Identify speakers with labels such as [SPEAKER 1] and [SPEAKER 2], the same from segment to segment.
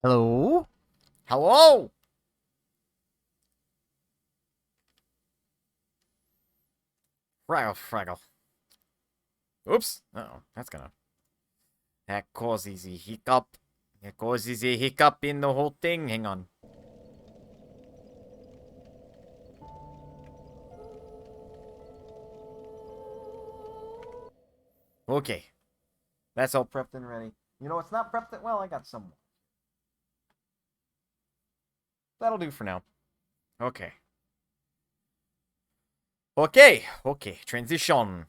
[SPEAKER 1] Hello? Hello? Fraggle, fraggle. Oops. Uh-oh, that's gonna... That causes a hiccup. That causes a hiccup in the whole thing. Hang on. Okay. That's all prepped and ready. You know what's not prepped? Well, I got some. That'll do for now. Okay. Okay. Transition.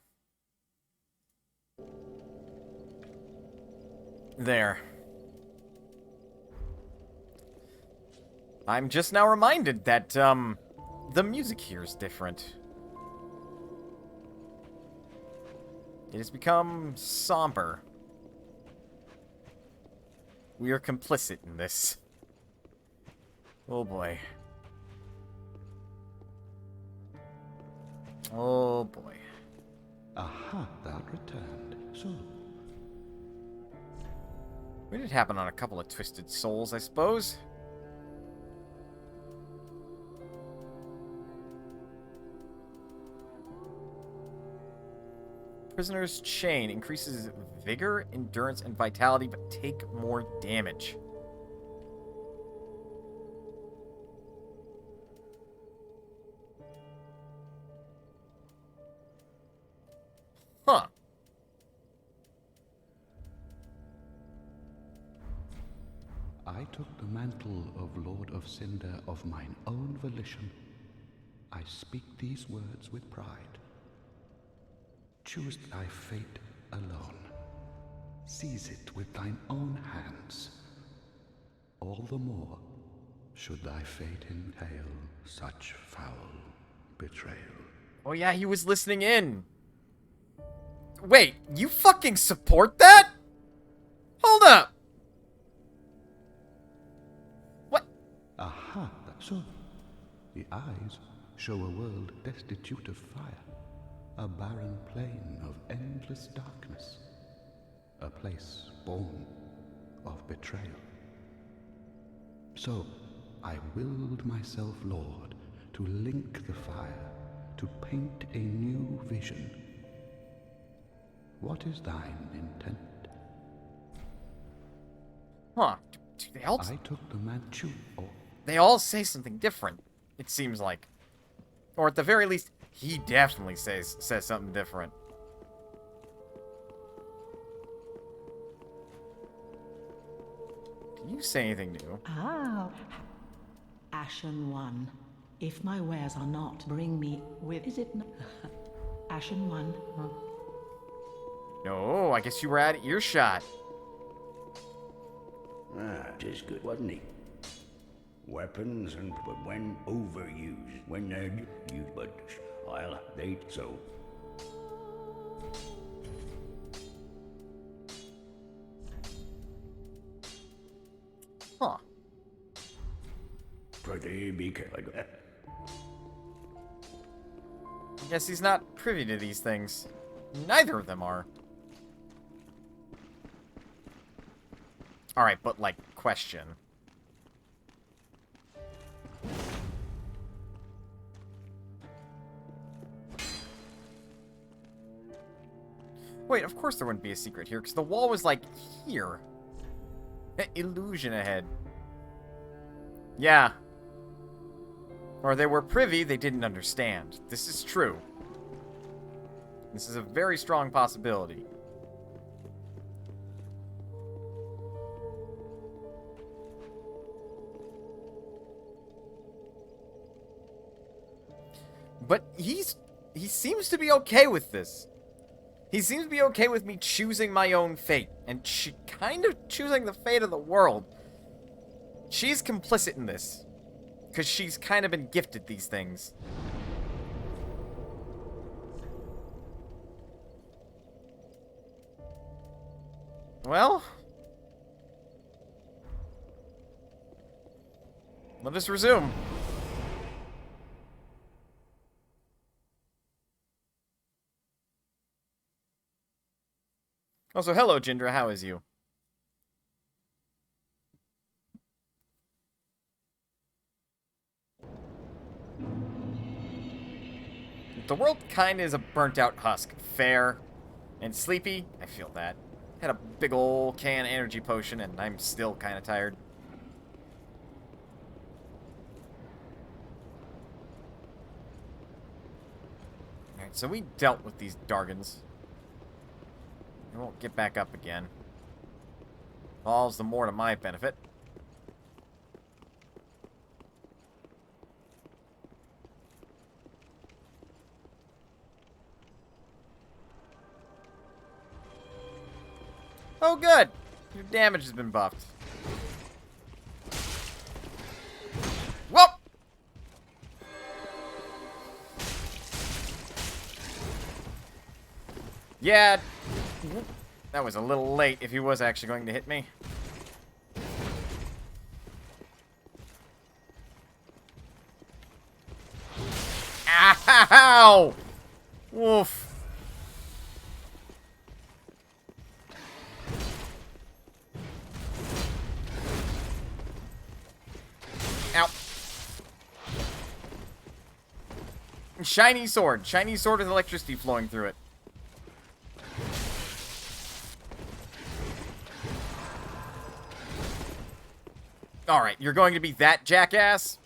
[SPEAKER 1] There. I'm just now reminded that, the music here is different. It has become somber. We are complicit in this. Oh boy. Oh boy.
[SPEAKER 2] Aha, thou returned. So,
[SPEAKER 1] We did happen on a couple of twisted souls, I suppose. Prisoner's Chain increases vigor, endurance, and vitality, but take more damage. Huh.
[SPEAKER 2] I took the mantle of Lord of Cinder of mine own volition. I speak these words with pride. Choose thy fate alone. Seize it with thine own hands. All the more should thy fate entail such foul betrayal.
[SPEAKER 1] Oh yeah, he was listening in. Wait, you fucking support that? Hold up. What?
[SPEAKER 2] Aha, so the eyes show a world destitute of fire, a barren plain of endless darkness, a place born of betrayal. So I willed myself Lord to link the fire, to paint a new vision. What is thine intent?
[SPEAKER 1] Huh. Do
[SPEAKER 2] I took the Manchu,
[SPEAKER 1] they all say something different, it seems like. Or at the very least, he definitely says something different. Do you say anything new?
[SPEAKER 3] Ah, Ashen One. If my wares are not, bring me with. Is it not? Ashen One. Huh?
[SPEAKER 1] No, I guess you were at earshot.
[SPEAKER 4] Ah, 'tis good, wasn't he? Weapons, and but when overused, when they're used, but I'll they so.
[SPEAKER 1] Huh.
[SPEAKER 4] Pretty be careful.
[SPEAKER 1] I guess he's not privy to these things. Neither of them are. Alright, but like, question. Wait, of course there wouldn't be a secret here, because the wall was, like, here. Illusion ahead. Yeah. Or they were privy, they didn't understand. This is true. This is a very strong possibility. But he seems to be okay with this. He seems to be okay with me choosing my own fate, and kind of choosing the fate of the world. She's complicit in this, because she's kind of been gifted these things. Well, let us resume. Also, hello, Jindra, how is you? The world kind of is a burnt-out husk. Fair and sleepy. I feel that. Had a big ol' can energy potion, and I'm still kind of tired. Alright, so we dealt with these Dargans. We won't get back up again. All's the more to my benefit. Oh, good! Your damage has been buffed. Whoop! Yeah, that was a little late if he was actually going to hit me. Ow! Woof. Ow. Shiny sword. Shiny sword with electricity flowing through it. Alright, you're going to be that jackass?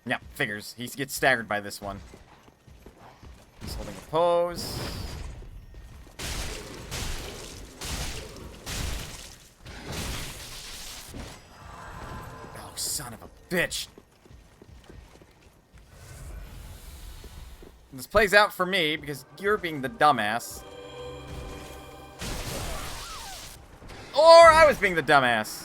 [SPEAKER 1] Yeah, figures. He gets staggered by this one. He's holding a pose. Oh, son of a bitch. This plays out for me because you're being the dumbass. Or I was being the dumbass.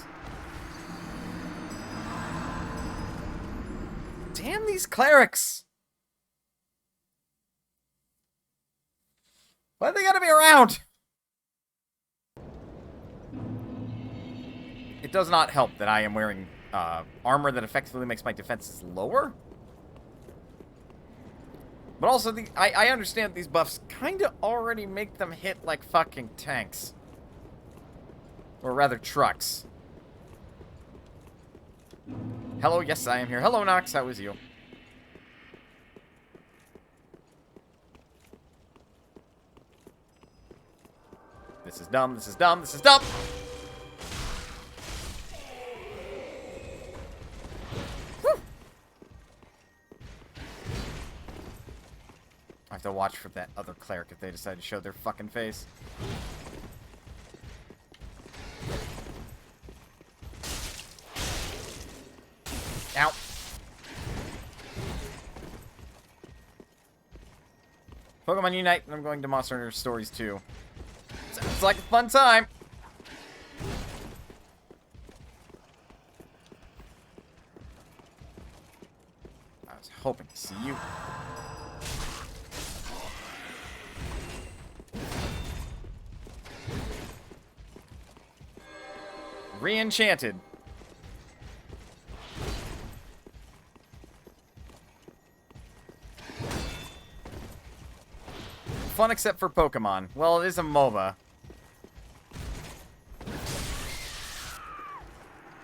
[SPEAKER 1] Damn these clerics! Why do they gotta be around? It does not help that I am wearing armor that effectively makes my defenses lower. But also, I understand these buffs kinda already make them hit like fucking tanks. Or rather, trucks. Hello, yes, I am here. Hello, Nox, how is you? This is dumb, this is dumb, this is dumb! Whew. I have to watch for that other cleric if they decide to show their fucking face. Ow. Pokemon Unite, and I'm going to Monster Hunter Stories 2. Sounds like a fun time. I was hoping to see you. Re-enchanted. Fun except for Pokemon. Well, it is a MOBA.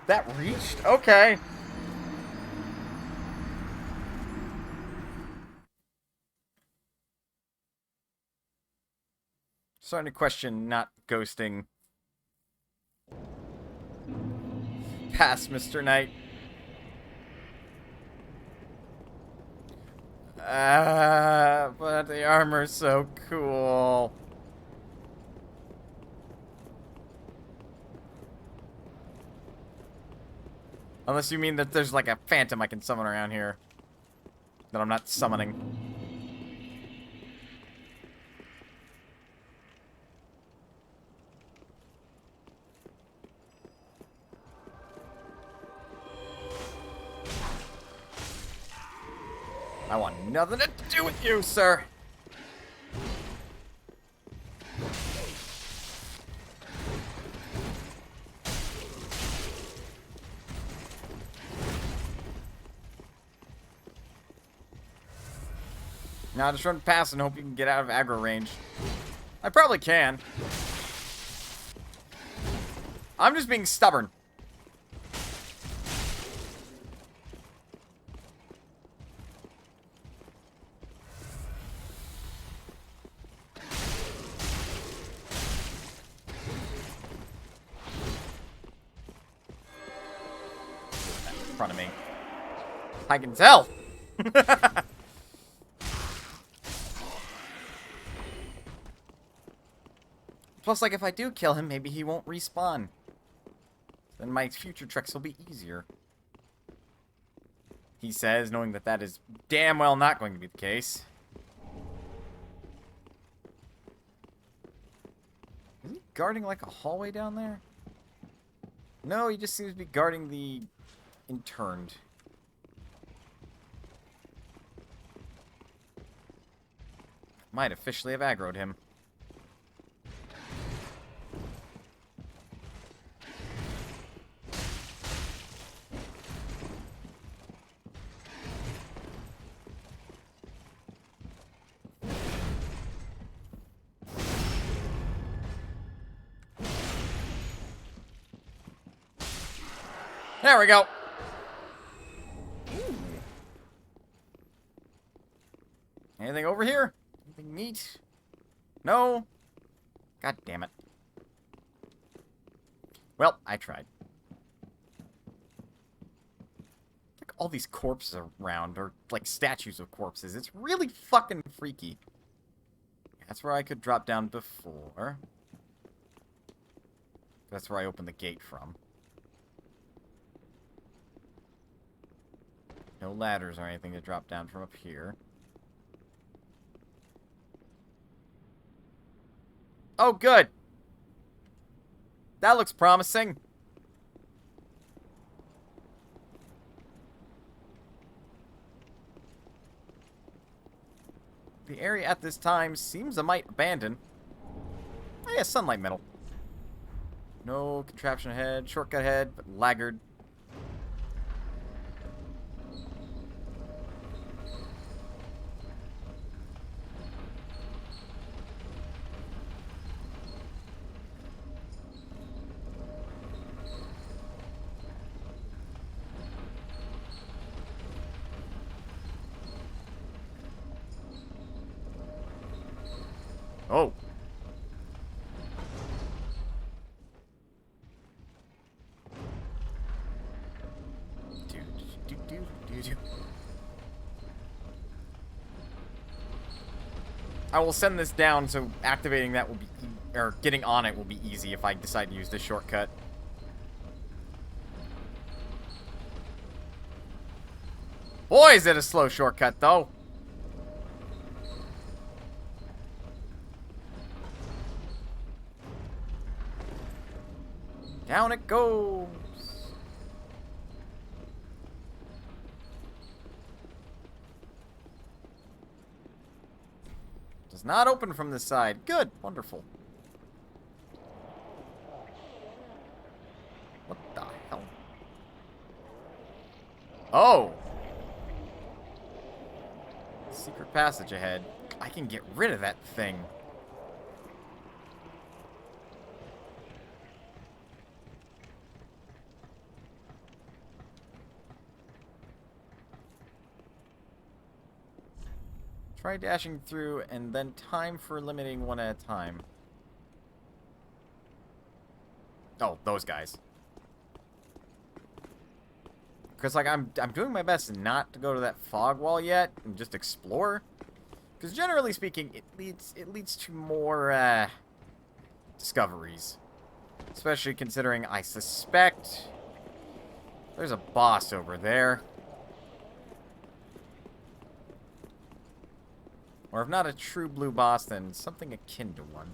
[SPEAKER 1] That reached? Okay. Starting to question not ghosting. Pass, Mr. Knight. But the armor's so cool. Unless you mean that there's like a phantom I can summon around here. That I'm not summoning. I want nothing to do with you, sir. Now just run past and hope you can get out of aggro range. I probably can. I'm just being stubborn. In front of me. I can tell. Plus, like, if I do kill him, maybe he won't respawn. Then my future treks will be easier. He says, knowing that that is damn well not going to be the case. Is he guarding, like, a hallway down there? No, he just seems to be guarding the interned. Might officially have aggroed him. There we go. Ooh. Anything over here? Anything neat? No? God damn it. Well, I tried. Like all these corpses around, or like statues of corpses. It's really fucking freaky. That's where I could drop down before. That's where I opened the gate from. No ladders or anything to drop down from up here. Oh, good. That looks promising. The area at this time seems a mite abandoned. Oh yeah, sunlight metal. No contraption ahead, shortcut ahead, but laggard. Oh. I will send this down, so activating that will be, or getting on it will be easy if I decide to use this shortcut. Boy, is it a slow shortcut, though. Down it goes. Does not open from this side. Good. Wonderful. What the hell? Oh. Secret passage ahead. I can get rid of that thing. Try dashing through, and then time for eliminating one at a time. Oh, those guys. Because, like, I'm doing my best not to go to that fog wall yet and just explore. Because generally speaking, it leads to more discoveries. Especially considering I suspect there's a boss over there. Or if not a true blue boss, then something akin to one.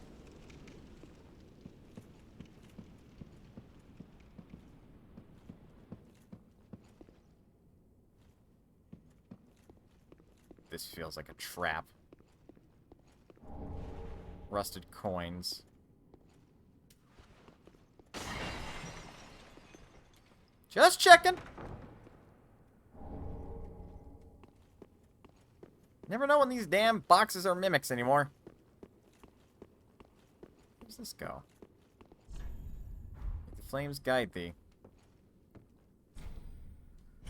[SPEAKER 1] This feels like a trap. Rusted coins. Just checking. Never know when these damn boxes are mimics anymore. Where does this go? The flames guide thee.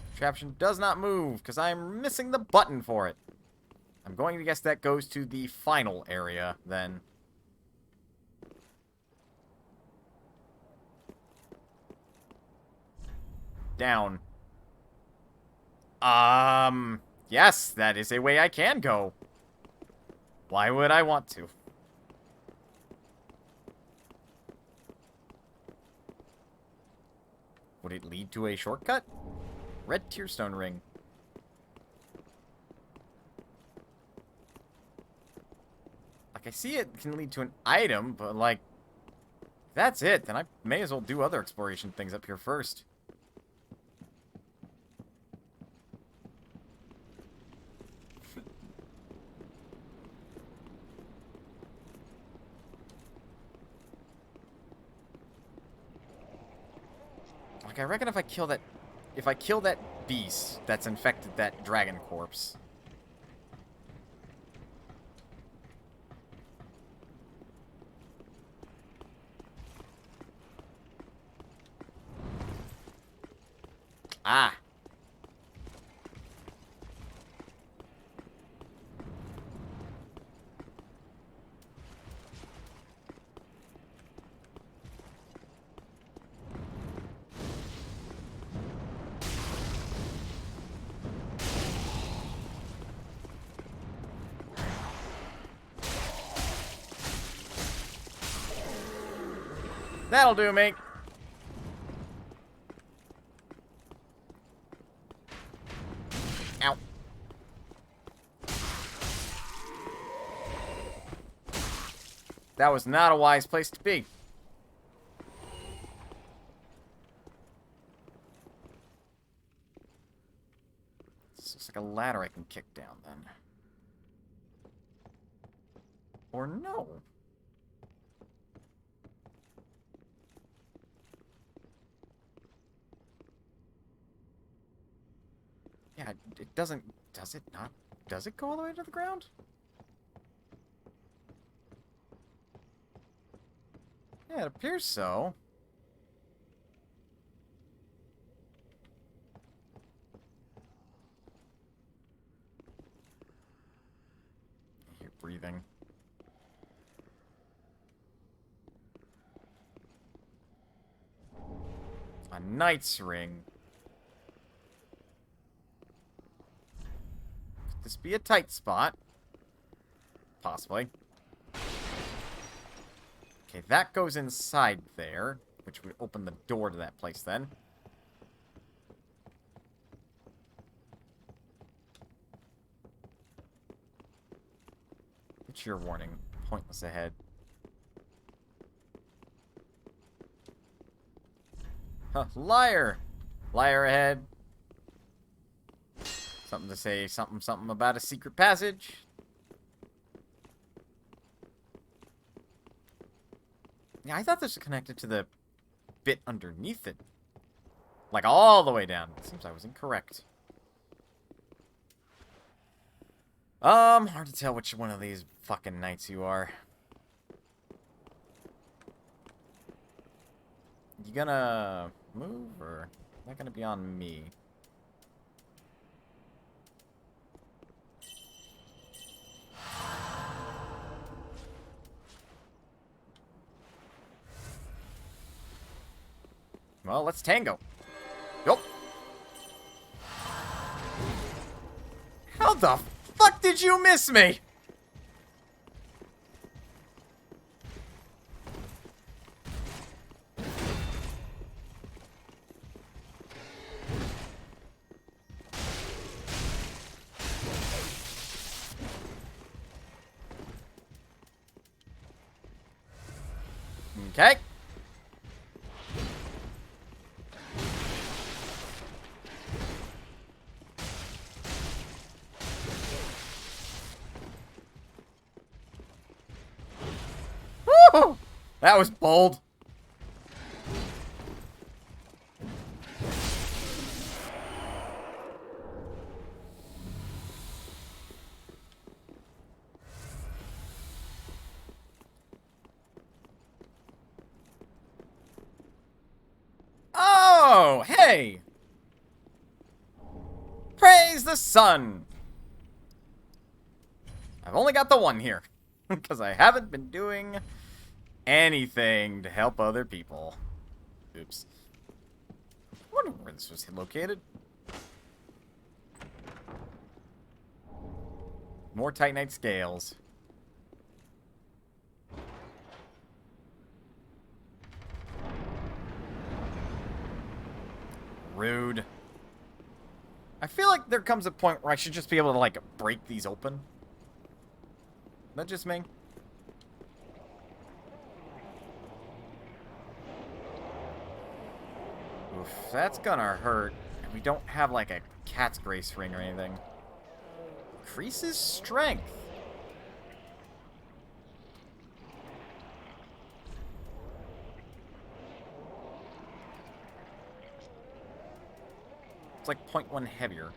[SPEAKER 1] Contraption does not move, because I'm missing the button for it. I'm going to guess that goes to the final area, then. Down. Yes, that is a way I can go. Why would I want to? Would it lead to a shortcut? Red Tearstone Ring. Like, I see it can lead to an item, but, like, if that's it, then I may as well do other exploration things up here first. Like, I reckon if I kill that beast that's infected that dragon corpse. Ah. That'll do, mate. Ow. That was not a wise place to be. This looks like a ladder I can kick down, then. Or no. Yeah, it doesn't... Does it not? Does it go all the way to the ground? Yeah, it appears so. You're breathing. A knight's ring. Could this be a tight spot? Possibly. Okay, that goes inside there, which would open the door to that place then. What's your warning? Pointless ahead. Huh, liar! Liar ahead. Something to say something about a secret passage. Yeah, I thought this was connected to the bit underneath it. Like, all the way down. It seems I was incorrect. Hard to tell which one of these fucking knights you are. You gonna move, or is that gonna be on me? Well, let's tango. Yup. How the fuck did you miss me? Okay. Woo! That was bold. Oh, hey! Praise the sun! I've only got the one here, because I haven't been doing anything to help other people. Oops. I wonder where this was located. More Titanite scales. Rude. I feel like there comes a point where I should just be able to, like, break these open. Is that just me? Oof, that's gonna hurt. And we don't have, like, a cat's grace ring or anything. Increases strength. It's like 0.1 heavier.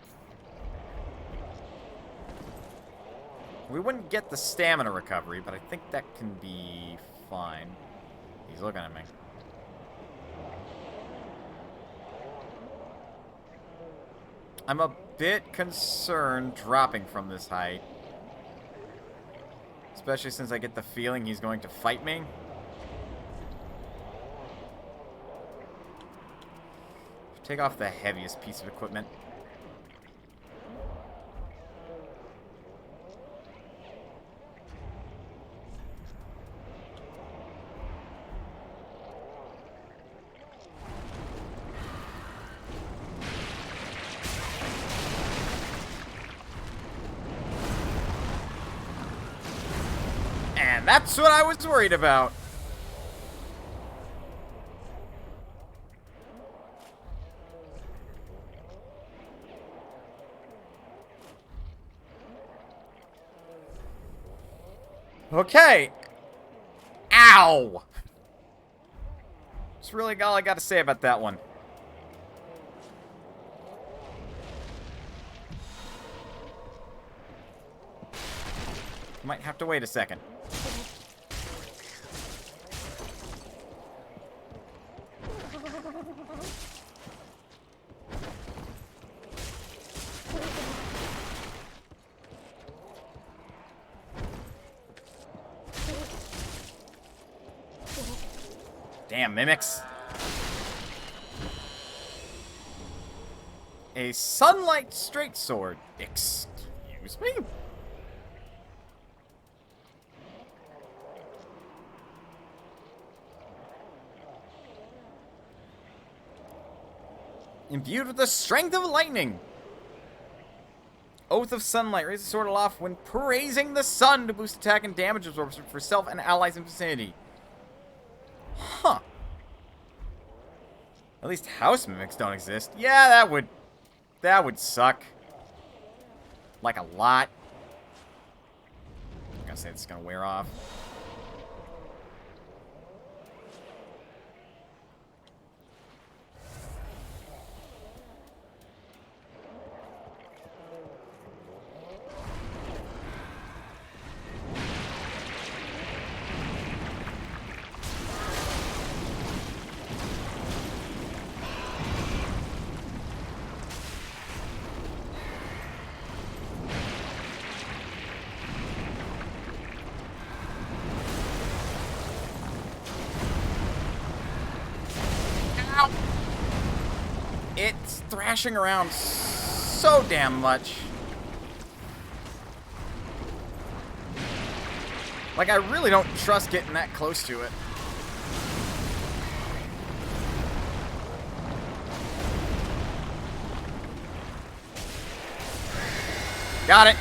[SPEAKER 1] We wouldn't get the stamina recovery, but I think that can be fine. He's looking at me. I'm a bit concerned dropping from this height. Especially since I get the feeling he's going to fight me. Take off the heaviest piece of equipment. And that's what I was worried about. Okay. Ow! That's really all I got to say about that one. Might have to wait a second. Damn, mimics. A sunlight straight sword. Excuse me? Imbued with the strength of lightning. Oath of Sunlight. Raise the sword aloft when praising the sun to boost attack and damage absorption for self and allies in vicinity. Huh. At least house mimics don't exist. Yeah, that would suck. Like a lot. I'm gonna say it's gonna wear off. It's thrashing around so damn much. Like, I really don't trust getting that close to it. Got it.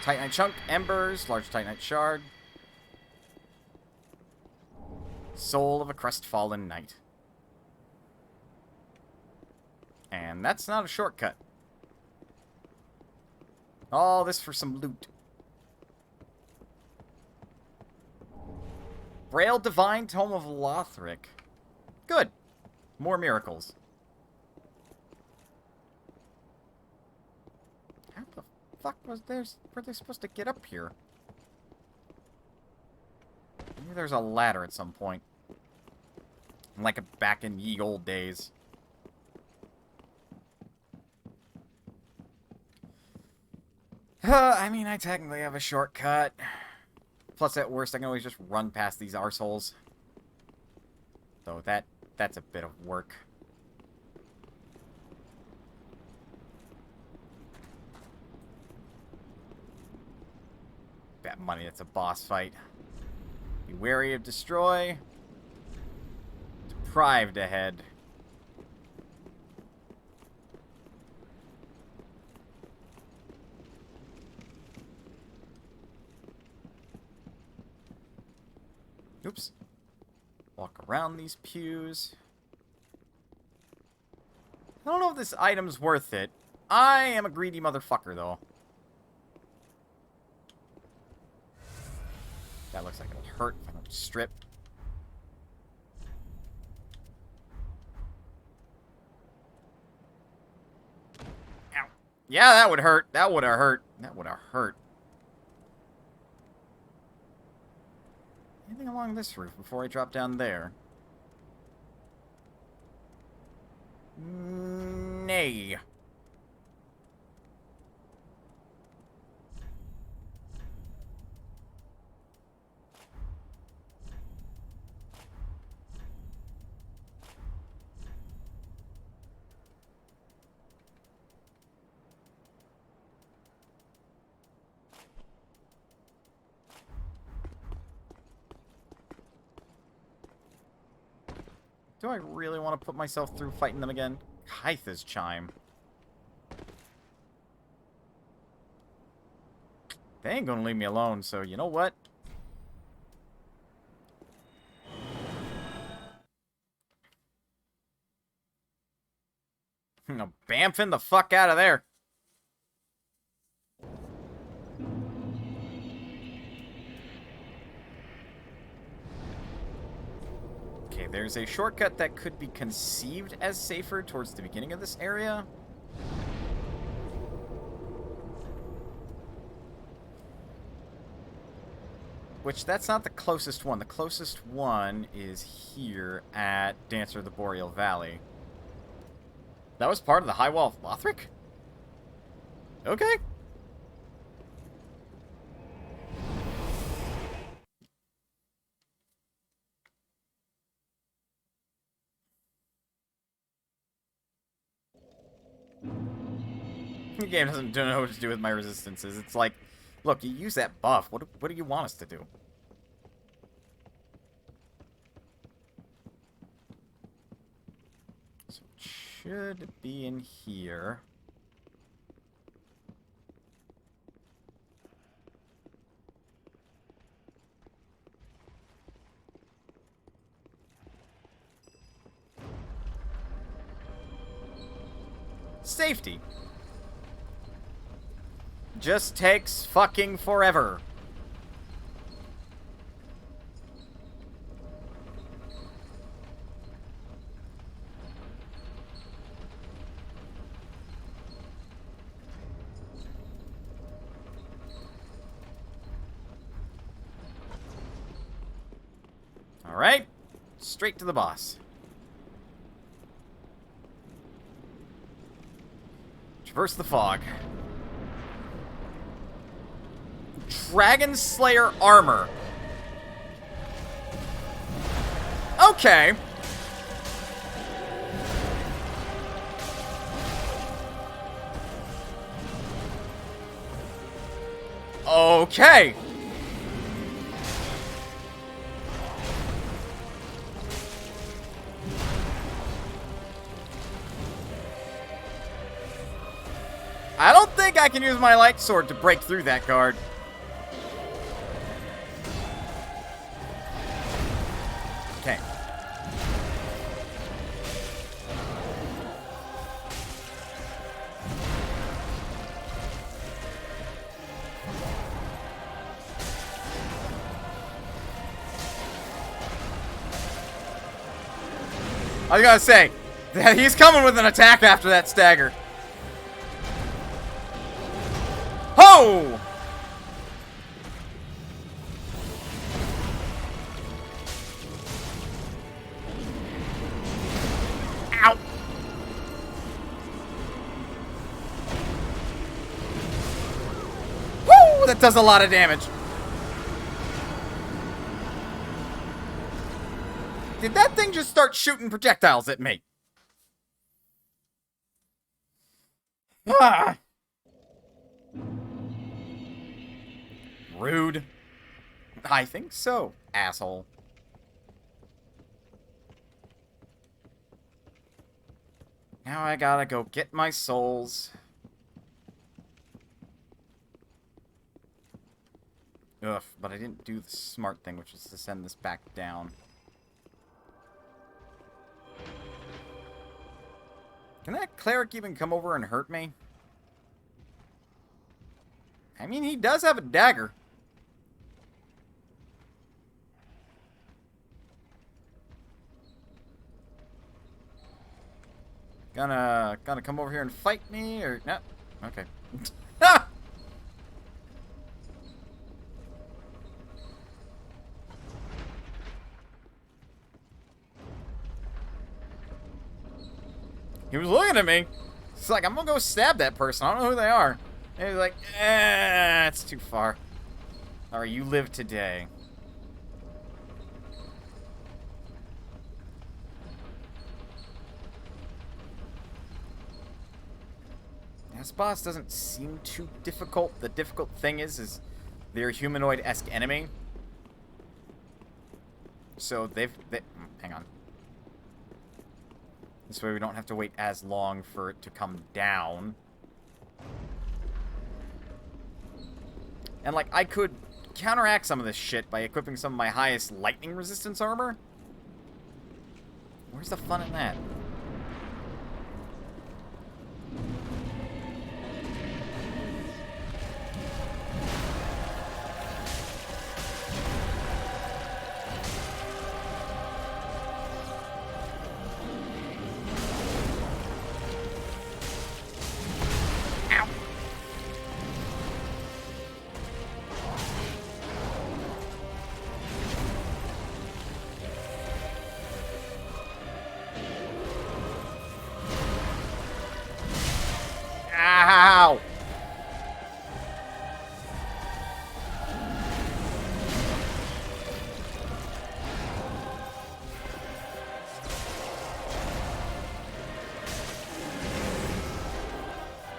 [SPEAKER 1] Titanite chunk, embers, large Titanite shard. Soul of a crestfallen knight. And that's not a shortcut. All this for some loot. Braille Divine Tome of Lothric. Good. More miracles. How the fuck were they supposed to get up here? Maybe there's a ladder at some point. Like back in ye old days. I mean, I technically have a shortcut. Plus, at worst, I can always just run past these arseholes. Though that's a bit of work. Bet money it's a boss fight. Be wary of destroy. Deprived ahead. Oops. Walk around these pews. I don't know if this item's worth it. I am a greedy motherfucker, though. That looks like it'll hurt if I don't strip. Ow. Yeah, that would hurt. That would have hurt. That would have hurt. Anything along this roof before I drop down there? Nay. Do I really want to put myself through fighting them again? Hytha's chime. They ain't gonna leave me alone, so you know what? No, bamfing the fuck out of there. Okay, there's a shortcut that could be conceived as safer towards the beginning of this area. Which, that's not the closest one. The closest one is here at Dancer of the Boreal Valley. That was part of the High Wall of Lothric? Okay. The game doesn't know what to do with my resistances. It's like, look, you use that buff. What do you want us to do? So it should be in here. Safety. Just takes fucking forever. All right, straight to the boss. Traverse the fog. Dragon Slayer armor. Okay. Okay. I don't think I can use my light sword to break through that guard. Okay. I was gonna say, he's coming with an attack after that stagger. Ho! does a lot of damage. Did that thing just start shooting projectiles at me? Ah! Rude. I think so, asshole. Now I gotta go get my souls. Ugh, but I didn't do the smart thing, which is to send this back down. Can that cleric even come over and hurt me? I mean, he does have a dagger. Gonna come over here and fight me, or no? Okay. Ah! He was looking at me. It's like, I'm gonna go stab that person. I don't know who they are. And he's like, it's too far. Alright, you live today. This boss doesn't seem too difficult. The difficult thing is they're a humanoid-esque enemy. So hang on. This way we don't have to wait as long for it to come down. And, like, I could counteract some of this shit by equipping some of my highest lightning resistance armor. Where's the fun in that? Ow!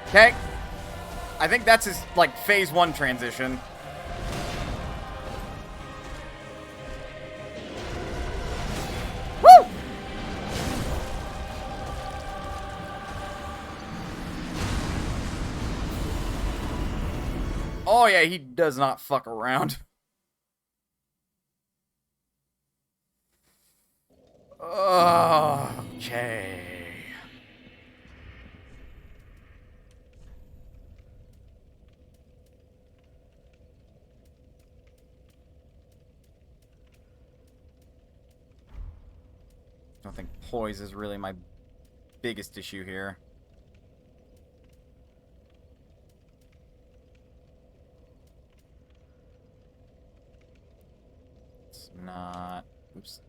[SPEAKER 1] Okay. I think that's his, like, phase 1 transition. Woo! Oh yeah, he does not fuck around. Okay. I don't think poise is really my biggest issue here. It's not... Oops.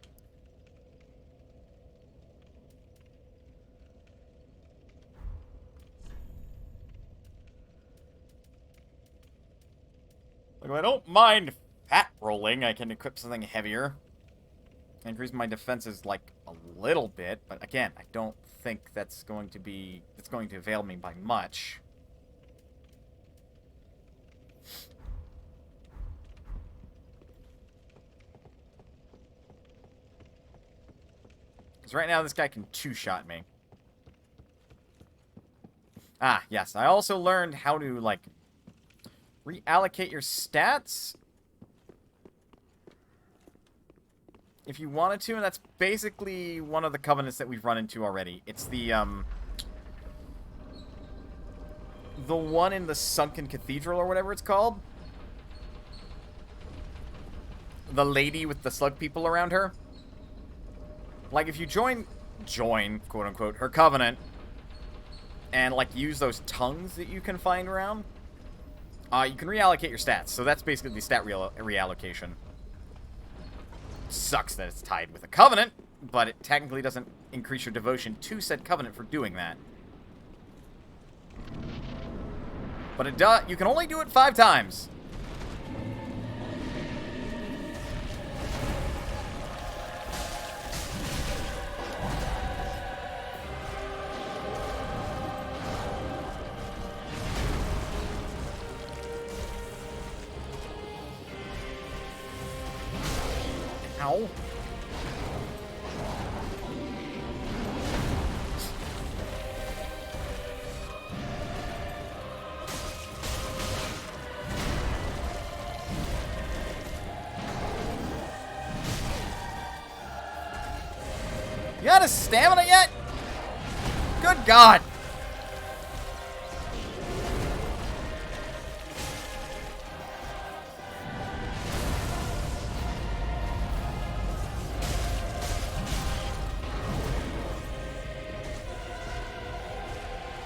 [SPEAKER 1] Like, I don't mind fat rolling. I can equip something heavier. Increase my defenses, like, a little bit, but again, I don't think that's going to be... It's going to avail me by much. Because right now, this guy can two-shot me. Ah, yes, I also learned how to, like, reallocate your stats if you wanted to, and that's basically one of the covenants that we've run into already. It's the one in the Sunken Cathedral, or whatever it's called. The lady with the slug people around her. Like, if you join, quote-unquote, her covenant, and, like, use those tongues that you can find around, you can reallocate your stats. So that's basically the stat reallocation. Sucks that it's tied with a covenant, but it technically doesn't increase your devotion to said covenant for doing that. But it does. You can only do it 5 times. Ow. You out of stamina yet? Good God.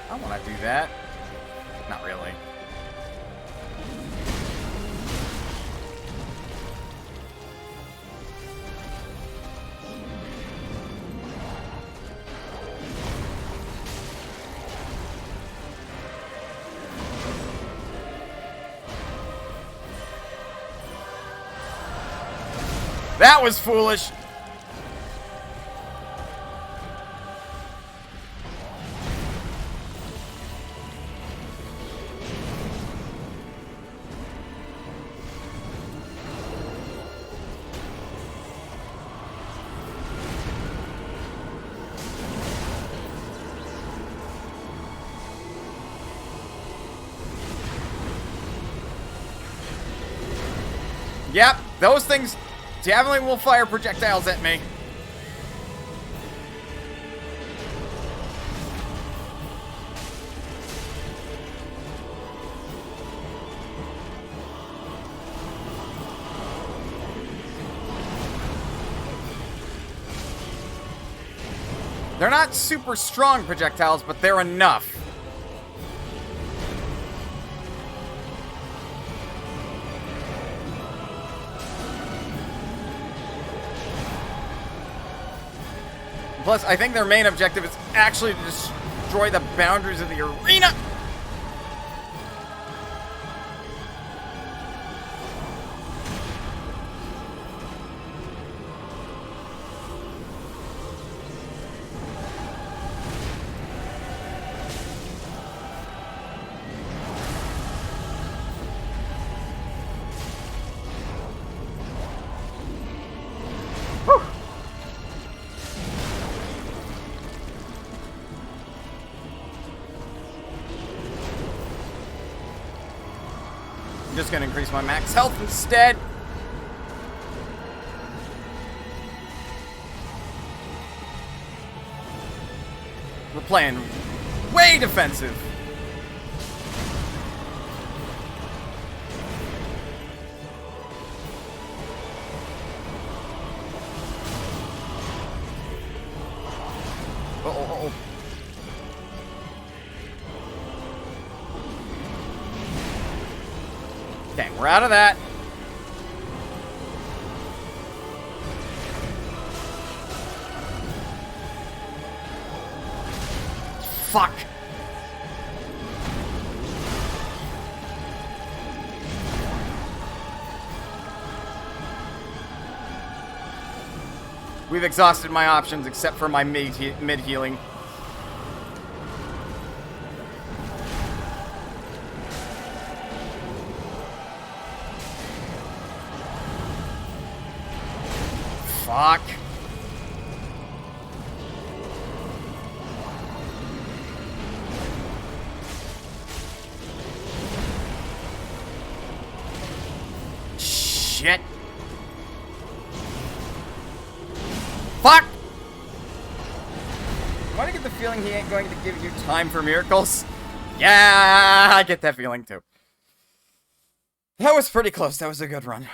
[SPEAKER 1] I want to do that. Not really. That was foolish. Yep, those things definitely will fire projectiles at me. They're not super strong projectiles, but they're enough. Plus, I think their main objective is actually to destroy the boundaries of the arena. I'm just gonna increase my max health instead. We're playing way defensive. Uh-oh. Okay, we're out of that. Fuck. We've exhausted my options except for my mid-healing. Fuck. Shit. Fuck! Why do I get the feeling he ain't going to give you time for miracles? Yeah, I get that feeling too. That was pretty close. That was a good run.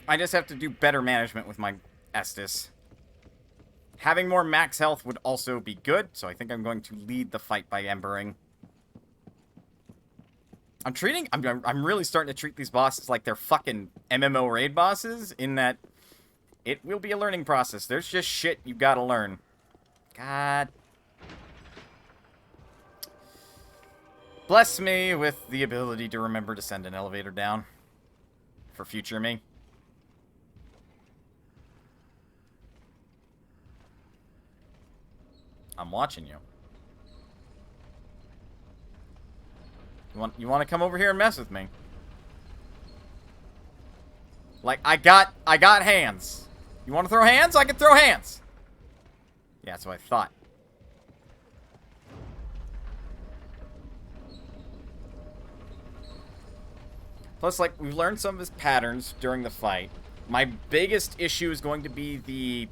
[SPEAKER 1] I just have to do better management with my Estus. Having more max health would also be good, so I think I'm going to lead the fight by embering. I'm really starting to treat these bosses like they're fucking MMO raid bosses, in that it will be a learning process. There's just shit you gotta learn. God. Bless me with the ability to remember to send an elevator down. For future me. I'm watching you. You want to come over here and mess with me? Like, I got hands. You want to throw hands? I can throw hands. Yeah, that's what I thought. Plus, like, we've learned some of his patterns during the fight. My biggest issue is going to be the...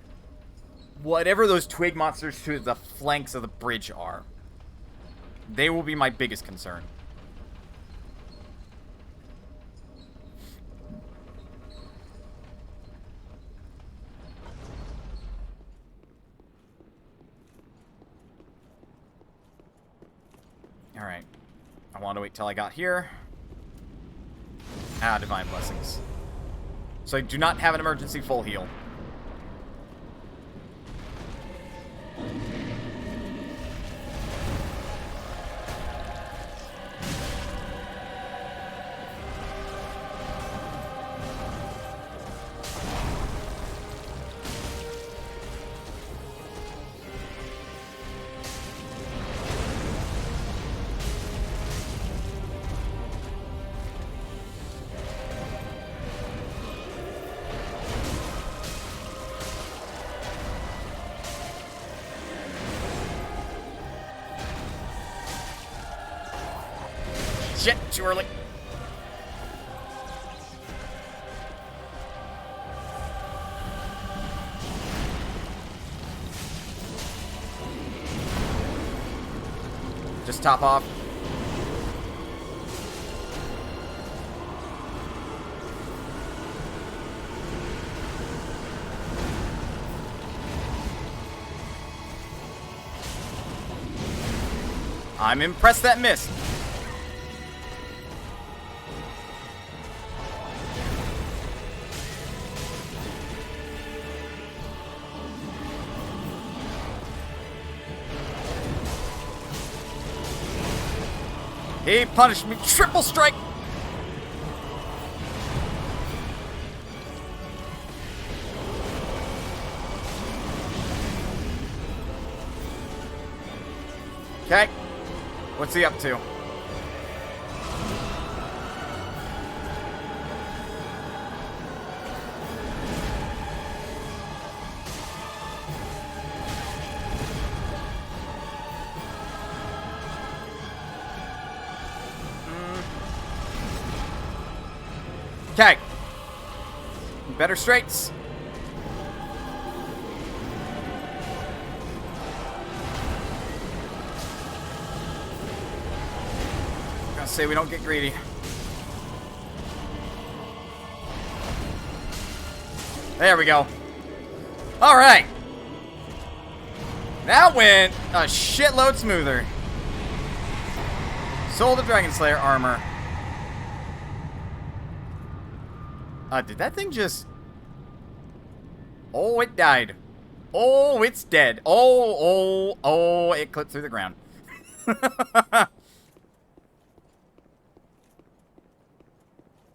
[SPEAKER 1] whatever those twig monsters to the flanks of the bridge are. They will be my biggest concern. Alright. I want to wait till I got here. Ah, Divine Blessings. So I do not have an emergency full heal. Shit, too early. Just top off. I'm impressed that missed. He punished me. Triple strike. Okay. What's he up to? Okay. Better straights. Gotta say we don't get greedy. There we go. Alright. That went a shitload smoother. Soul of Dragon Slayer armor. Did that thing just... Oh, it died. Oh, it's dead. Oh, it clipped through the ground.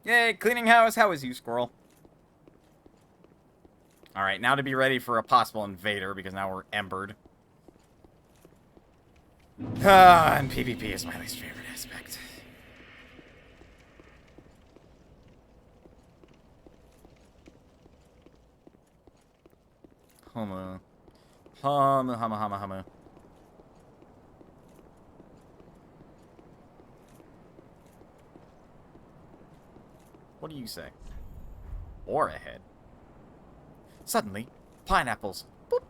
[SPEAKER 1] Yay, cleaning house. How is you, squirrel? Alright, now to be ready for a possible invader, because now we're embered. And PvP is my least favorite aspect. Hama. Hama. What do you say? Or ahead. Suddenly, pineapples. Boop.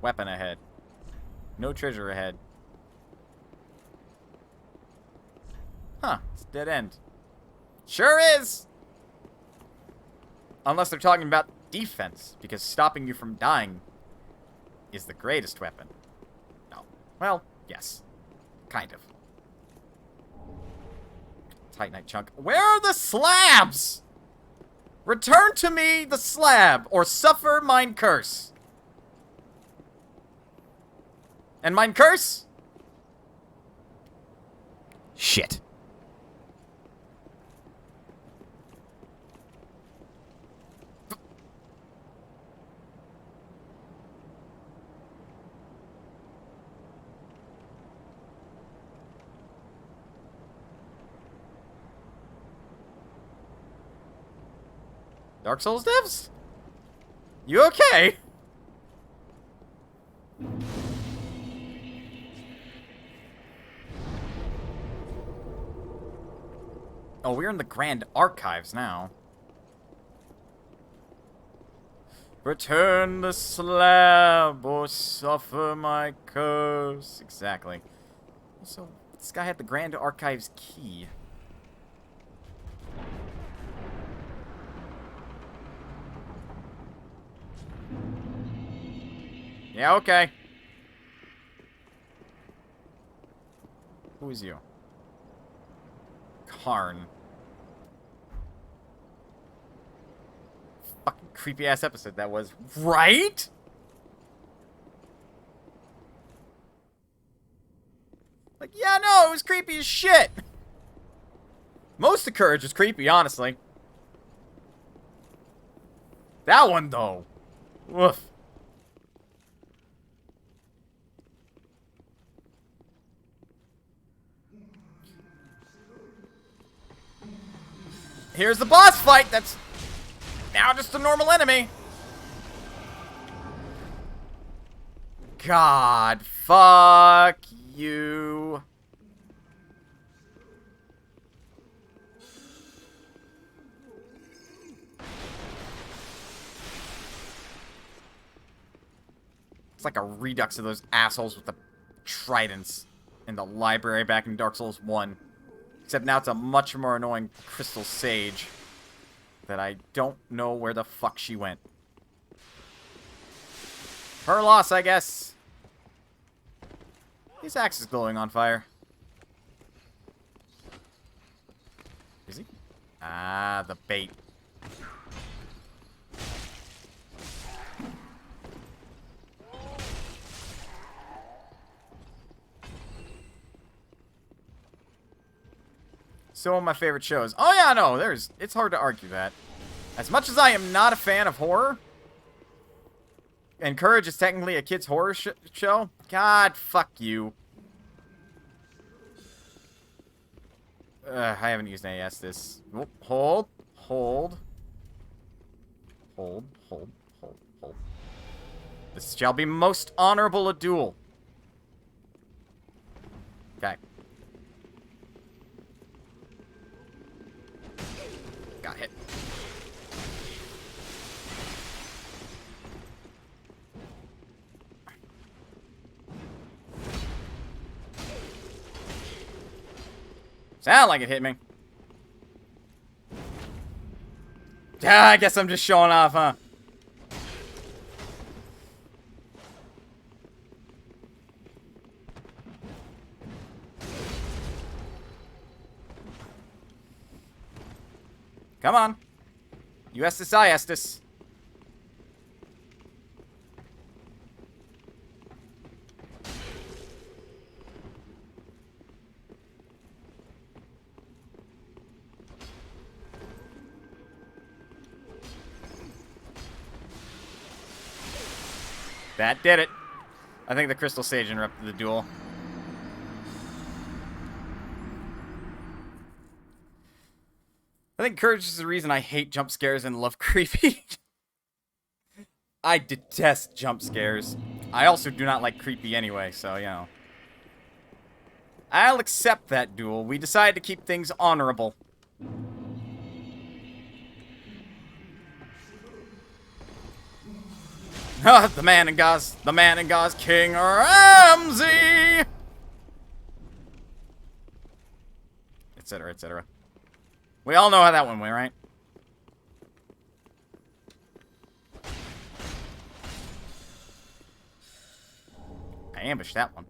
[SPEAKER 1] Weapon ahead. No treasure ahead. Huh, it's a dead end. Sure is! Unless they're talking about defense, because stopping you from dying is the greatest weapon. No. Well, yes. Kind of. Titanite chunk. Where are the slabs? Return to me the slab, or suffer mine curse. And mine curse? Shit. Dark Souls devs? You okay? Oh, we're in the Grand Archives now. Return the slab or suffer my curse. Exactly. So, this guy had the Grand Archives key. Yeah, okay. Who is you? Karn. Fucking creepy ass episode that was, right? Like, yeah, no, it was creepy as shit. Most of Courage is creepy, honestly. That one, though. Woof. Here's the boss fight that's now just a normal enemy. God, fuck you. It's like a redux of those assholes with the tridents in the library back in Dark Souls 1. Except now it's a much more annoying Crystal Sage that I don't know where the fuck she went. Her loss, I guess. His axe is glowing on fire. Is he? Ah, the bait. So one of my favorite shows. Oh yeah, no, it's hard to argue that. As much as I am not a fan of horror, and Courage is technically a kid's horror show, God, fuck you. I haven't used any Estus. Hold. This shall be most honorable a duel. Okay. Got hit. Sound like it hit me. Yeah, I guess I'm just showing off, huh? Come on. You Estus, I Estus. That did it. I think the Crystal Sage interrupted the duel. I think Courage is the reason I hate jump scares and love creepy. I detest jump scares. I also do not like creepy anyway, so, you know. I'll accept that duel. We decided to keep things honorable. The man in Gauze, King Ramsey! Etc., etc. We all know how that one went, right? I ambushed that one.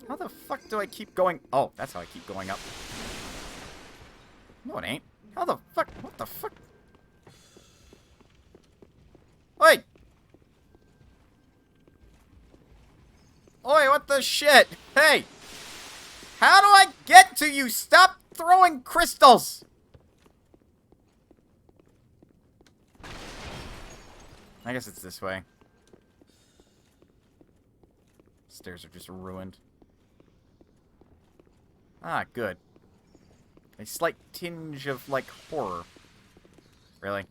[SPEAKER 1] How the fuck do I keep going? Oh, that's how I keep going up. No, it ain't. How the fuck? What the fuck? Wait! Oi, what the shit? Hey! How do I get to you? Stop throwing crystals! I guess it's this way. Stairs are just ruined. Ah, good. A slight tinge of, like, horror. Really?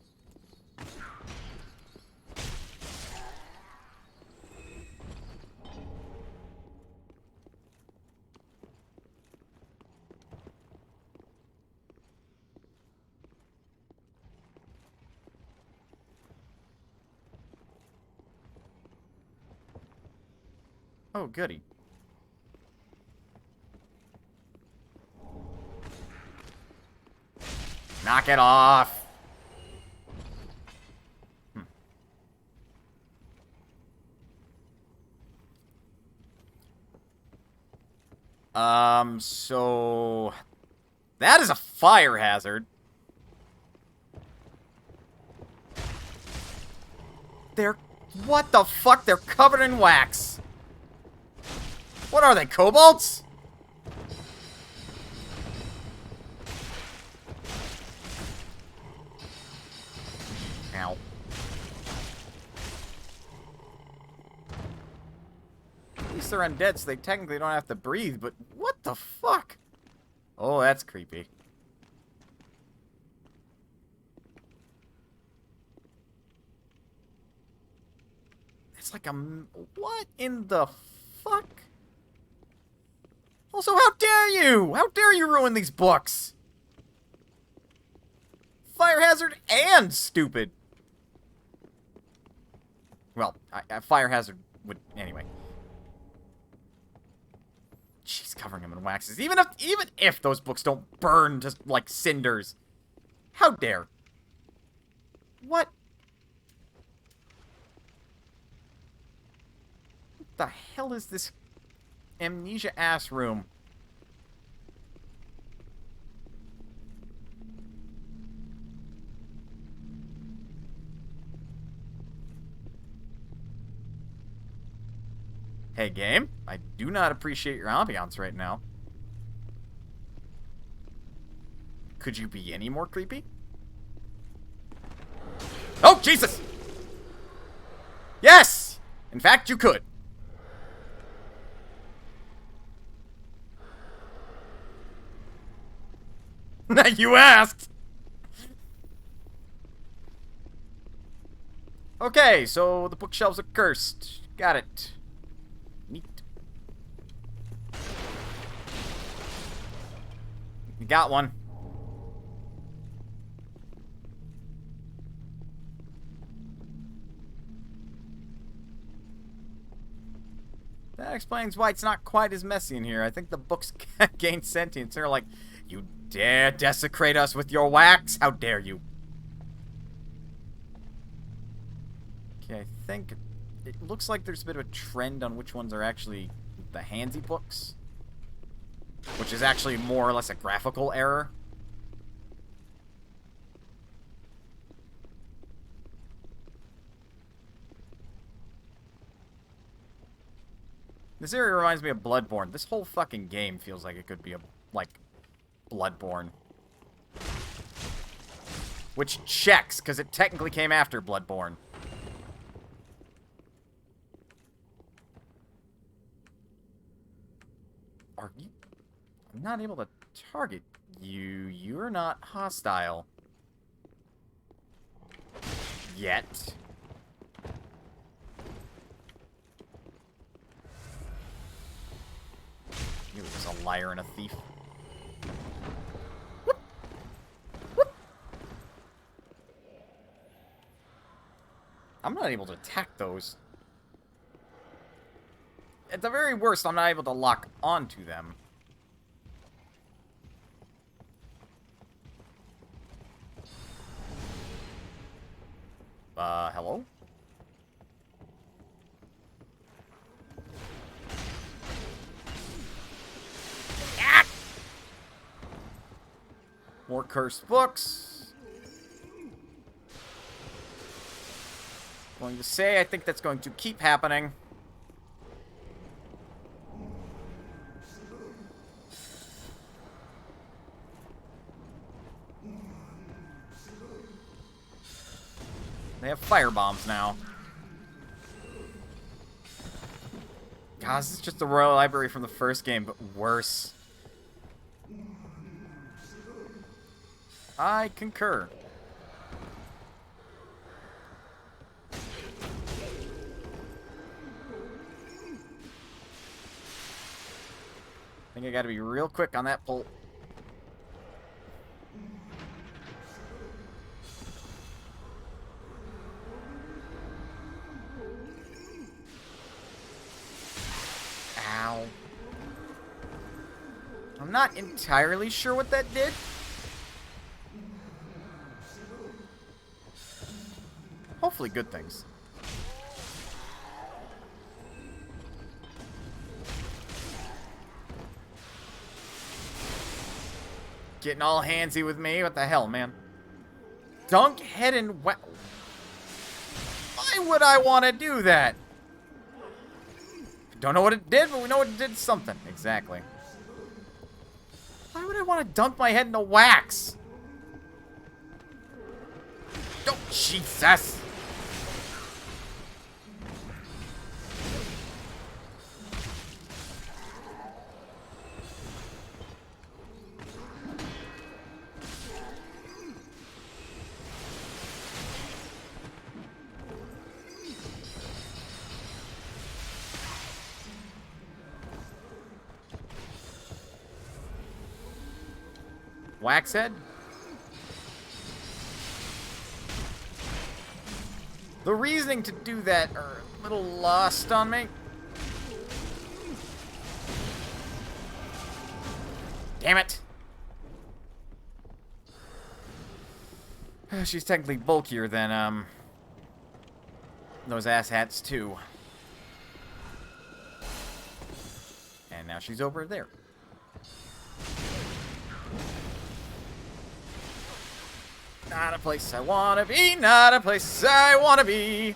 [SPEAKER 1] Oh, goody. Knock it off! So... That is a fire hazard. They're... What the fuck? They're covered in wax. What are they, kobolds? Ow. At least they're undead, so they technically don't have to breathe, but what the fuck? Oh, that's creepy. It's like a... What in the fuck? Also, how dare you? How dare you ruin these books? Fire hazard and stupid. Well, fire hazard would... Anyway. She's covering them in waxes. Even if those books don't burn just like cinders. How dare? What? What the hell is this amnesia-ass room? Hey, game. I do not appreciate your ambiance right now. Could you be any more creepy? Oh, Jesus! Yes! In fact, you could. You asked! Okay, so the bookshelves are cursed. Got it. Neat. You got one. That explains why it's not quite as messy in here. I think the books gain sentience. They're like, you dare desecrate us with your wax? How dare you? Okay, I think it looks like there's a bit of a trend on which ones are actually the handsy books, which is actually more or less a graphical error. This area reminds me of Bloodborne. This whole fucking game feels like it could be like Bloodborne. Which checks, because it technically came after Bloodborne. Are you... I'm not able to target you. You're not hostile. Yet. You were just a liar and a thief. Whoop. Whoop. I'm not able to attack those. At the very worst, I'm not able to lock onto them. Hello? Ah! More cursed books. Going to say, I think that's going to keep happening. They have fire bombs now. God, this is just the Royal Library from the first game, but worse. I concur. I think I gotta be real quick on that pull. Ow. I'm not entirely sure what that did. Hopefully good things. Getting all handsy with me? What the hell, man? Dunk head and Why would I want to do that? Don't know what it did, but we know it did something. Exactly. Why would I want to dunk my head into wax? Oh, Jesus! Waxhead? The reasoning to do that are a little lost on me. Damn it! She's technically bulkier than, those asshats, too. And now she's over there. Not a place I wanna be, not a place I wanna be.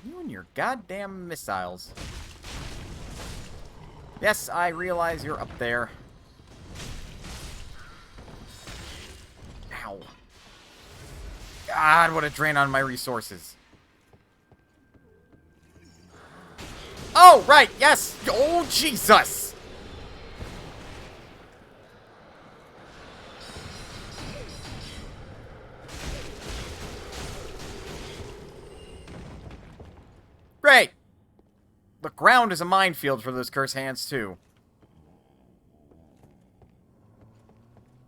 [SPEAKER 1] You and your goddamn missiles. Yes, I realize you're up there. Ow. God, what a drain on my resources. Oh, right, yes! Oh, Jesus! Great! The ground is a minefield for those curse hands, too.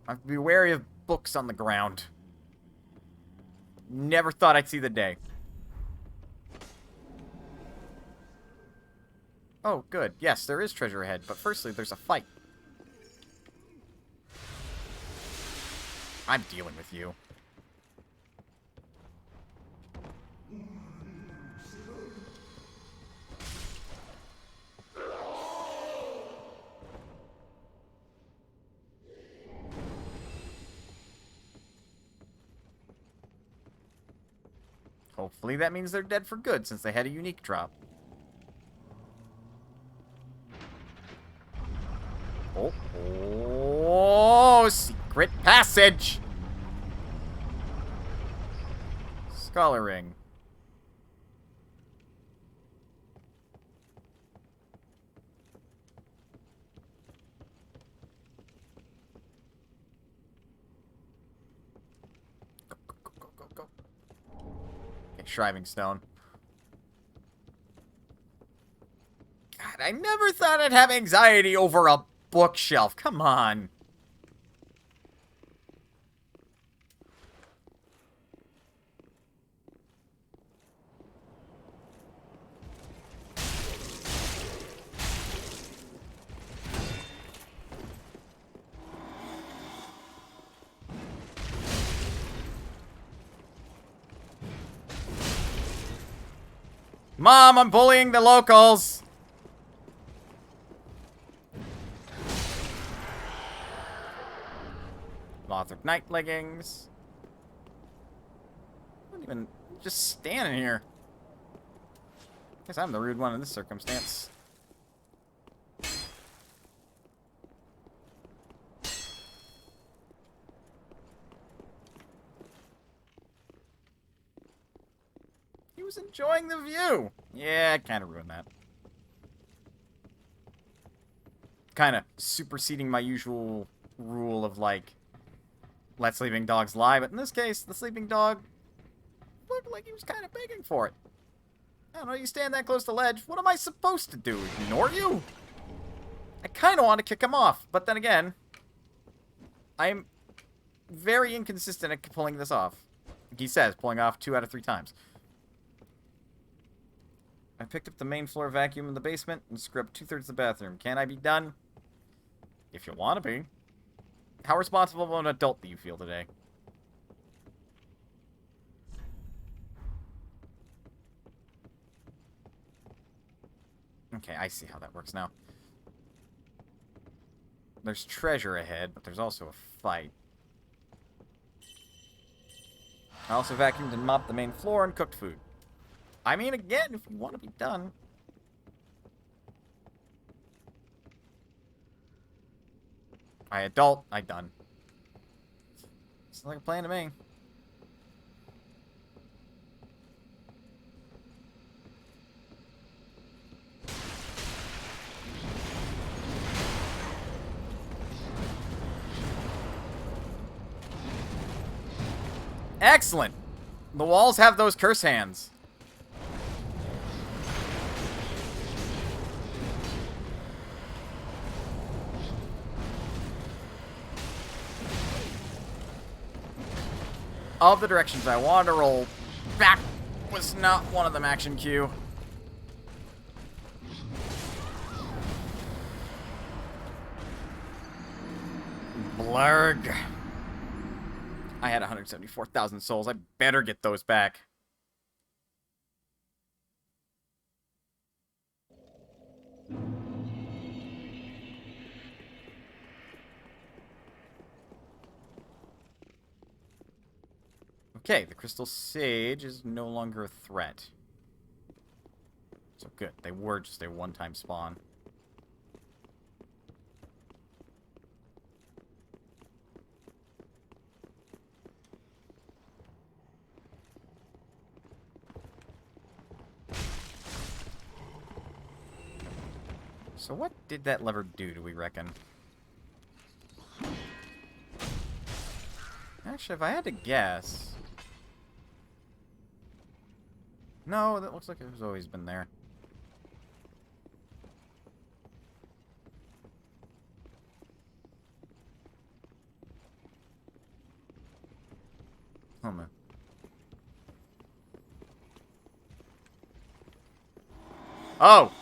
[SPEAKER 1] I have to be wary of books on the ground. Never thought I'd see the day. Oh, good. Yes, there is treasure ahead, but firstly, there's a fight. I'm dealing with you. Hopefully that means they're dead for good, since they had a unique drop. Oh, oh, secret passage! Scholar ring. Go. Okay, Shriving Stone. God, I never thought I'd have anxiety over a bookshelf. Come on. Mom, I'm bullying the locals. Lothric Knight leggings. I'm not even just standing here. Guess I'm the rude one in this circumstance. enjoying the view. Yeah, I kind of ruined that. Kind of superseding my usual rule of, like, let sleeping dogs lie. But in this case, the sleeping dog looked like he was kind of begging for it. I don't know, you stand that close to the ledge. What am I supposed to do? Ignore you? I kind of want to kick him off. But then again, I'm very inconsistent at pulling this off. He says, pulling off 2 out of 3 times. I picked up the main floor vacuum in the basement and scrubbed 2/3 of the bathroom. Can I be done? If you want to be. How responsible of an adult do you feel today? Okay, I see how that works now. There's treasure ahead, but there's also a fight. I also vacuumed and mopped the main floor and cooked food. I mean, again, if you want to be done. I adult, I done. It's like a plan to me. Excellent! The walls have those curse hands. Of the directions I wanted to roll, back was not one of them, action cue. Blurg. I had 174,000 souls. I better get those back. Okay, the Crystal Sage is no longer a threat. So good. They were just a one-time spawn. So what did that lever do, do we reckon? Actually, if I had to guess... No, that looks like it's always been there. Oh, man. Oh!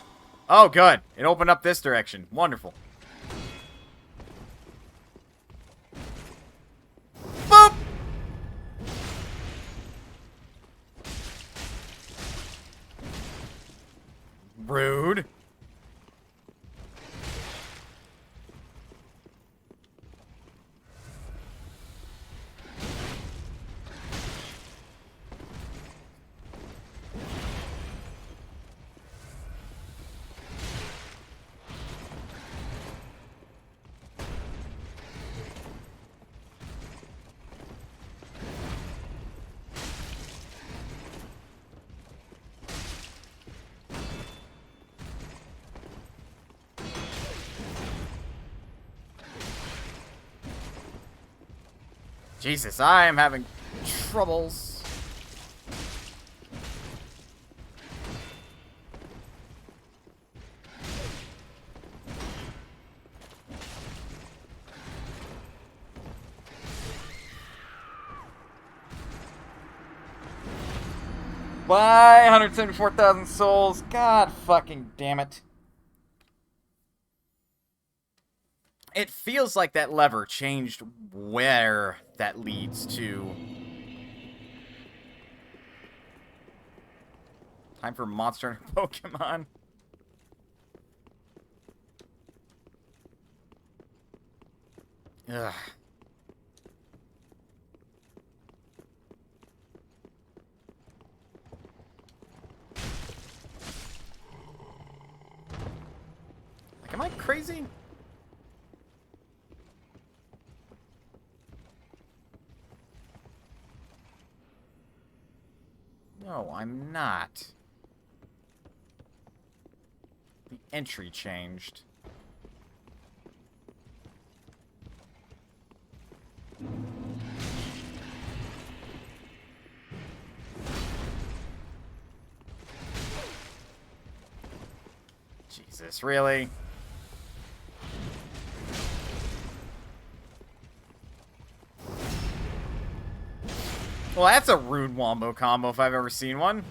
[SPEAKER 1] Oh, good. It opened up this direction. Wonderful. Boop! Rude. Jesus, I am having troubles. Bye, 174,000 souls. God fucking damn it. It feels like that lever changed where that leads to. Time for Monster Hunter Pokemon. Ugh. Like, am I crazy? No. No, I'm not. The entry changed. Jesus, really? Well, that's a rude wombo combo if I've ever seen one.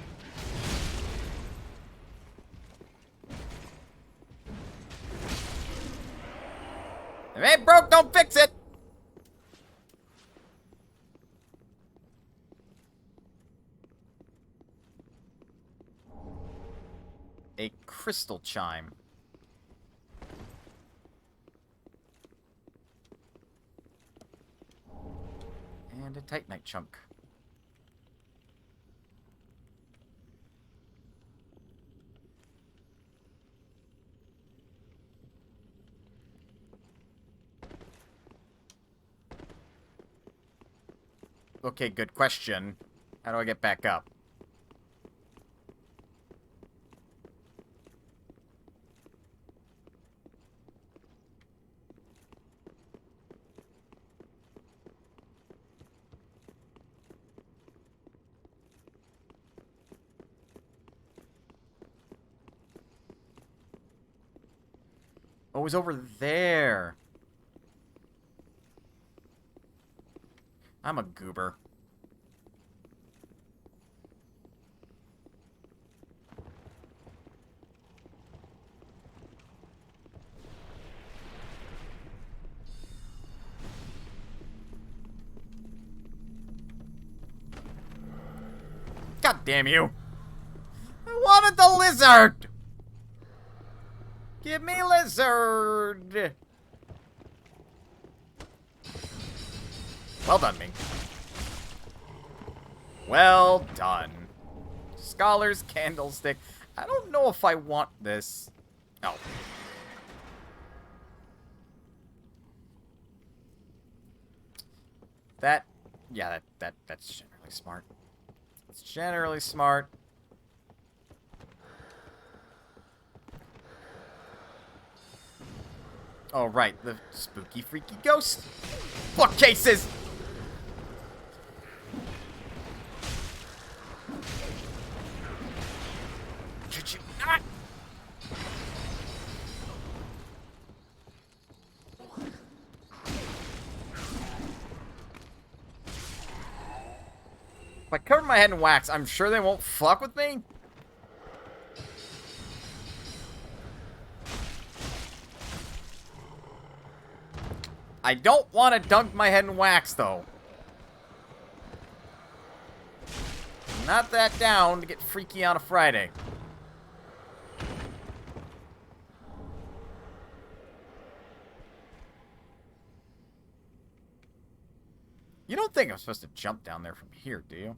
[SPEAKER 1] If it ain't broke, don't fix it! A crystal chime. And a Titanite chunk. Okay, good question. How do I get back up? Oh, it was over there. I'm a goober. God damn you. I wanted the lizard. Give me lizard. Well done, me. Well done. Scholar's candlestick. I don't know if I want this. Oh. Yeah, that's generally smart. It's generally smart. Oh, right, the spooky, freaky ghost bookcases! Could you not? If I cover my head in wax, I'm sure they won't fuck with me? I don't want to dunk my head in wax, though. I'm not that down to get freaky on a Friday. You don't think I'm supposed to jump down there from here, do you?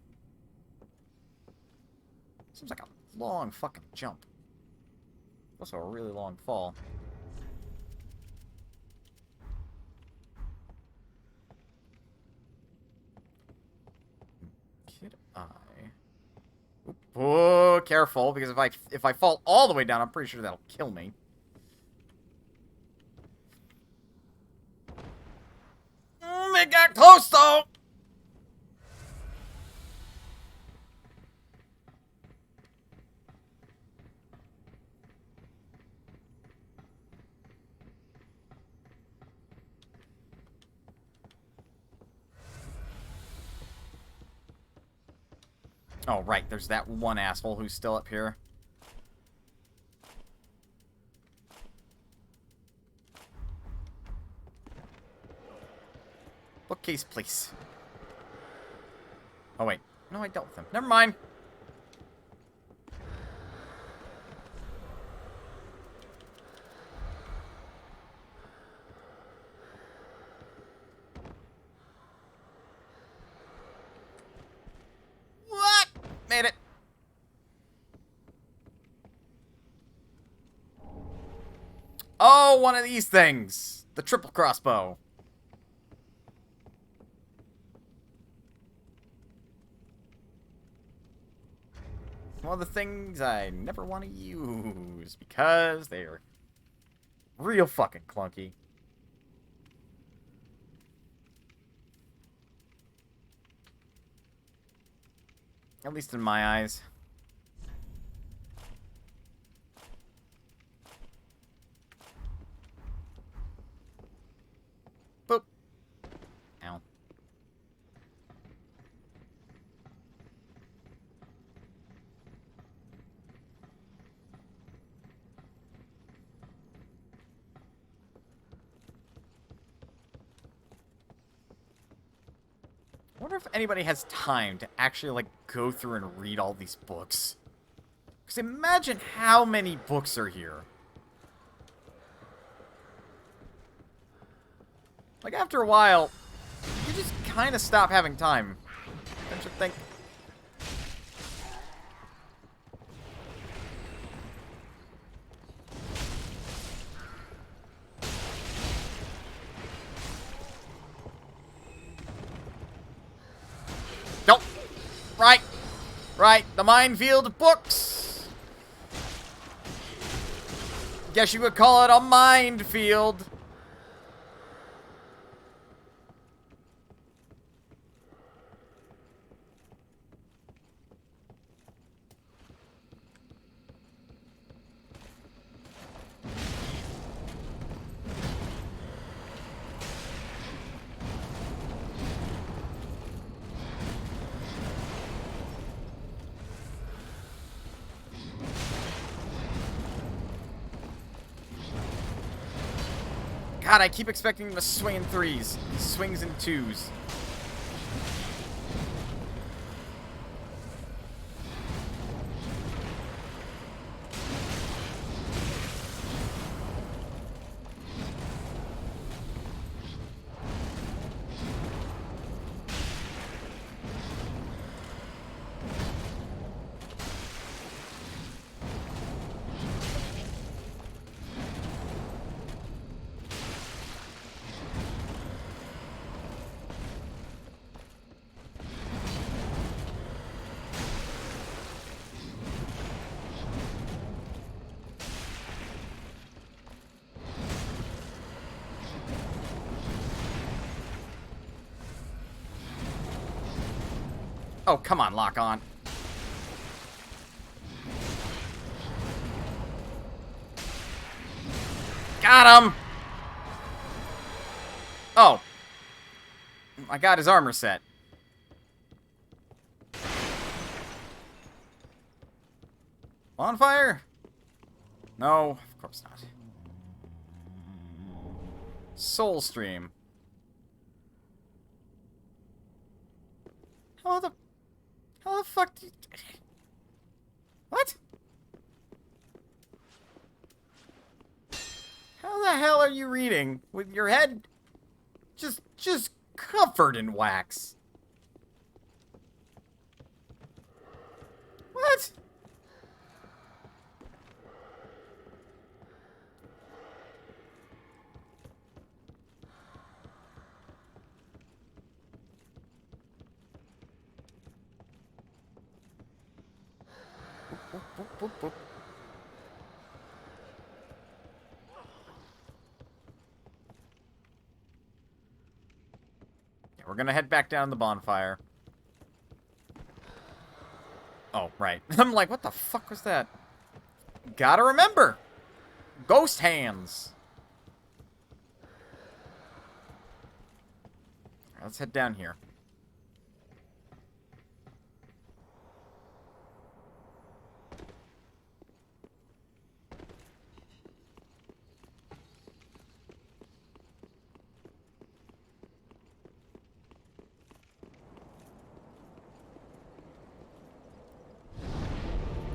[SPEAKER 1] Seems like a long fucking jump. Also a really long fall. Could I? Oop. Oh, careful, because if I fall all the way down, I'm pretty sure that'll kill me. It got close though. Oh, right, there's that one asshole who's still up here. Bookcase, please. Oh, wait. No, I dealt with him. Never mind. What? Made it. Oh, one of these things. The triple crossbow. One of the things I never want to use because they're real fucking clunky. At least in my eyes. Boop. Ow. I wonder if anybody has time to actually, like, go through and read all these books. Because imagine how many books are here. Like, after a while, you just kind of stop having time. Don't you think? Nope. Right. Right. The minefield of books. Guess you would call it a minefield. God, I keep expecting him to swing in threes. He swings in twos. Oh, come on, lock on. Got him! Oh. I got his armor set. Bonfire? No, of course not. Soul Stream. How the fuck do you... What? How the hell are you reading with your head just covered in wax? What? Boop, boop, boop, boop. Yeah, we're gonna head back down the bonfire. Oh, right. I'm like, what the fuck was that? Gotta remember! Ghost hands! Alright, let's head down here.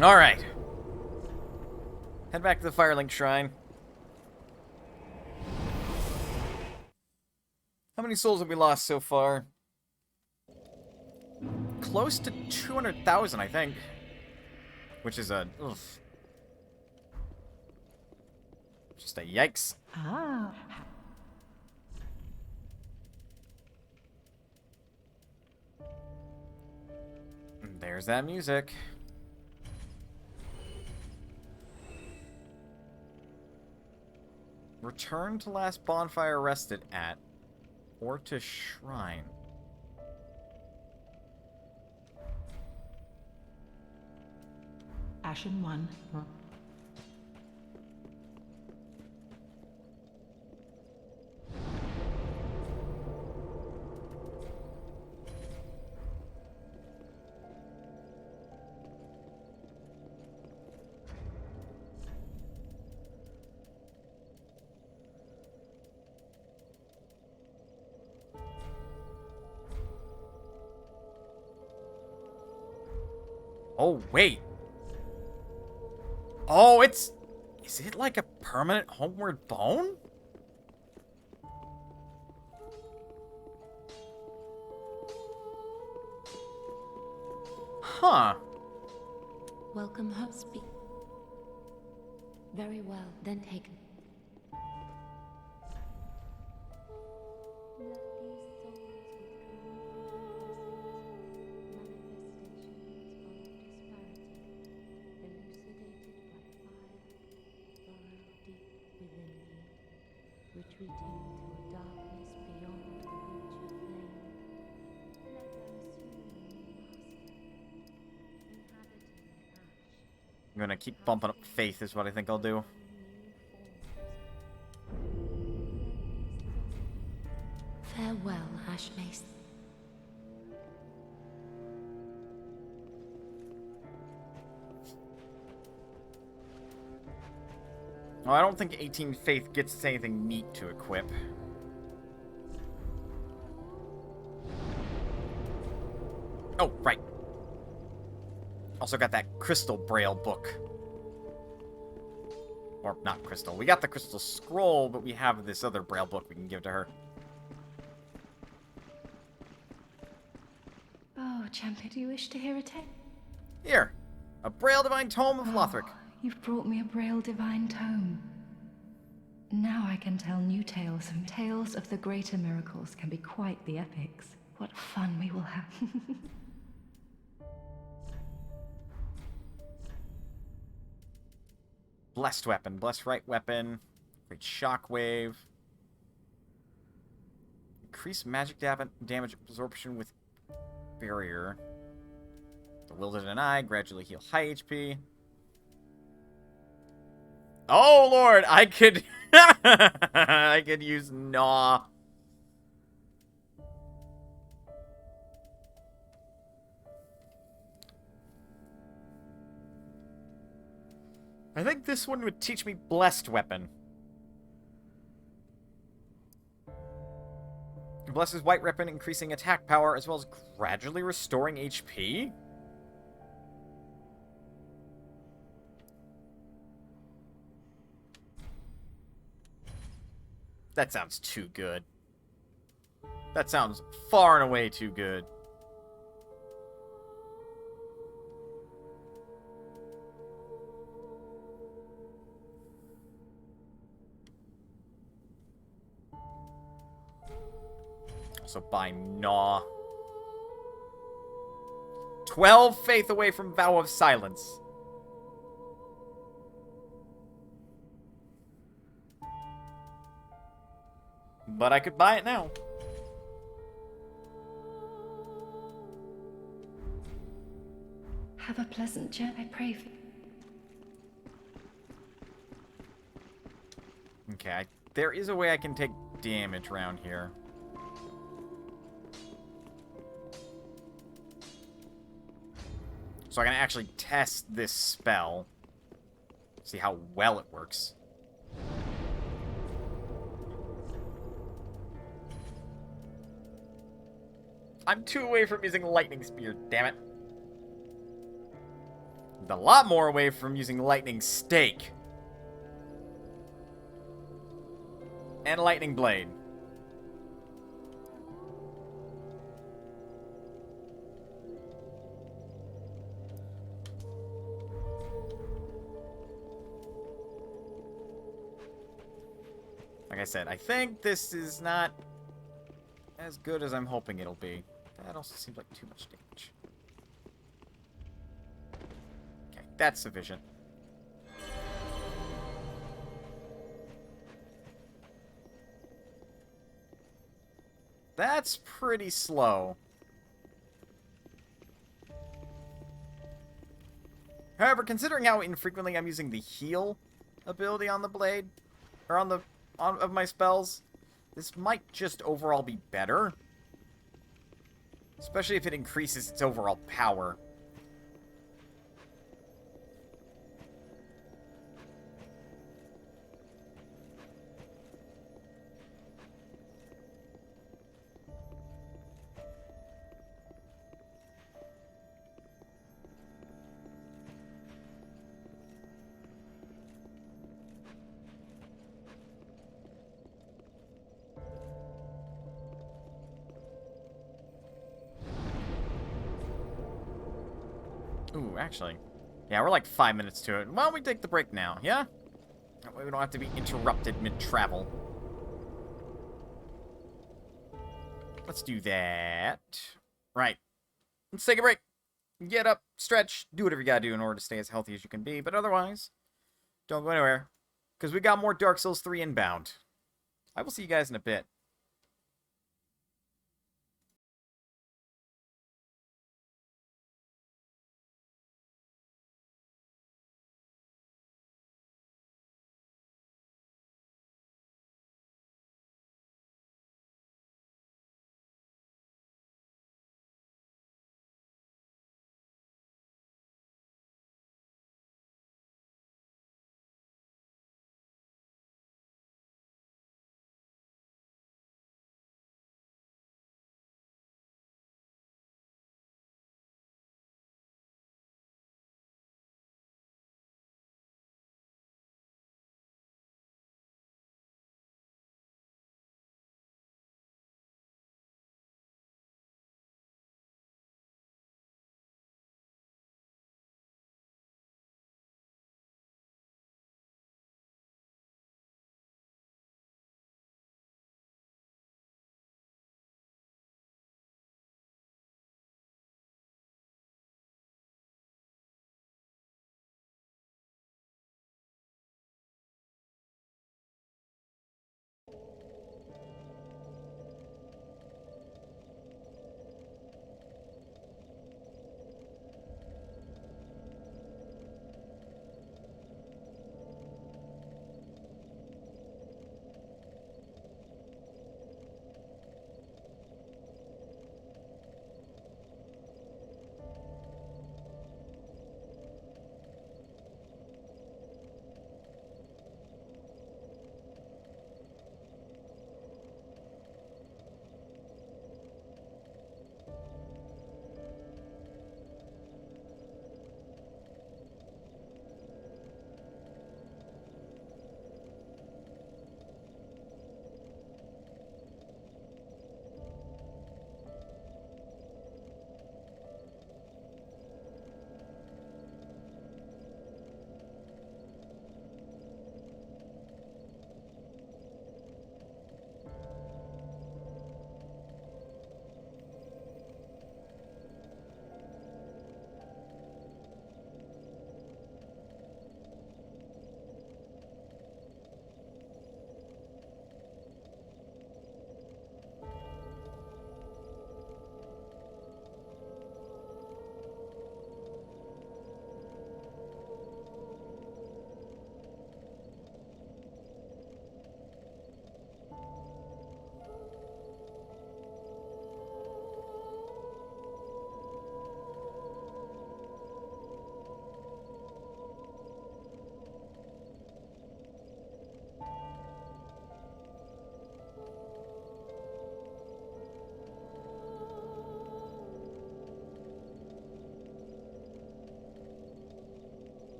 [SPEAKER 1] Alright. Head back to the Firelink Shrine. How many souls have we lost so far? Close to 200,000, I think. Which is a... oof. Just a yikes.
[SPEAKER 3] Ah.
[SPEAKER 1] And there's that music. Return to last bonfire rested at, or to shrine.
[SPEAKER 3] Ashen One.
[SPEAKER 1] Oh, wait. Oh, it's... Is it like a permanent homeward bone? Huh.
[SPEAKER 5] Welcome home. Speak. Very well, then take. Let these souls manifestations of darkness, retreating to a darkness beyond the reach of flame. Let them assume a new master, inhabiting ash.
[SPEAKER 1] I'm gonna keep bumping up faith is what I think I'll do.
[SPEAKER 5] Farewell, Ash Mace.
[SPEAKER 1] Oh, I don't think 18 faith gets us anything neat to equip. Oh, right. Also got that crystal braille book. Or not crystal. We got the crystal scroll, but we have this other braille book we can give to her.
[SPEAKER 6] Oh, Champion, do you wish to hear a tale?
[SPEAKER 1] Here, a braille divine tome of Lothric.
[SPEAKER 6] You've brought me a Braille Divine Tome. Now I can tell new tales, and tales of the greater miracles can be quite the epics. What fun we will have.
[SPEAKER 1] Blessed weapon, blessed right weapon, great shockwave. Increase magic damage absorption with barrier. The will to deny, gradually heal high HP. Oh lord, I could I could use Gnaw. I think this one would teach me Blessed Weapon. Blessed White Weapon, increasing attack power as well as gradually restoring HP? That sounds too good. That sounds far and away too good. So by Gnaw. 12 faith away from Vow of Silence. But I could buy it now.
[SPEAKER 6] Have a pleasant journey, I pray for.
[SPEAKER 1] Okay, there is a way I can take damage around here. So I can actually test this spell. See how well it works. I'm 2 away from using Lightning Spear, damn it. A lot more away from using Lightning Stake. And Lightning Blade. Like I said, I think this is not as good as I'm hoping it'll be. That also seems like too much damage. Okay, that's sufficient. That's pretty slow. However, considering how infrequently I'm using the heal ability on the blade, or of my spells, this might just overall be better. Especially if it increases its overall power. Ooh, actually. Yeah, we're like 5 minutes to it. Why don't we take the break now, yeah? That way we don't have to be interrupted mid-travel. Let's do that. Right. Let's take a break. Get up, stretch, do whatever you gotta do in order to stay as healthy as you can be. But otherwise, don't go anywhere. Because we got more Dark Souls 3 inbound. I will see you guys in a bit.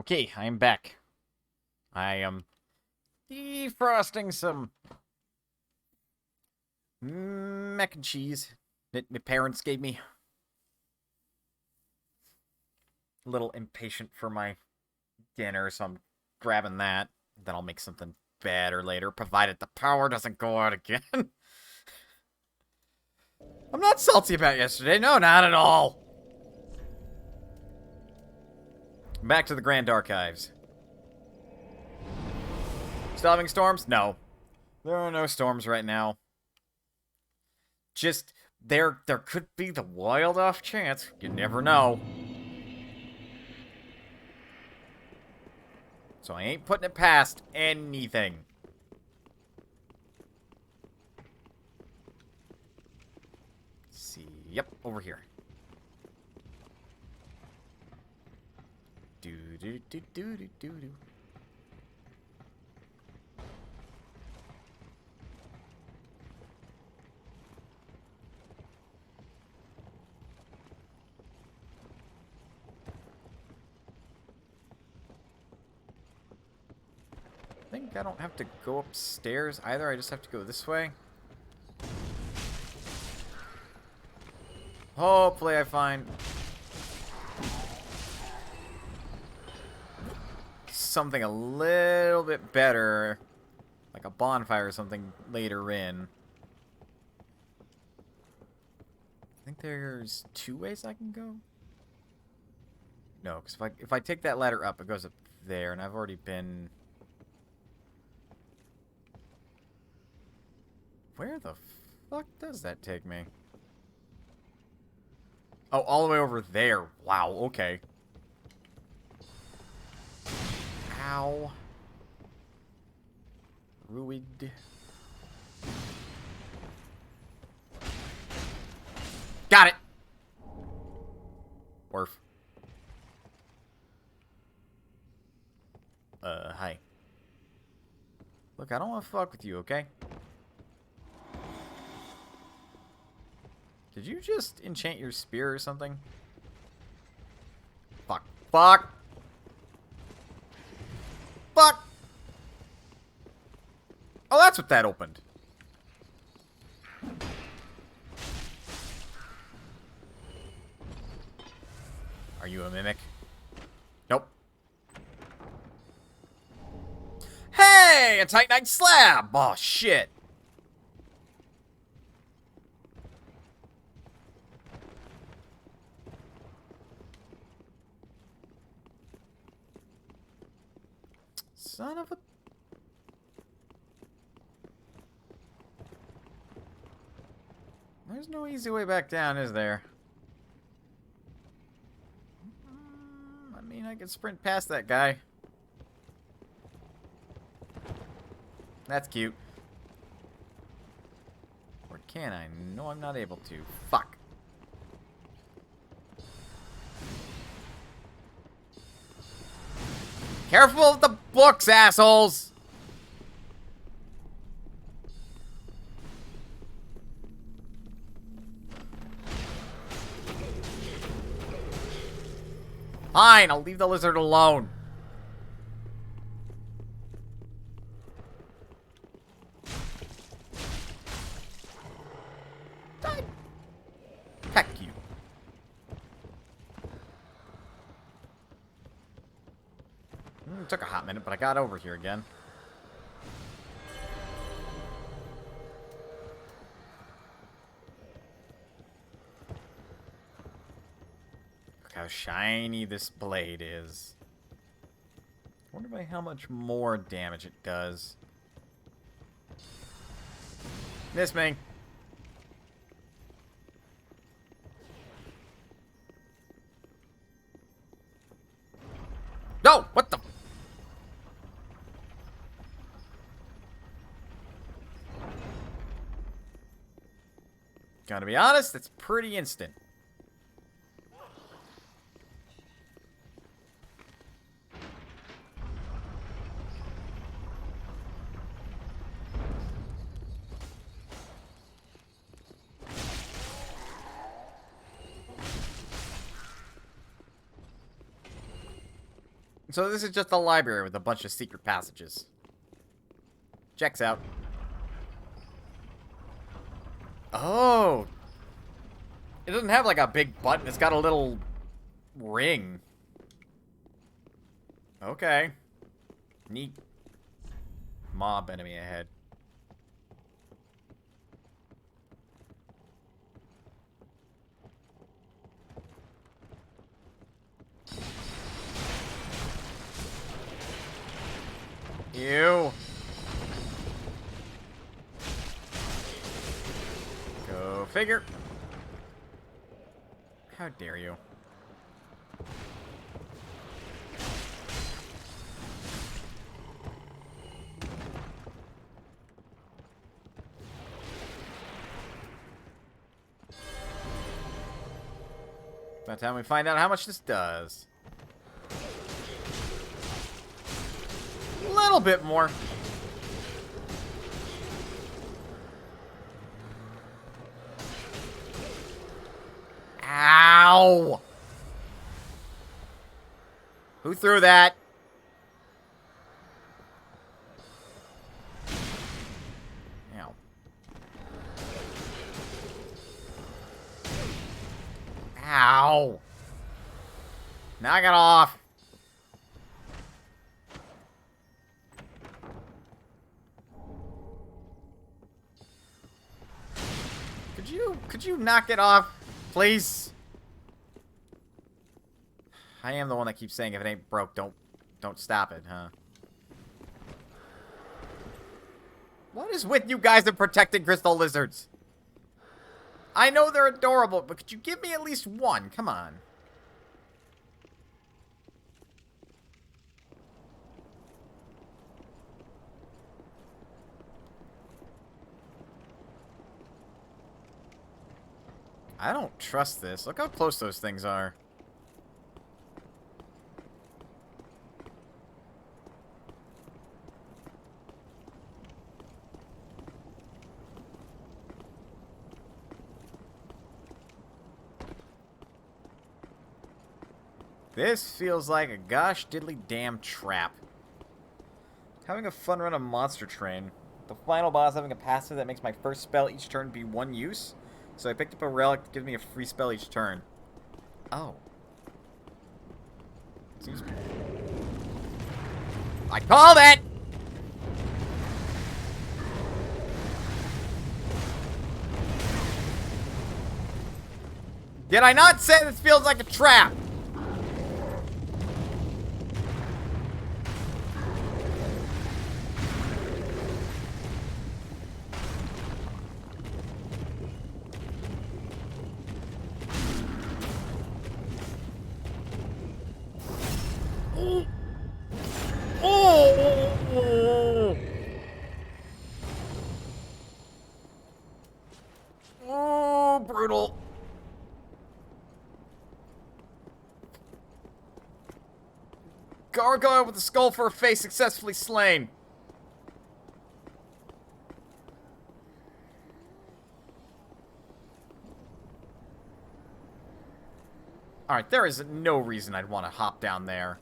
[SPEAKER 1] Okay, I am back. I am defrosting some mac and cheese that my parents gave me. A little impatient for my dinner, so I'm grabbing that. Then I'll make something better later, provided the power doesn't go out again. I'm not salty about yesterday. No, not at all. Back to the Grand Archives. Stopping storms? No. There are no storms right now. Just, there could be the wild off chance. You never know. So I ain't putting it past anything. Let's see. Yep, over here. Do do do do do do do. I think I don't have to go upstairs either. I just have to go this way. Hopefully I find something a little bit better, like a bonfire or something later in. I think there's 2 ways I can go. No, because if I take that ladder up, it goes up there, and I've already been. Where the fuck does that take me? Oh, all the way over there. Wow, okay. Ow. Ruined. Got it! Orf. Hi. Look, I don't want to fuck with you, okay? Did you just enchant your spear or something? Fuck. Fuck! Fuck! Oh, that's what that opened. Are you a mimic? Nope. Hey! A Titanite slab! Oh, shit. Son of a... There's no easy way back down, is there? I mean, I could sprint past that guy. That's cute. Or can I? No, I'm not able to. Fuck. Careful of the books, assholes! Fine, I'll leave the lizard alone. Die. Heck you. Took a hot minute, but I got over here again. Look how shiny this blade is. I wonder by how much more damage it does. Miss me. No! What the? Gotta be honest, it's pretty instant. So this is just a library with a bunch of secret passages. Checks out. Oh. It doesn't have like a big button. It's got a little ring. Okay. Neat. Mob enemy ahead. Ew. Go figure. How dare you? By the time we find out how much this does. A little bit more. Ow! Who threw that? Ow. Ow! Knock it off. Could you knock it off, please? I am the one that keeps saying if it ain't broke, don't stop it, huh? What is with you guys and protecting crystal lizards? I know they're adorable, but could you give me at least one? Come on. I don't trust this. Look how close those things are. This feels like a gosh diddly damn trap. Having a fun run of Monster Train. The final boss having a passive that makes my first spell each turn be one use. So I picked up a relic that gives me a free spell each turn. Oh. Seems... I called it! Did I not say this feels like a trap? Oh, brutal. Gargoyle with the skull for a face successfully slain. Alright, there is no reason I'd want to hop down there.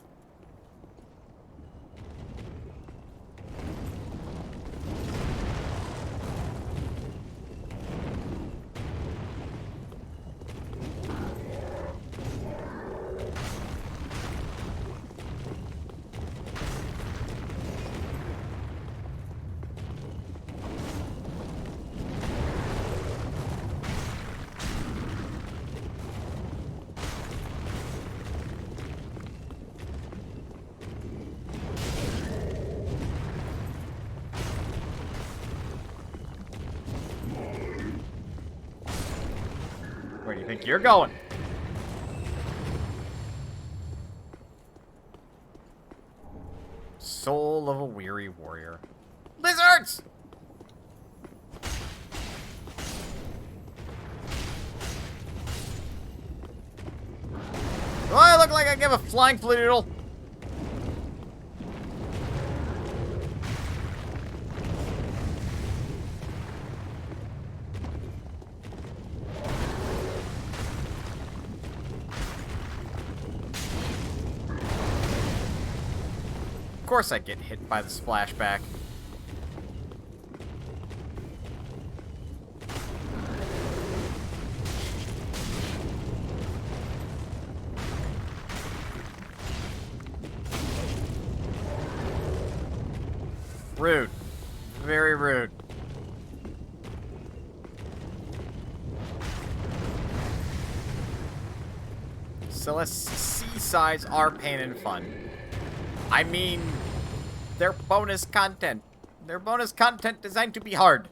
[SPEAKER 1] Where do you think you're going? Soul of a weary warrior. Lizards! Do I look like I give a flying fladoodle? course I get hit by the splashback. Rude. Very rude. Celeste seasides are pain and fun. I mean, they're bonus content. They're bonus content designed to be hard.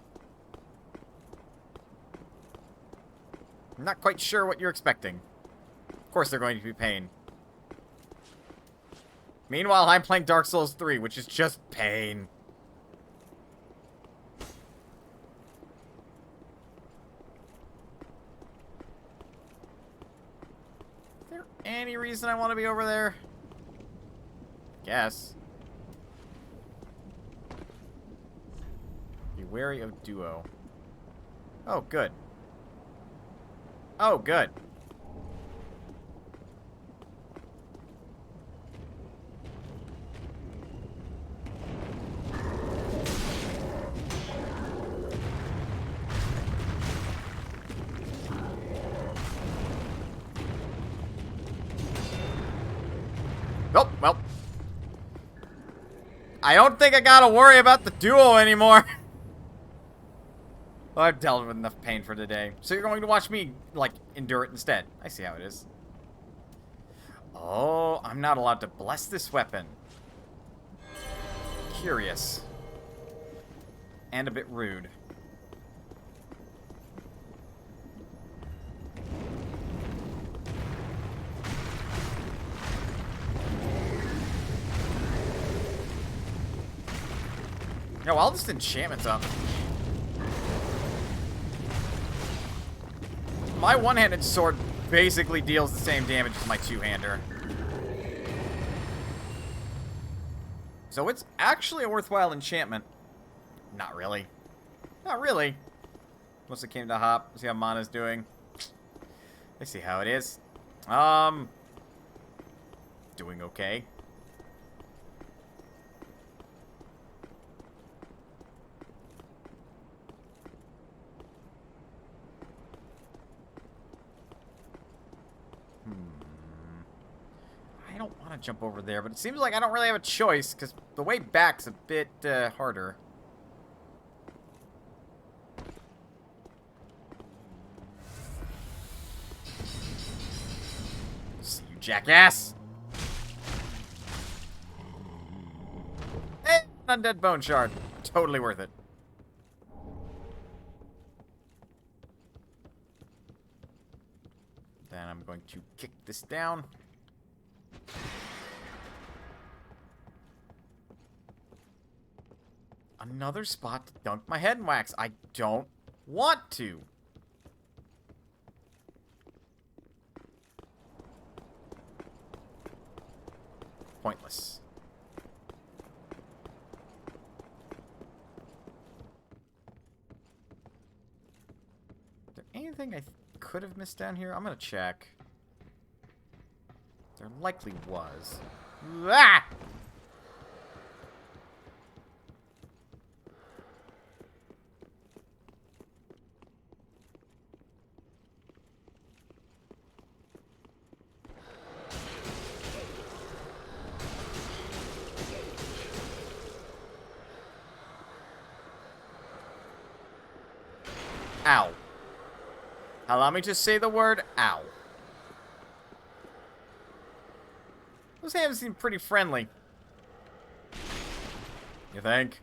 [SPEAKER 1] I'm not quite sure what you're expecting. Of course they're going to be pain. Meanwhile, I'm playing Dark Souls 3, which is just pain. Is there any reason I want to be over there? Guess. Be wary of duo. Oh, good. Oh, good. Oh, well. I don't think I gotta worry about the duo anymore. Well, I've dealt with enough pain for today. So you're going to watch me, like, endure it instead. I see how it is. Oh, I'm not allowed to bless this weapon. Curious. And a bit rude. Yo, all this enchantment's up. My one-handed sword basically deals the same damage as my two-hander. So it's actually a worthwhile enchantment. Not really. Not really. Once it came to Hop, see how Mana's doing. Let's see how it is. Doing okay. I don't want to jump over there, but it seems like I don't really have a choice, because the way back's a bit harder. See you, jackass! Hey, undead bone shard. Totally worth it. Then I'm going to kick this down. Another spot to dunk my head in wax. I don't want to. Pointless. Is there anything I could have missed down here? I'm gonna check. There likely was. Ah! Ow. Allow me to say the word ow. Those hands seem pretty friendly. You think?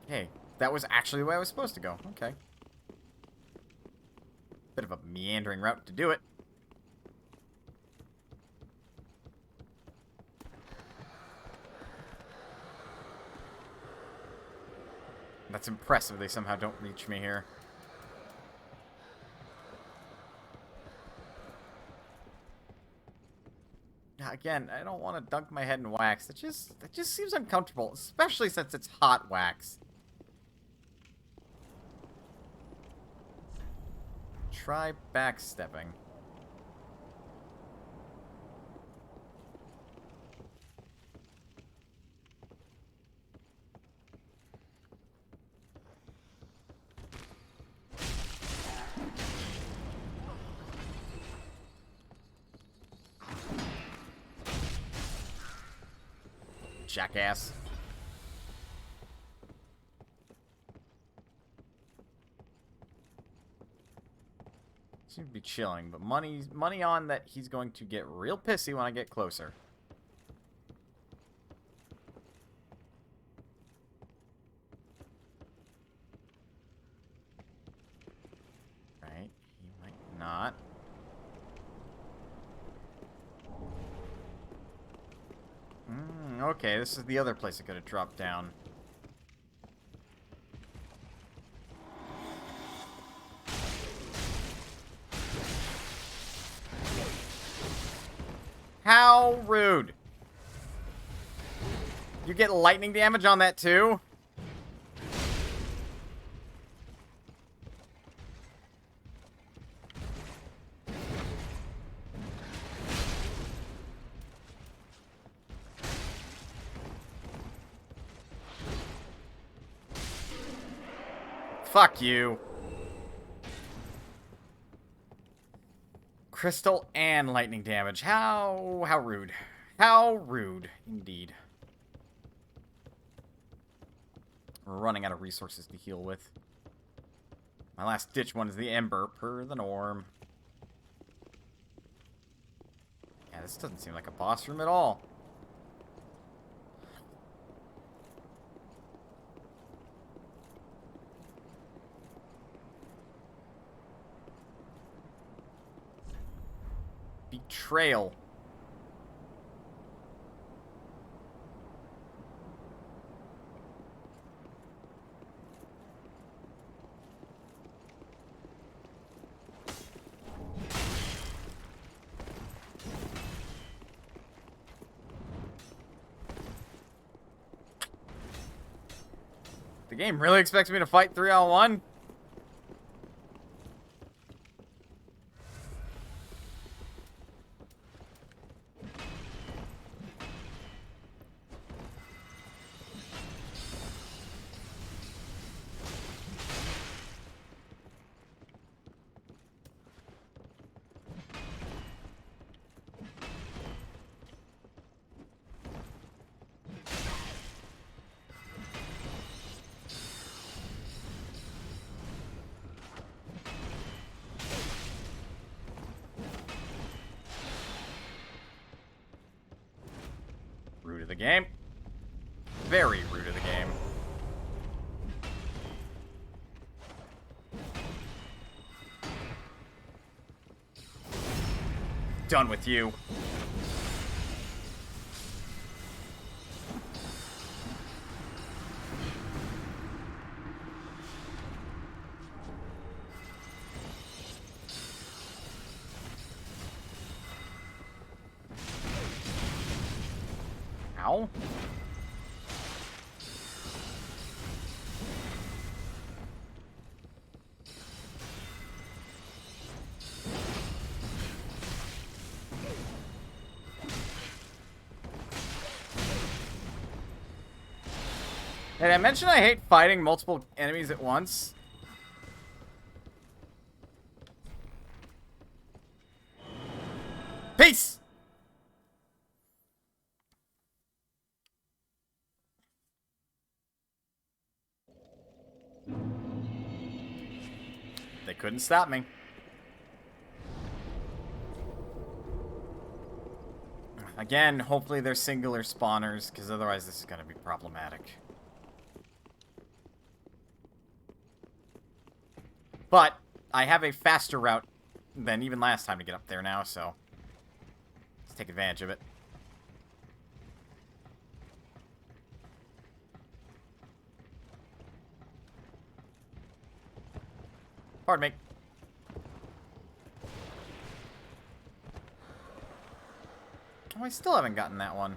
[SPEAKER 1] Hey, that was actually the way I was supposed to go. Okay. Bit of a meandering route to do it. That's impressive they somehow don't reach me here. Again, I don't want to dunk my head in wax. That just seems uncomfortable, especially since it's hot wax. Try backstepping. jackass. Seems to be chilling, but money on that he's going to get real pissy when I get closer. Right, he might not. Okay, this is the other place I could have dropped down. How rude. You get lightning damage on that too? Fuck you. Crystal and lightning damage. How rude. How rude, indeed. We're running out of resources to heal with. My last ditch one is the Ember, per the norm. Yeah, this doesn't seem like a boss room at all. Betrayal. The game really expects me to fight 3-on-1? Root of the game. Very root of the game. Done with you. Ow. Did I mention I hate fighting multiple enemies at once? Peace! They couldn't stop me. Again, hopefully they're singular spawners, because otherwise this is going to be problematic. But I have a faster route than even last time to get up there now, so let's take advantage of it. Pardon me. Oh, I still haven't gotten that one.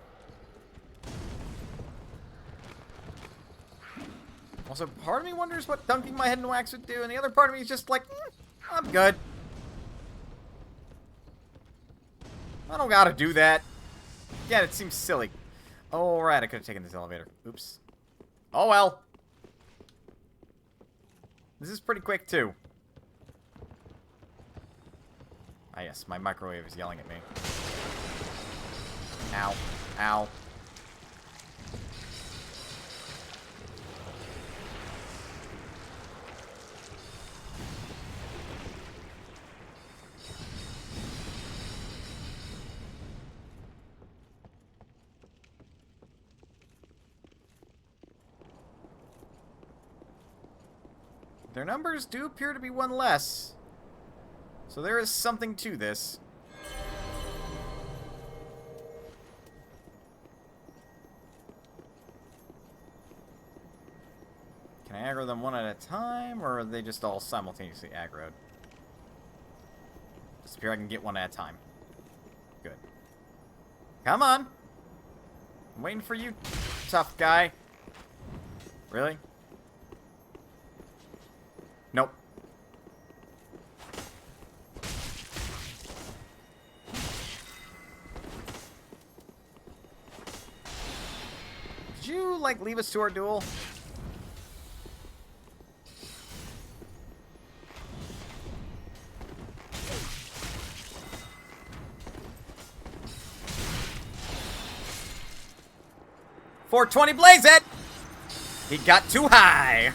[SPEAKER 1] Also, part of me wonders what dunking my head in wax would do, and the other part of me is just like, I'm good. I don't gotta do that. Again, it seems silly. Oh, right, I could have taken this elevator. Oops. Oh, well. This is pretty quick, too. Ah, yes, my microwave is yelling at me. Ow. Ow. Their numbers do appear to be one less. So there is something to this. Can I aggro them one at a time, or are they just all simultaneously aggroed? Just appear I can get one at a time. Good. Come on! I'm waiting for you, tough guy. Really? Nope. Did you, like, leave us to our duel? .420 blaze it! He got too high.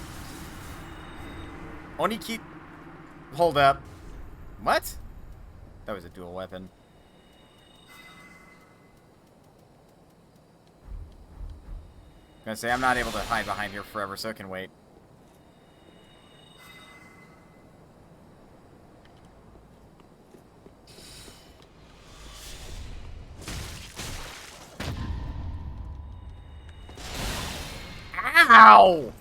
[SPEAKER 1] Oniki... Hold up. What? That was a dual weapon. I'm gonna say I'm not able to hide behind here forever, so it can wait. Ow!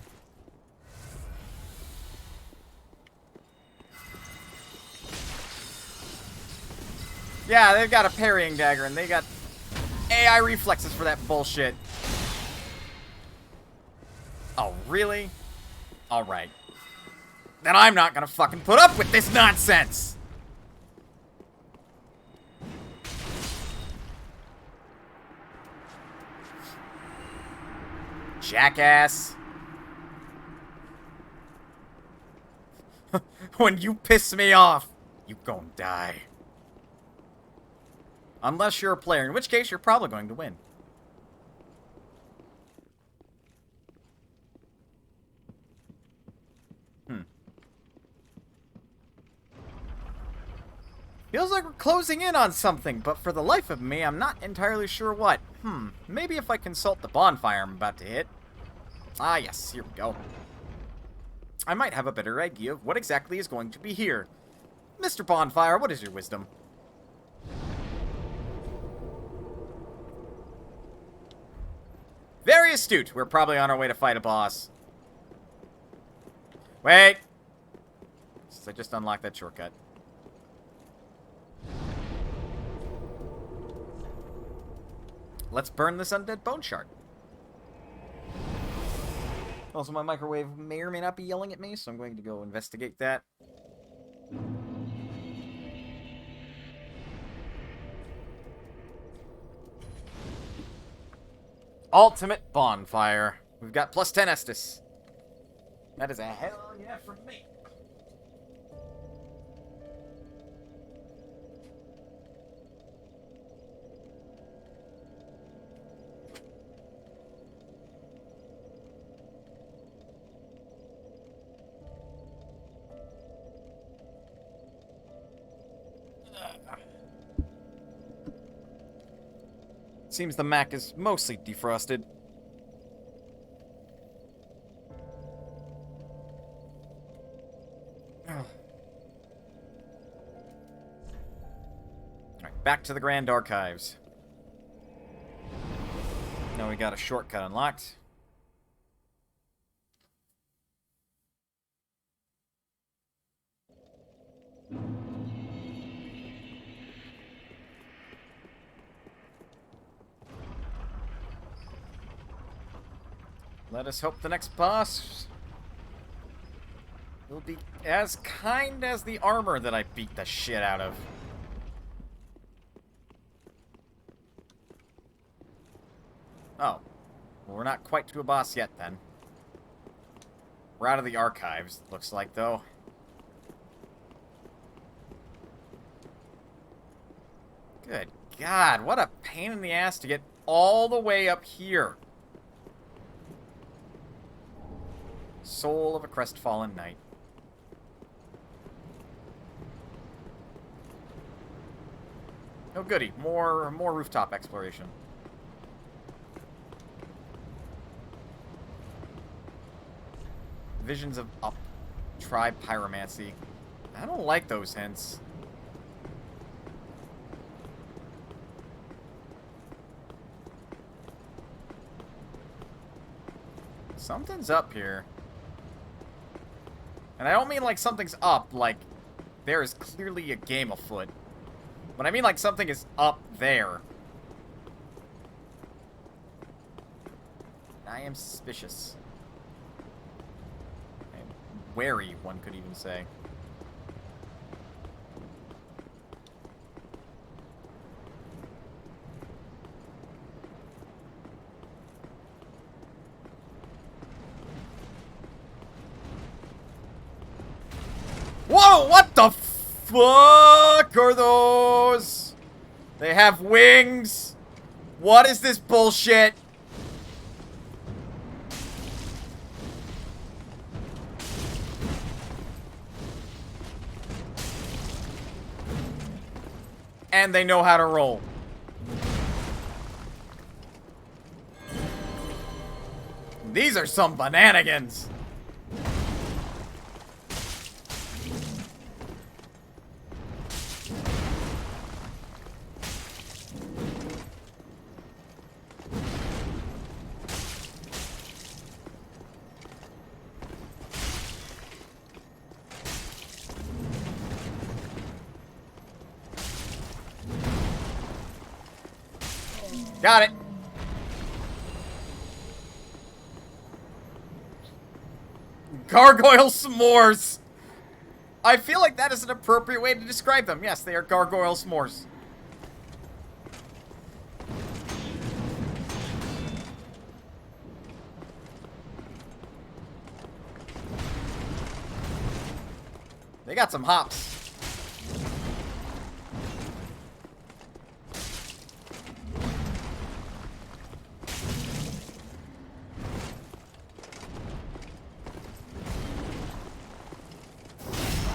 [SPEAKER 1] Yeah, they've got a parrying dagger, and they got AI reflexes for that bullshit. Oh, really? Alright. Then I'm not gonna fucking put up with this nonsense! Jackass. When you piss me off, you gon' die. Unless you're a player, in which case you're probably going to win. Feels like we're closing in on something, but for the life of me, I'm not entirely sure what. Maybe if I consult the bonfire I'm about to hit. Ah, yes, here we go. I might have a better idea of what exactly is going to be here. Mr. Bonfire, what is your wisdom? Very astute. We're probably on our way to fight a boss. Wait. I just unlocked that shortcut. Let's burn this undead bone shard. Also, my microwave may or may not be yelling at me, so I'm going to go investigate that. Ultimate bonfire. We've got plus 10 Estus. That is a hell yeah from me. Seems the Mac is mostly defrosted. Alright, back to the Grand Archives. Now we got a shortcut unlocked. Let us hope the next boss will be as kind as the armor that I beat the shit out of. Oh. Well, we're not quite to a boss yet, then. We're out of the archives, looks like, though. Good God, what a pain in the ass to get all the way up here. Soul of a crestfallen knight. Oh goody, more rooftop exploration. Visions of up. Try pyromancy. I don't like those hints. Something's up here. And I don't mean like something's up, like there is clearly a game afoot. But I mean like something is up there. I am suspicious. I am wary, one could even say. Whoa, what the fuck are those? They have wings. What is this bullshit? And they know how to roll. These are some bananigans. Got it. Gargoyle s'mores. I feel like that is an appropriate way to describe them. Yes, they are gargoyle s'mores. They got some hops.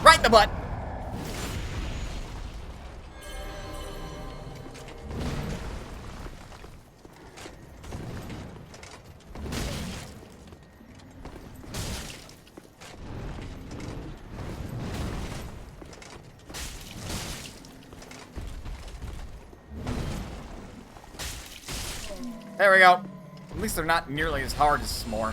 [SPEAKER 1] Right in the butt. There we go. At least they're not nearly as hard as s'more.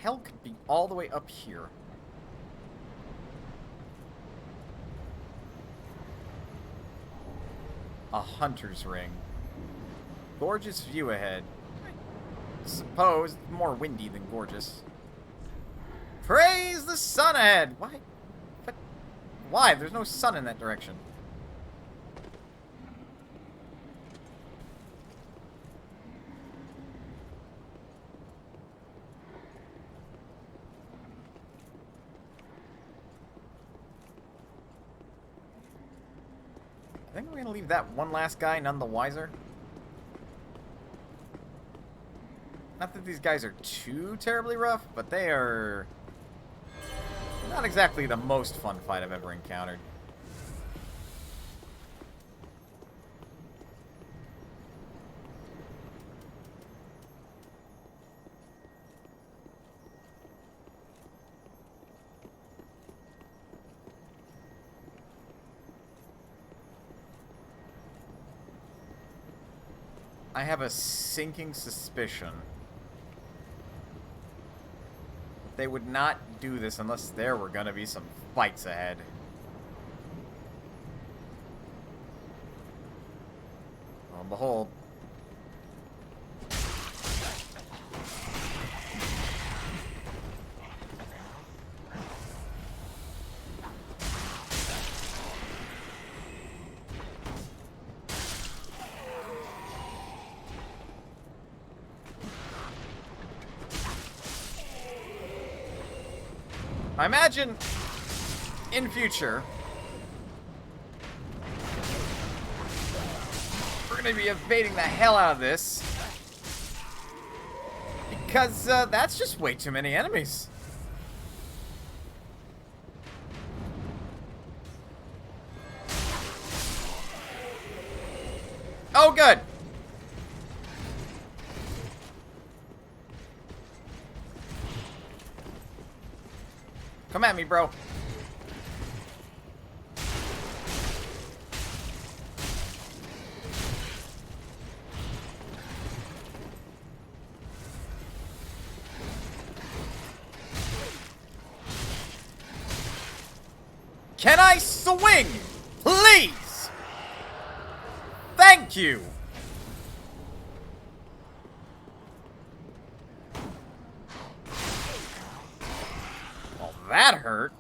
[SPEAKER 1] Hell could be all the way up here. A hunter's ring. Gorgeous view ahead. I suppose it's more windy than gorgeous. Praise the sun ahead! Why? But why? There's no sun in that direction. I think we're gonna leave that one last guy none the wiser. Not that these guys are too terribly rough, but they are not exactly the most fun fight I've ever encountered. I have a sinking suspicion that they would not do this unless there were gonna be some fights ahead. Lo and behold. I imagine in future we're going to be evading the hell out of this because that's just way too many enemies. so good. Come at me, bro. Can I swing? Please! Thank you! Well, that hurt.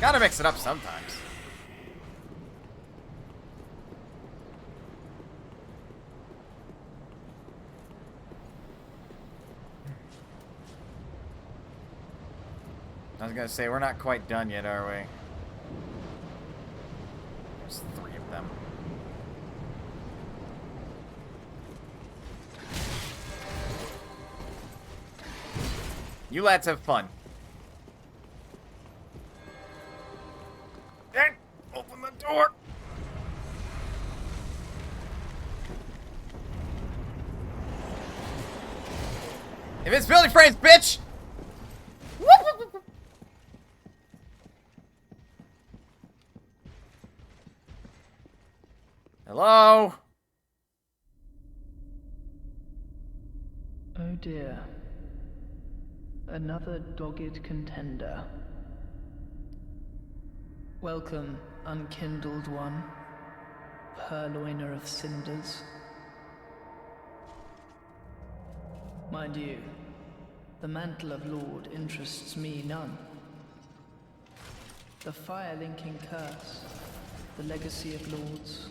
[SPEAKER 1] Gotta mix it up sometimes. I was gonna say, we're not quite done yet, are we? There's 3 of them. You lads have fun. Open the door! Invincibility frames, bitch! Hello?
[SPEAKER 7] Oh dear. Another dogged contender. Welcome, unkindled one, purloiner of cinders. Mind you, the mantle of Lord interests me none. The fire-linking curse, the legacy of lords,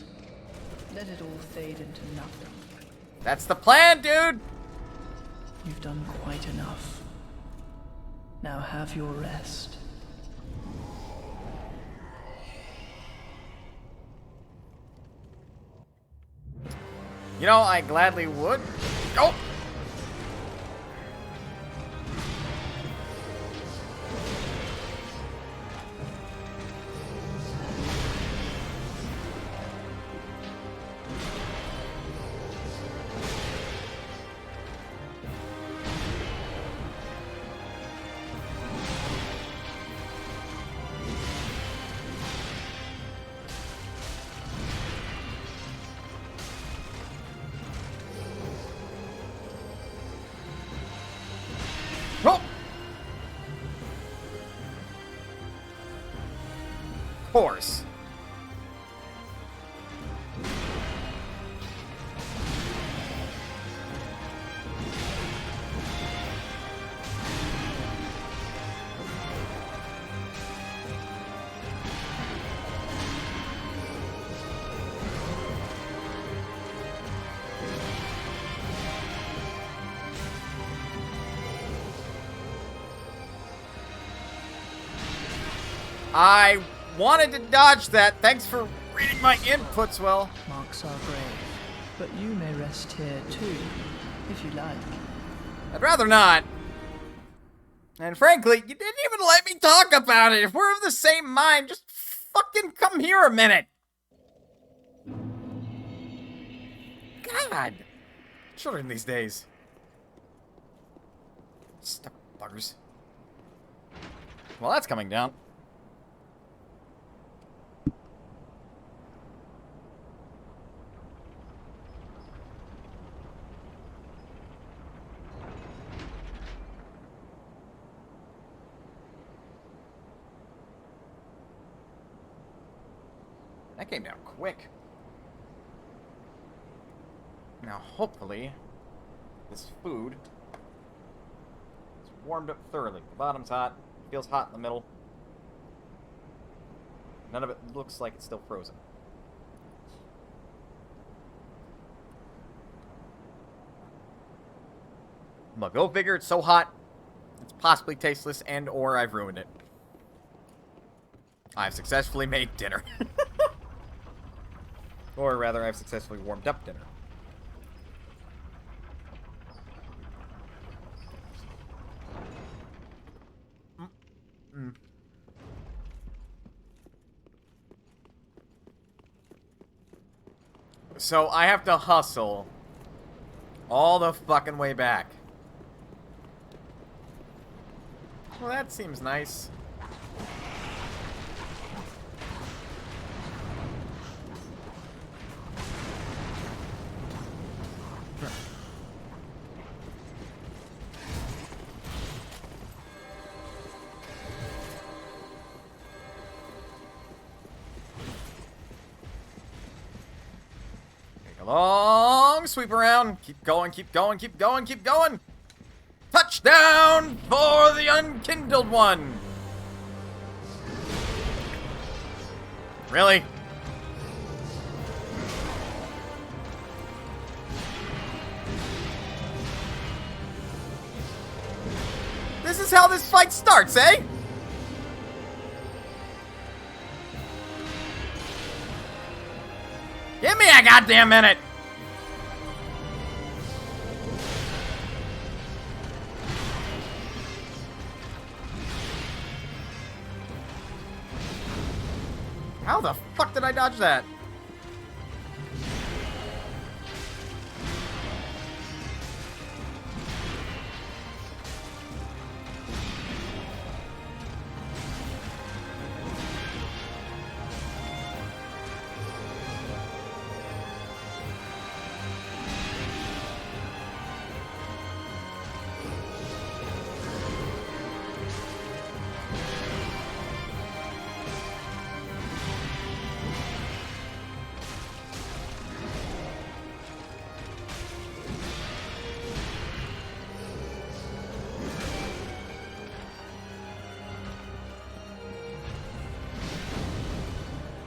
[SPEAKER 7] let it all fade into nothing.
[SPEAKER 1] That's the plan, dude!
[SPEAKER 7] You've done quite enough. Now have your rest.
[SPEAKER 1] You know, I gladly would. Oh! Oh! Of course. I wanted to dodge that. Thanks for reading my inputs well.
[SPEAKER 7] Marks are grave, but you may rest here too, if you like.
[SPEAKER 1] I'd rather not. And frankly, you didn't even let me talk about it. If we're of the same mind, just fucking come here a minute. God. Children these days. Step buggers. Well, that's coming down. That came down quick. Now, hopefully, this food is warmed up thoroughly. The bottom's hot, feels hot in the middle. None of it looks like it's still frozen. But go figure, it's so hot, It's possibly tasteless and or I've ruined it. I've successfully made dinner. Or rather, I've successfully warmed up dinner. So I have to hustle all the fucking way back. Well, that seems nice. Long sweep around. Keep going, keep going, keep going, keep going. Touchdown for the unkindled one. Really? This is how this fight starts, eh? Give me a goddamn minute! How the fuck did I dodge that?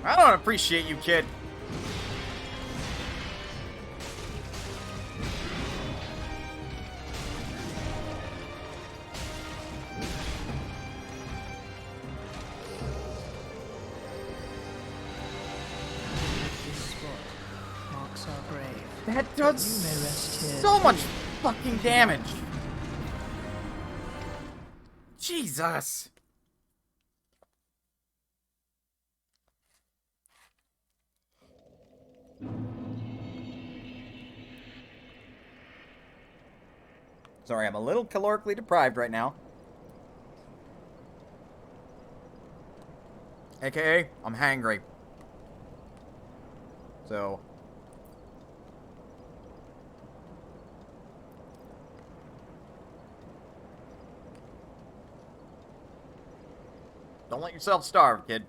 [SPEAKER 1] I don't appreciate you, kid.
[SPEAKER 7] This spot marks our grave.
[SPEAKER 1] That does
[SPEAKER 7] You may rest here.
[SPEAKER 1] so much fucking damage. Jesus. Sorry, I'm a little calorically deprived right now. AKA, I'm hangry. So... don't let yourself starve, kid.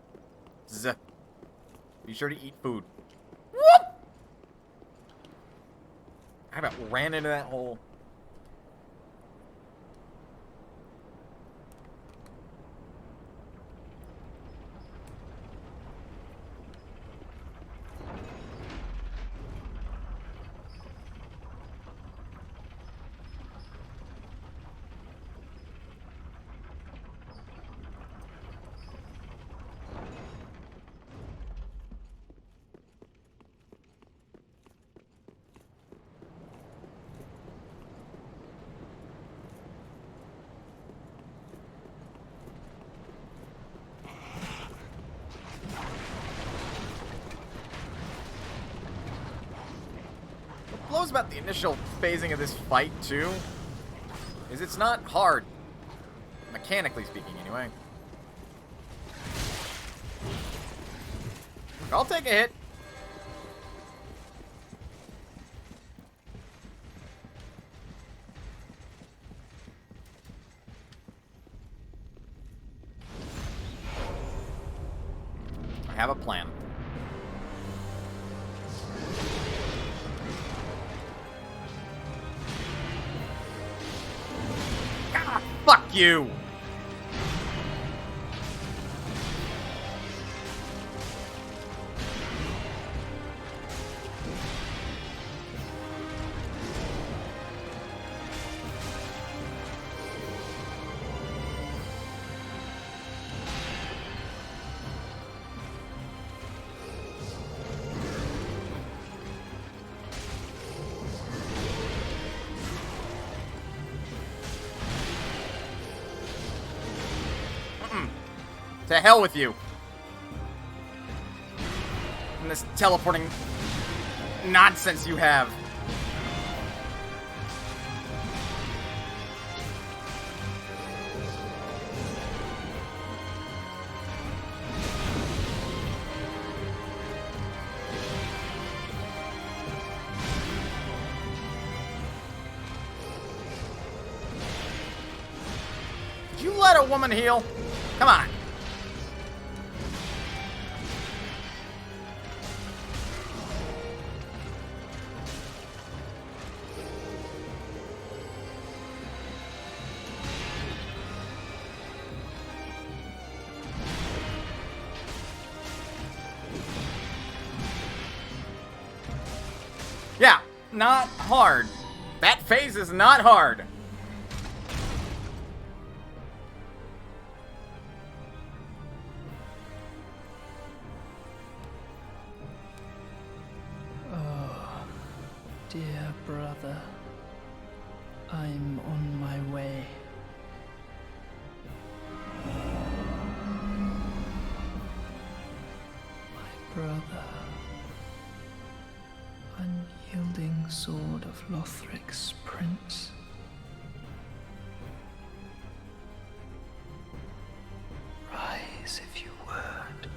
[SPEAKER 1] Zzz. Be sure to eat food. Whoop! I about ran into that hole. What blows about the initial phasing of this fight, too, is it's not hard. Mechanically speaking, anyway. I'll take a hit. I have a plan. Ah, fuck you! To hell with you. And this teleporting nonsense you have. Did you let a woman heal? Come on. Yeah, not hard. That phase is not hard.
[SPEAKER 7] Dear brother, I'm on my way. My brother, unyielding sword of Lothric's prince. Rise if you would,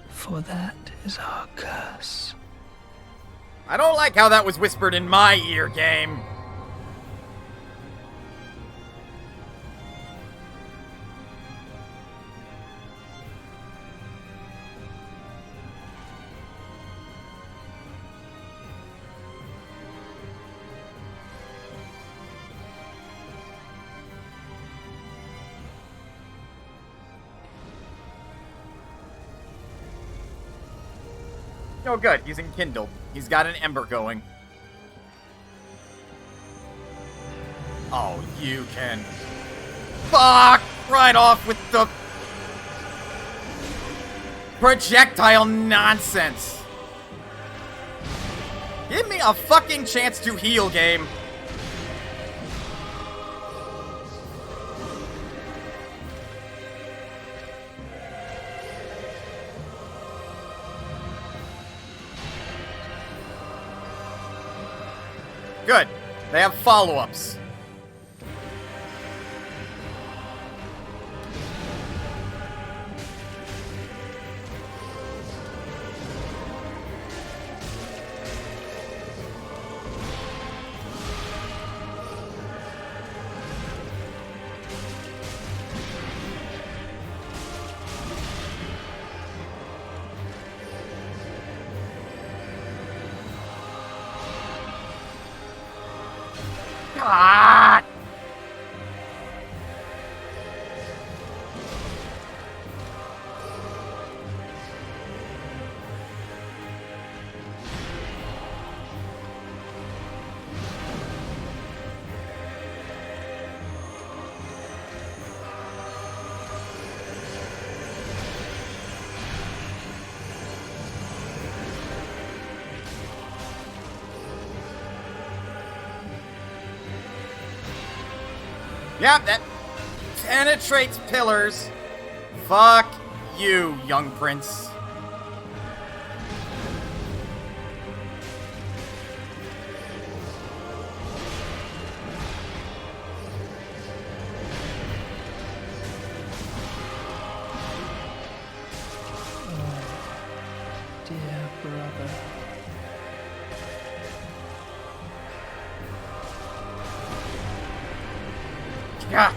[SPEAKER 7] for that is our curse.
[SPEAKER 1] I don't like how that was whispered in my ear, game. Oh, good. He's enkindled. He's got an ember going. Oh, you can... Fuck! Right off with the... projectile nonsense. Give me a fucking chance to heal, game. Good. They have follow-ups. Ah! Yep, that penetrates pillars. Fuck you, young prince.
[SPEAKER 7] Dear brother.
[SPEAKER 1] Yeah.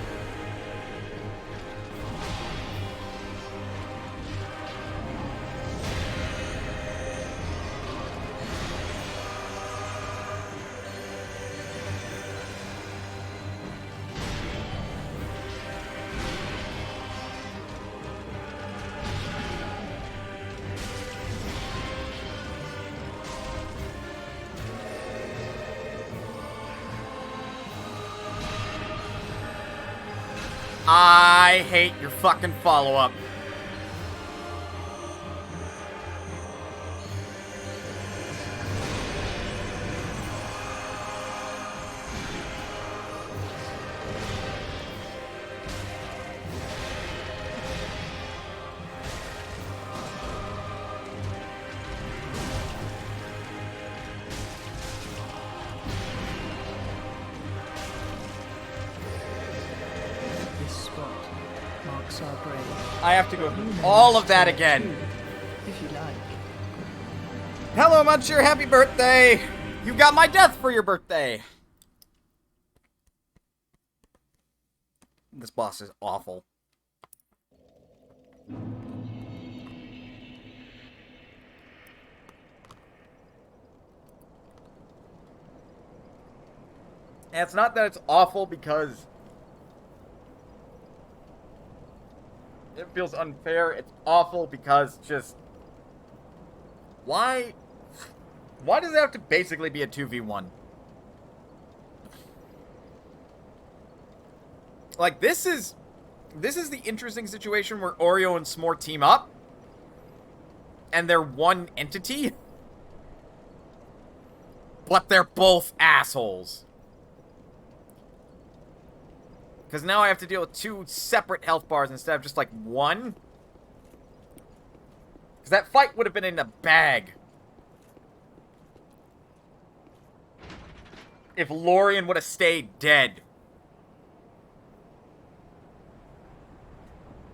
[SPEAKER 1] I hate your fucking follow-up.
[SPEAKER 7] marks our grave.
[SPEAKER 1] I have to go
[SPEAKER 7] You
[SPEAKER 1] through
[SPEAKER 7] may
[SPEAKER 1] all
[SPEAKER 7] rest
[SPEAKER 1] of that
[SPEAKER 7] here
[SPEAKER 1] again.
[SPEAKER 7] too, if you like.
[SPEAKER 1] Hello, Muncher. Happy birthday. You got my death for your birthday. This boss is awful. And it's not that it's awful because it feels unfair. It's awful because just... Why does it have to basically be a 2v1? Like, this is the interesting situation where Oreo and S'more team up. And they're one entity. But they're both assholes. Because now I have to deal with 2 separate health bars instead of just, like, 1. Because that fight would have been in a bag. If Lorien would have stayed dead.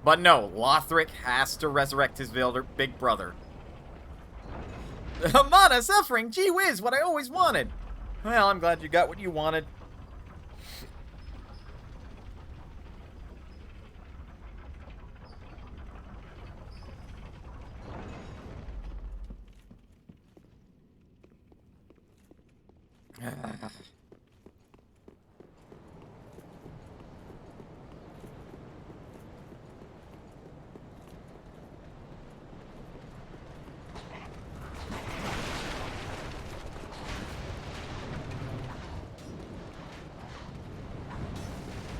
[SPEAKER 1] But no, Lothric has to resurrect his big brother. Amana suffering! Gee whiz, what I always wanted! Well, I'm glad you got what you wanted.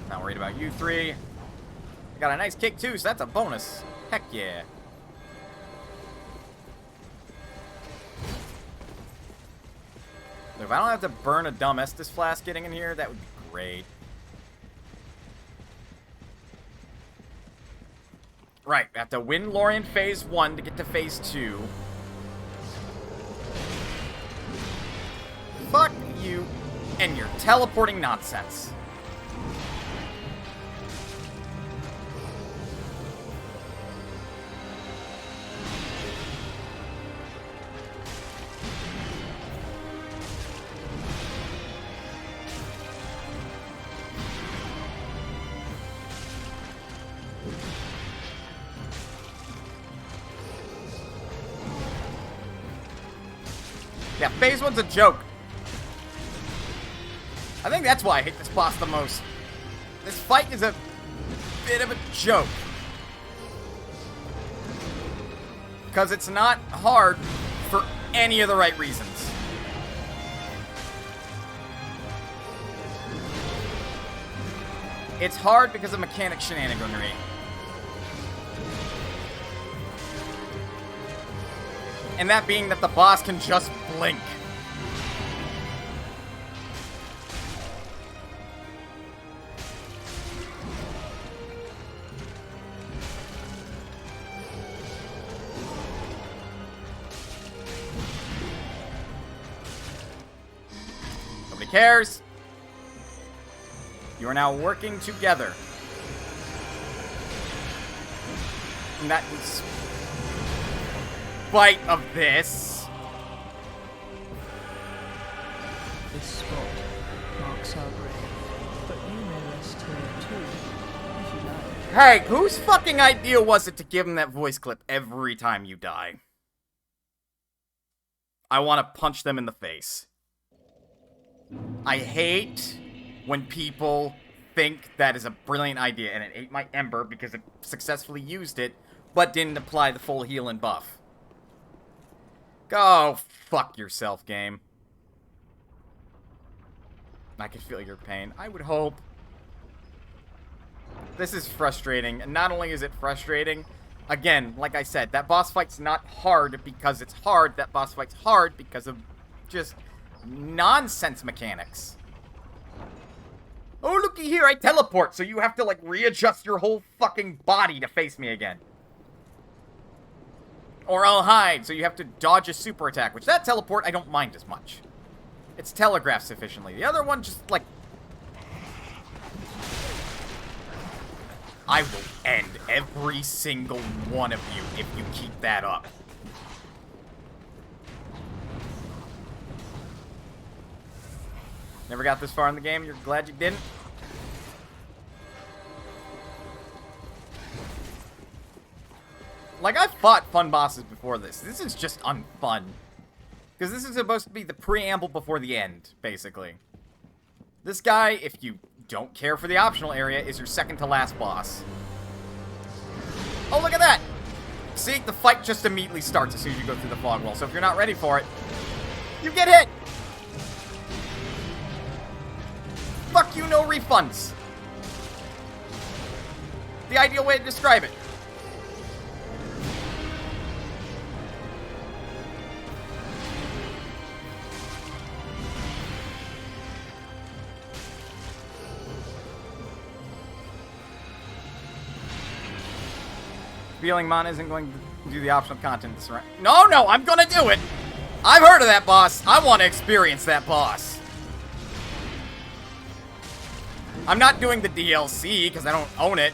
[SPEAKER 1] Not worried about you 3. I got a nice kick too, so that's a bonus. Heck yeah. If I don't have to burn a dumb Estus flask getting in here, that would be great. Right, I have to win Lorien phase 1 to get to phase 2. Fuck you and your teleporting nonsense. Yeah, phase 1's a joke. I think that's why I hate this boss the most. This fight is a bit of a joke. Because it's not hard for any of the right reasons. It's hard because of mechanic shenaniganry. And that being that the boss can just blink. Nobody cares. You are now working together. And that is... Spite of this.
[SPEAKER 7] This spot marks our grave, but you may rest here too, if you like.
[SPEAKER 1] Hey, whose fucking idea was it to give him that voice clip every time you die? I want to punch them in the face. I hate when people think that is a brilliant idea, and it ate my Ember because it successfully used it, but didn't apply the full heal and buff. Go fuck yourself, game. I can feel your pain. I would hope. This is frustrating. And not only is it frustrating, again, like I said, that boss fight's not hard because it's hard. That boss fight's hard because of just nonsense mechanics. Oh, looky here, I teleport, so you have to, like, readjust your whole fucking body to face me again. Or I'll hide, so you have to dodge a super attack, which that teleport I don't mind as much. It's telegraphed sufficiently. The other one just, like... I will end every single one of you if you keep that up. Never got this far in the game? You're glad you didn't? Like, I've fought fun bosses before this. This is just unfun. Because this is supposed to be the preamble before the end, basically. This guy, if you don't care for the optional area, is your second to last boss. Oh, look at that! See, the fight just immediately starts as soon as you go through the fog wall. So if you're not ready for it, you get hit! Fuck you, no refunds. The ideal way to describe it. Feeling Mon isn't going to do the optional content this round. No, I'm gonna do it! I've heard of that boss. I want to experience that boss. I'm not doing the DLC because I don't own it.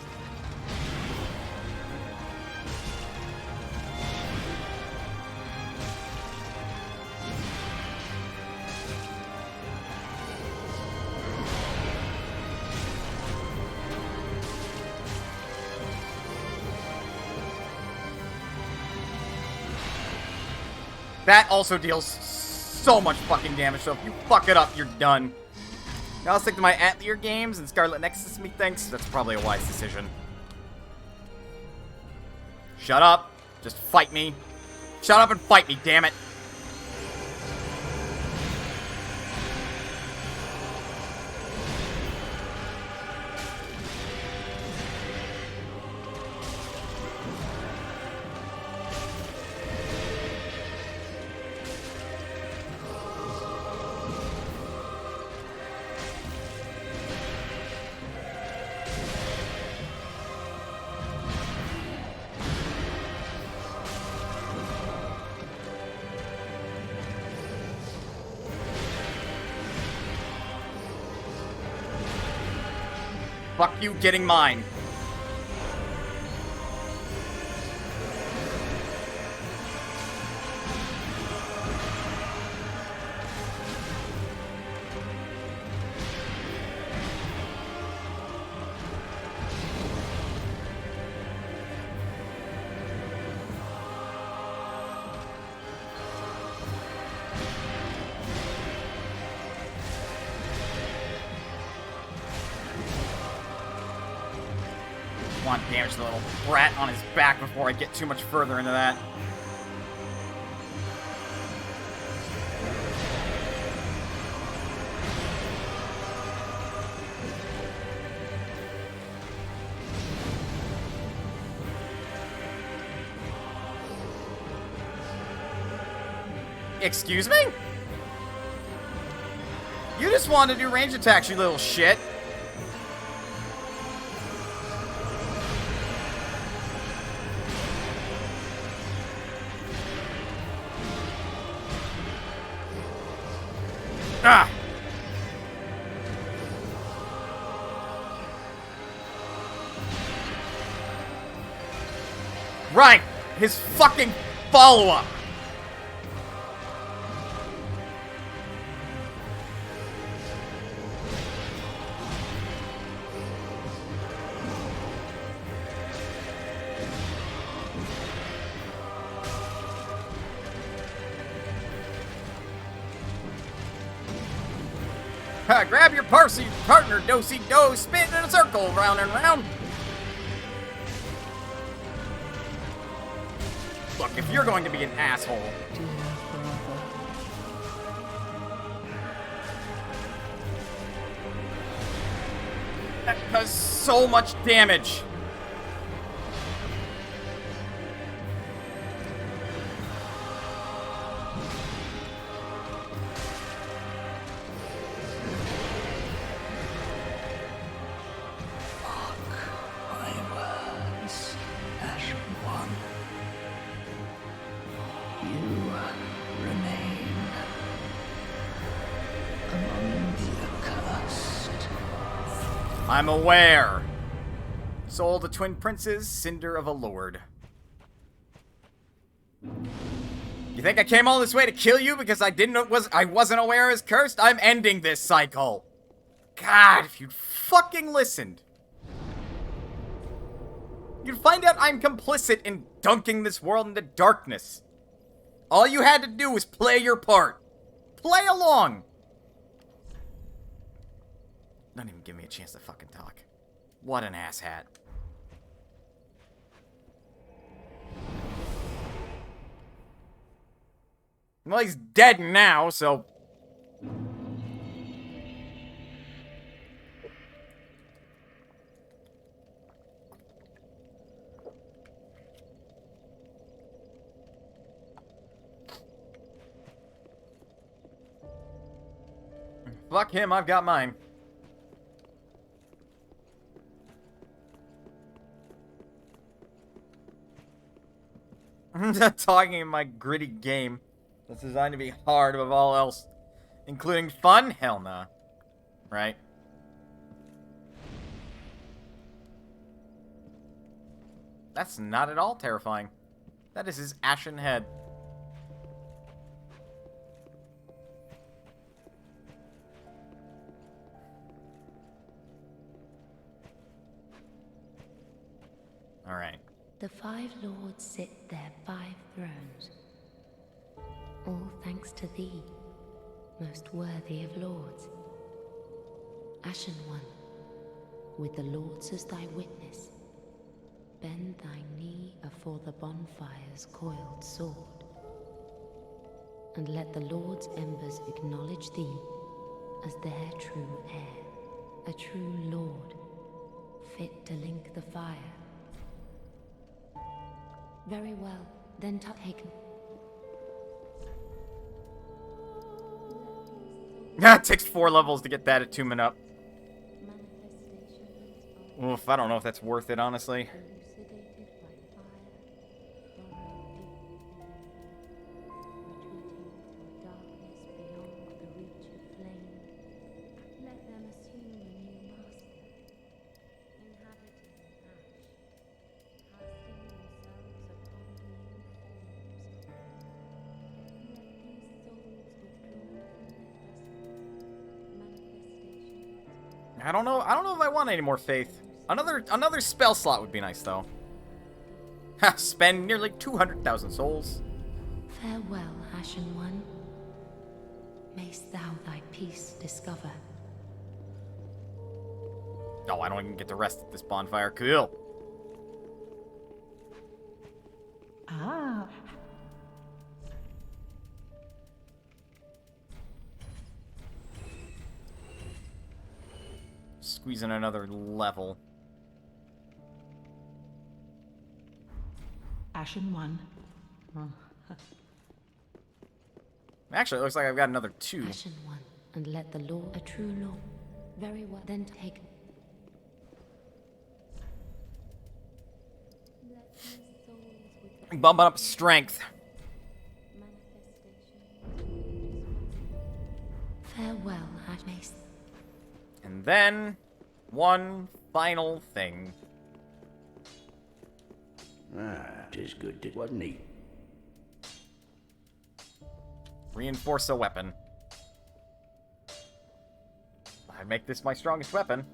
[SPEAKER 1] That also deals so much fucking damage, so if you fuck it up, you're done. Now I'll stick to my Atelier games and Scarlet Nexus methinks that's probably a wise decision. Shut up. Just fight me. Shut up and fight me, damn it. Fuck you getting mine. Want to damage the little brat on his back before I get too much further into that. Excuse me? You just wanted to do range attacks, you little shit. Ah! Right! His fucking follow-up! Grab your partner, do-si-do, spin in a circle, round and round. Look, if you're going to be an asshole...
[SPEAKER 7] Dear brother.
[SPEAKER 1] That does so much damage. I'm aware. Soul of the twin princes, cinder of a lord. You think I came all this way to kill you because I wasn't aware I was cursed? I'm ending this cycle. God, if you'd fucking listened. You'd find out I'm complicit in dunking this world into darkness. All you had to do was play your part. Play along. Don't even give me a chance to fucking talk. What an asshat. Well, he's dead now, so... Fuck him, I've got mine. I'm not talking in my gritty game that's designed to be hard above all else, including fun? Hell nah. Right? That's not at all terrifying. That is his ashen head. Alright.
[SPEAKER 5] The five lords sit their 5 thrones, all thanks to thee, most worthy of lords. Ashen One, with the lords as thy witness, bend thy knee afore the bonfire's coiled sword, and let the lords' embers acknowledge thee as their true heir, a true lord, fit to link the fire. Very well, then take...
[SPEAKER 1] It takes 4 levels to get that attunement up. Oof, I don't know if that's worth it, honestly. I don't know if I want any more faith. Another spell slot would be nice, though. Ha! Spend nearly 200,000 souls.
[SPEAKER 5] Farewell, Ashen One. Mayst thou thy peace discover.
[SPEAKER 1] Oh, I don't even get to rest at this bonfire. Cool.
[SPEAKER 3] Ah.
[SPEAKER 1] Squeeze in another level.
[SPEAKER 3] Ashen One.
[SPEAKER 1] Actually, it looks like I've got another 2.
[SPEAKER 5] Ashen One, and let the Lord, a true Lord. Very well, then take...
[SPEAKER 1] Bumping up strength.
[SPEAKER 5] Farewell, Ashmace.
[SPEAKER 1] And then, one final thing.
[SPEAKER 4] Ah, 'tis good, it wasn't he?
[SPEAKER 1] Reinforce a weapon. I'd make this my strongest weapon.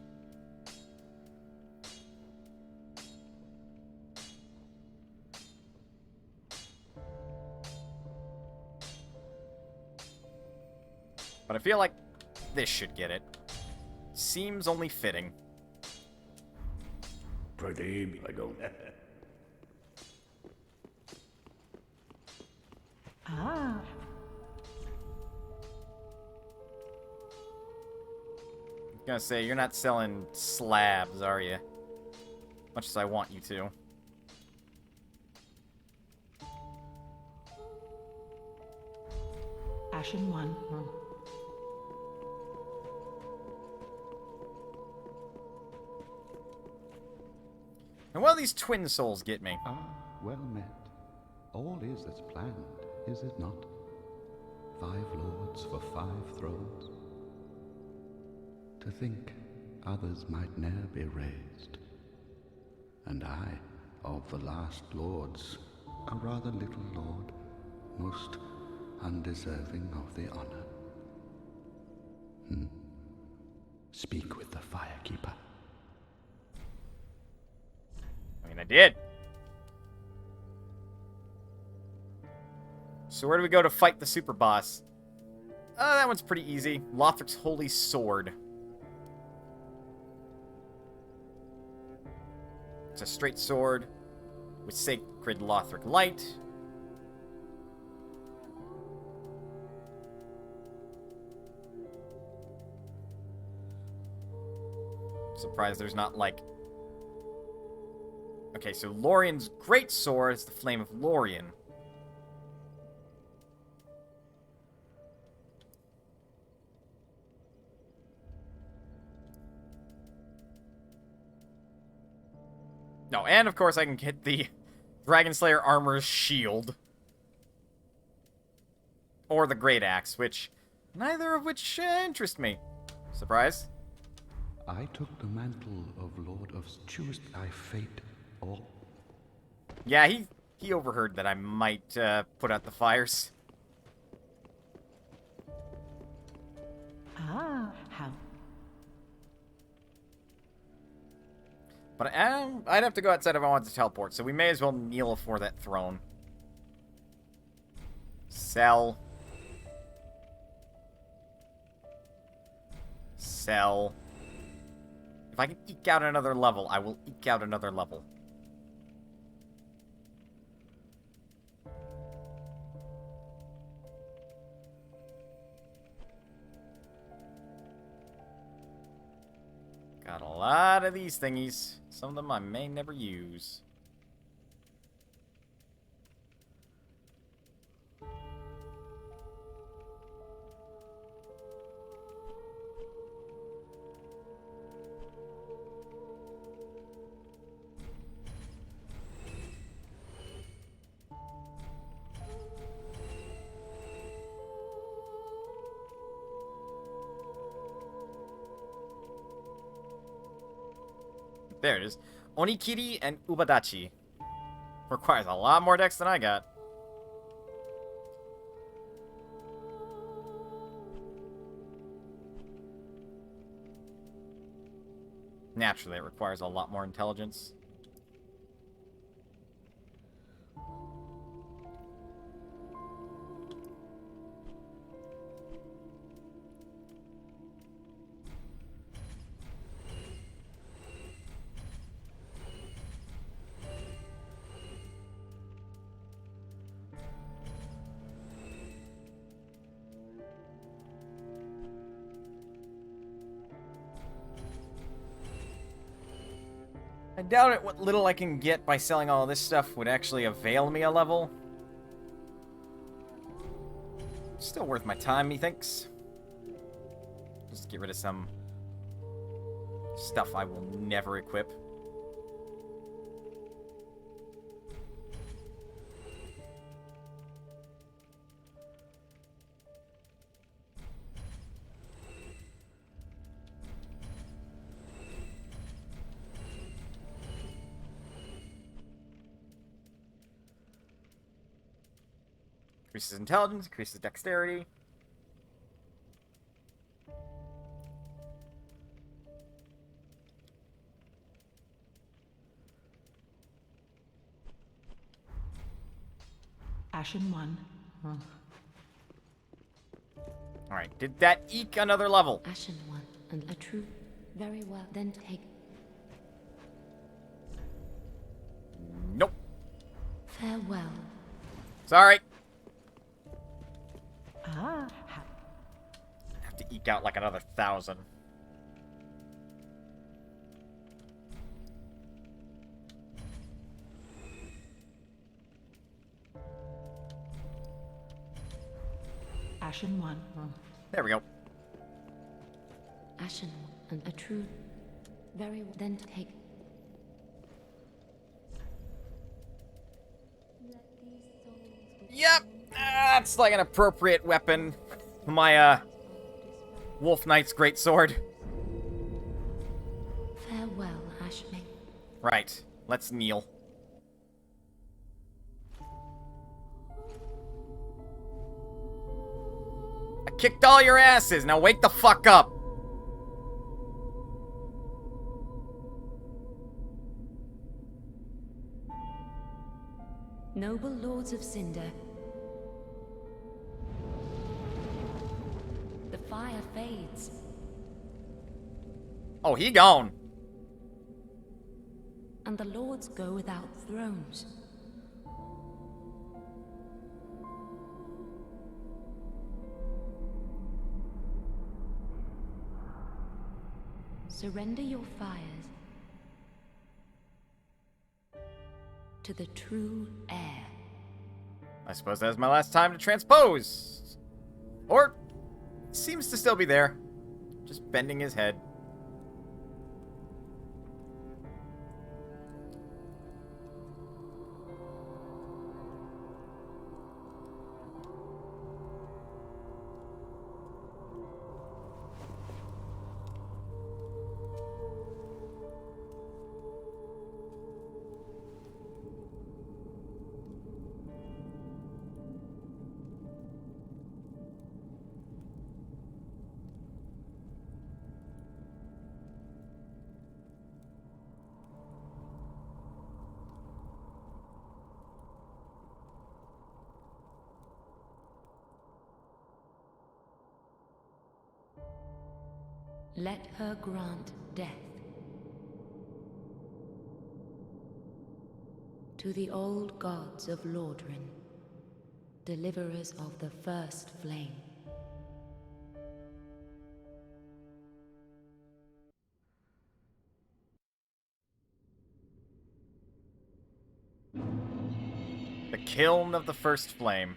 [SPEAKER 1] But I feel like this should get it. Seems only fitting.
[SPEAKER 4] Pradeep, I don't...
[SPEAKER 3] Ah.
[SPEAKER 1] I'm gonna say, you're not selling slabs, are you? Much as I want you to.
[SPEAKER 3] Ashen One.
[SPEAKER 1] And what do these twin souls get me?
[SPEAKER 2] Ah, well met. All is as planned, is it not? 5 lords for 5 thrones. To think others might ne'er be raised. and I, of the last lords, a rather little lord, most undeserving of the honor. Speak with the Firekeeper.
[SPEAKER 1] I mean, I did. So where do we go to fight the super boss? That one's pretty easy. Lothric's Holy Sword. It's a straight sword with sacred Lothric light. Surprised there's not, like... Okay, so Lorien's great sword is the Flame of Lorien. No, and of course I can get the Dragon Slayer Armor's shield. Or the Great Axe, which... neither of which interest me. Surprise?
[SPEAKER 2] I took the mantle of Lord of... Choose thy fate, or...
[SPEAKER 1] Yeah, he overheard that I might put out the fires.
[SPEAKER 3] Ah, how...
[SPEAKER 1] But I'd have to go outside if I wanted to teleport, so we may as well kneel before that throne. Sell. Sell. If I can eke out another level, I will eke out another level. Got a lot of these thingies. Some of them I may never use. There it is. Onikiri and Ubadachi. Requires a lot more dex than I got. Naturally, it requires a lot more intelligence. I doubt it what little I can get by selling all this stuff would actually avail me a level. Still worth my time, methinks. Just get rid of some stuff I will never equip. Increases intelligence, increases dexterity.
[SPEAKER 3] Ashen one.
[SPEAKER 1] Alright, did that eke another level?
[SPEAKER 5] Ashen one, and a true. Very well, then take.
[SPEAKER 1] Nope.
[SPEAKER 5] Farewell.
[SPEAKER 1] Sorry.
[SPEAKER 3] Ah,
[SPEAKER 1] Have to eke out like another 1,000.
[SPEAKER 3] Ashen one.
[SPEAKER 1] There we go.
[SPEAKER 5] Ashen one, and a true. Very well, then take.
[SPEAKER 1] Yep, that's like an appropriate weapon. My, Wolf Knight's great sword.
[SPEAKER 5] Farewell, Ashling.
[SPEAKER 1] Right. Let's kneel. I kicked all your asses. Now wake the fuck up.
[SPEAKER 5] Noble lords of Cinder, the fire fades.
[SPEAKER 1] Oh, he gone.
[SPEAKER 5] And the lords go without thrones. Surrender your fires to the true heir.
[SPEAKER 1] I suppose that was my last time to transpose. Or, seems to still be there. Just bending his head.
[SPEAKER 5] Let her grant death to the old gods of Lordran, deliverers of the first flame.
[SPEAKER 1] The kiln of the first flame.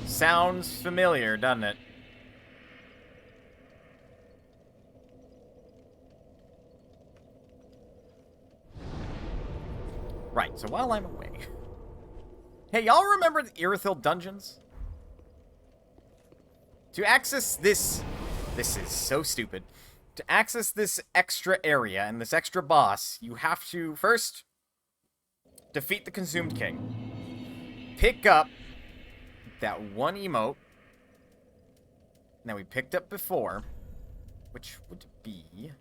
[SPEAKER 1] Sounds familiar, doesn't it? Right, so while I'm away... Hey, y'all remember the Irithyll dungeons? To access this... This is so stupid. To access this extra area and this extra boss, you have to first defeat the Consumed King. Pick up that one emote that we picked up before, which would be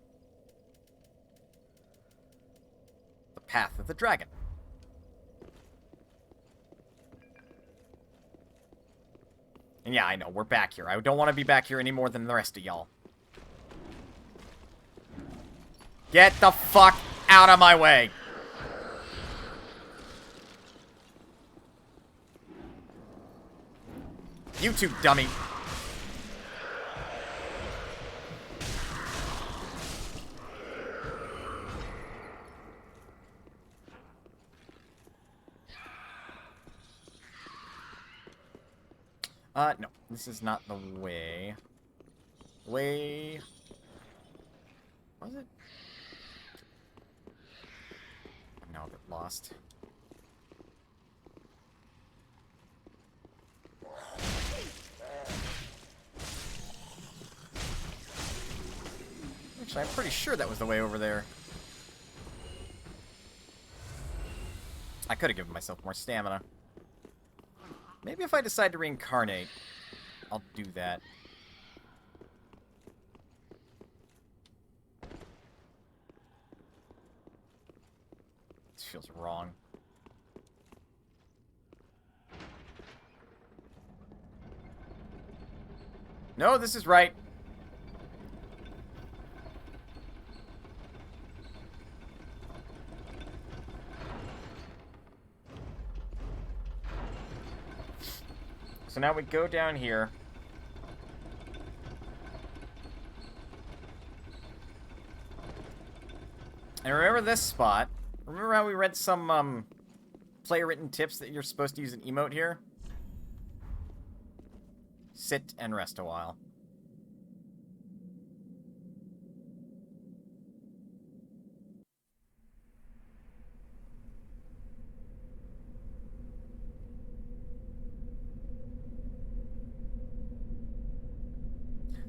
[SPEAKER 1] the Path of the Dragon. And yeah, I know, we're back here. I don't want to be back here any more than the rest of y'all. Get the fuck out of my way! You two, dummy. No. This is not the way. Way... Was it? I'm now a bit lost. Actually, I'm pretty sure that was the way over there. I could have given myself more stamina. Maybe if I decide to reincarnate, I'll do that. This feels wrong. No, this is right. So now we go down here. And remember this spot. Remember how we read some, player-written tips that you're supposed to use an emote here? Sit and rest a while.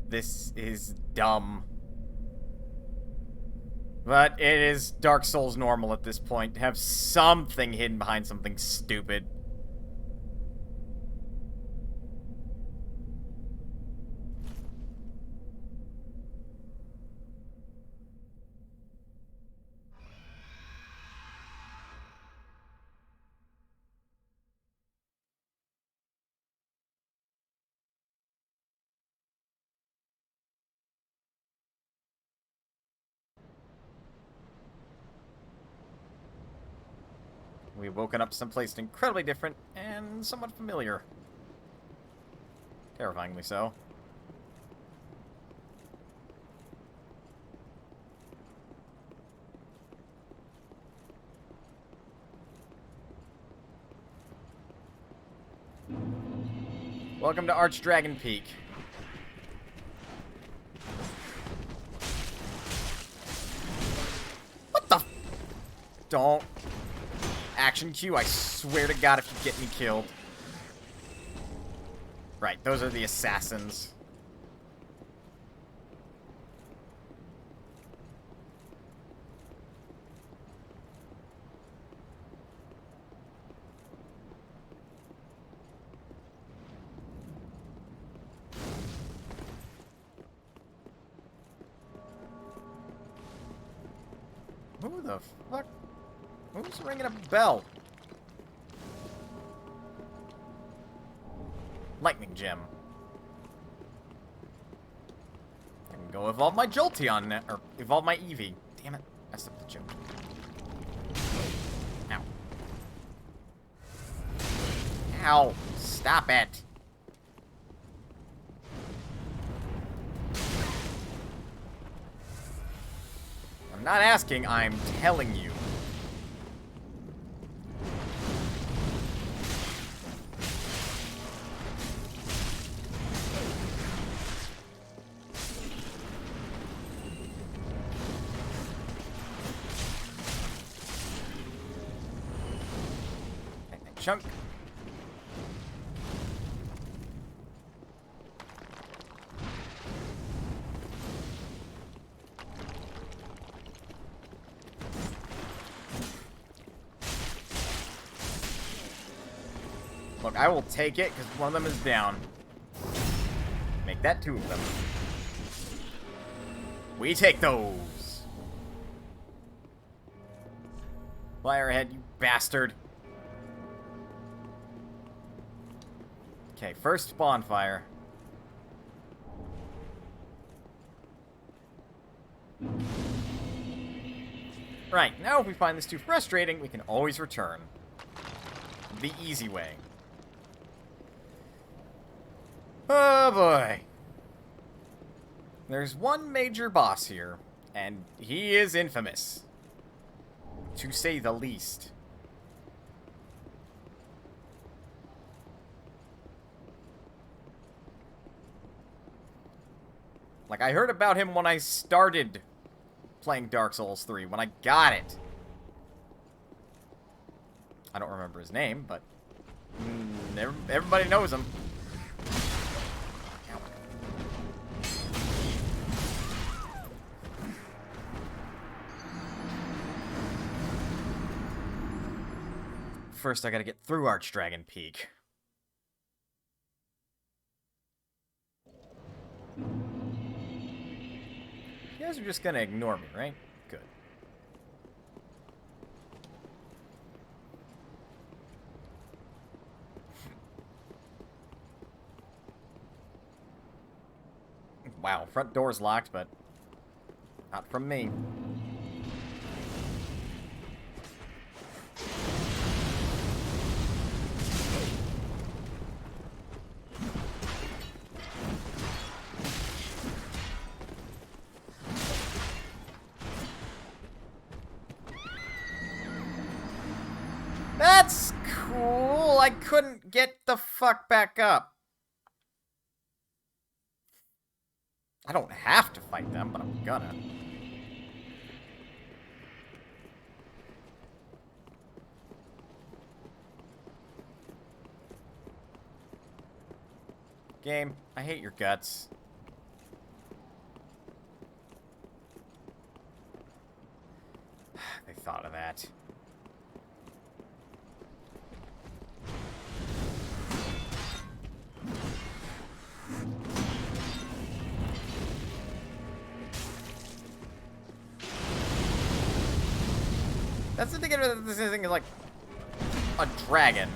[SPEAKER 1] This is dumb. But it is Dark Souls normal at this point to have something hidden behind something stupid. We've woken up someplace incredibly different and somewhat familiar. Terrifyingly so. Welcome to Archdragon Peak. What the? Don't. Action Q, I swear to God if you get me killed. Right, those are the assassins. Who the fuck? Who's ringing a bell? Lightning Gem. I can go evolve my Jolteon, or evolve my Eevee. Damn it, messed up the joke. Ow. Ow, stop it. I'm not asking, I'm telling you. Chunk. Look, I will take it, because one of them is down. Make that two of them. We take those. Fire ahead, you bastard. Okay, first bonfire. Right, now if we find this too frustrating, we can always return. The easy way. Oh boy. There's one major boss here, and he is infamous. To say the least. Like, I heard about him when I started playing Dark Souls 3, when I got it. I don't remember his name, but everybody knows him. First, I gotta get through Archdragon Peak. You guys are just gonna ignore me, right? Good. Wow, front door's locked, but not from me. That's cool. I couldn't get the fuck back up. I don't have to fight them, but I'm gonna. Game, I hate your guts. it. That's the thing, this thing is like a dragon.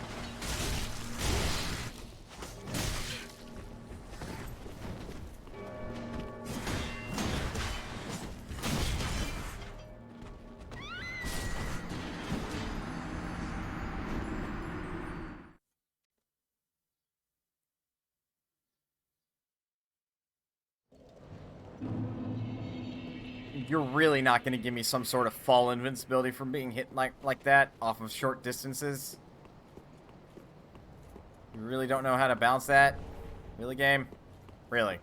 [SPEAKER 1] You're really not going to give me some sort of fall invincibility from being hit like that off of short distances? You really don't know how to balance that? Really, game? Really?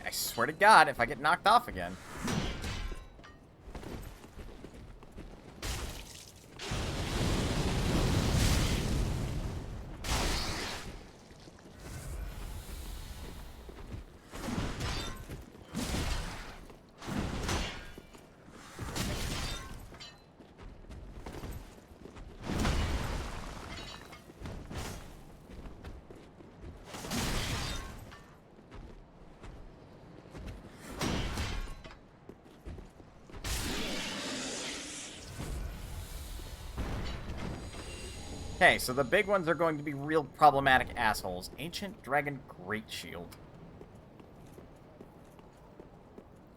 [SPEAKER 1] I swear to God, if I get knocked off again. Okay, so the big ones are going to be real problematic assholes. Ancient Dragon Great Shield.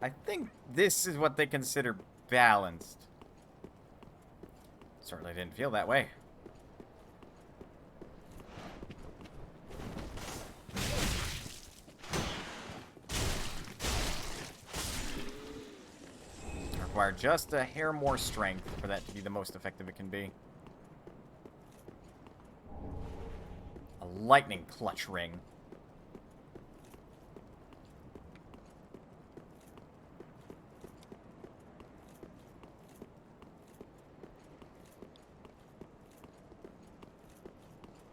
[SPEAKER 1] I think this is what they consider balanced. Certainly didn't feel that way. Require just a hair more strength for that to be the most effective it can be. A lightning clutch ring.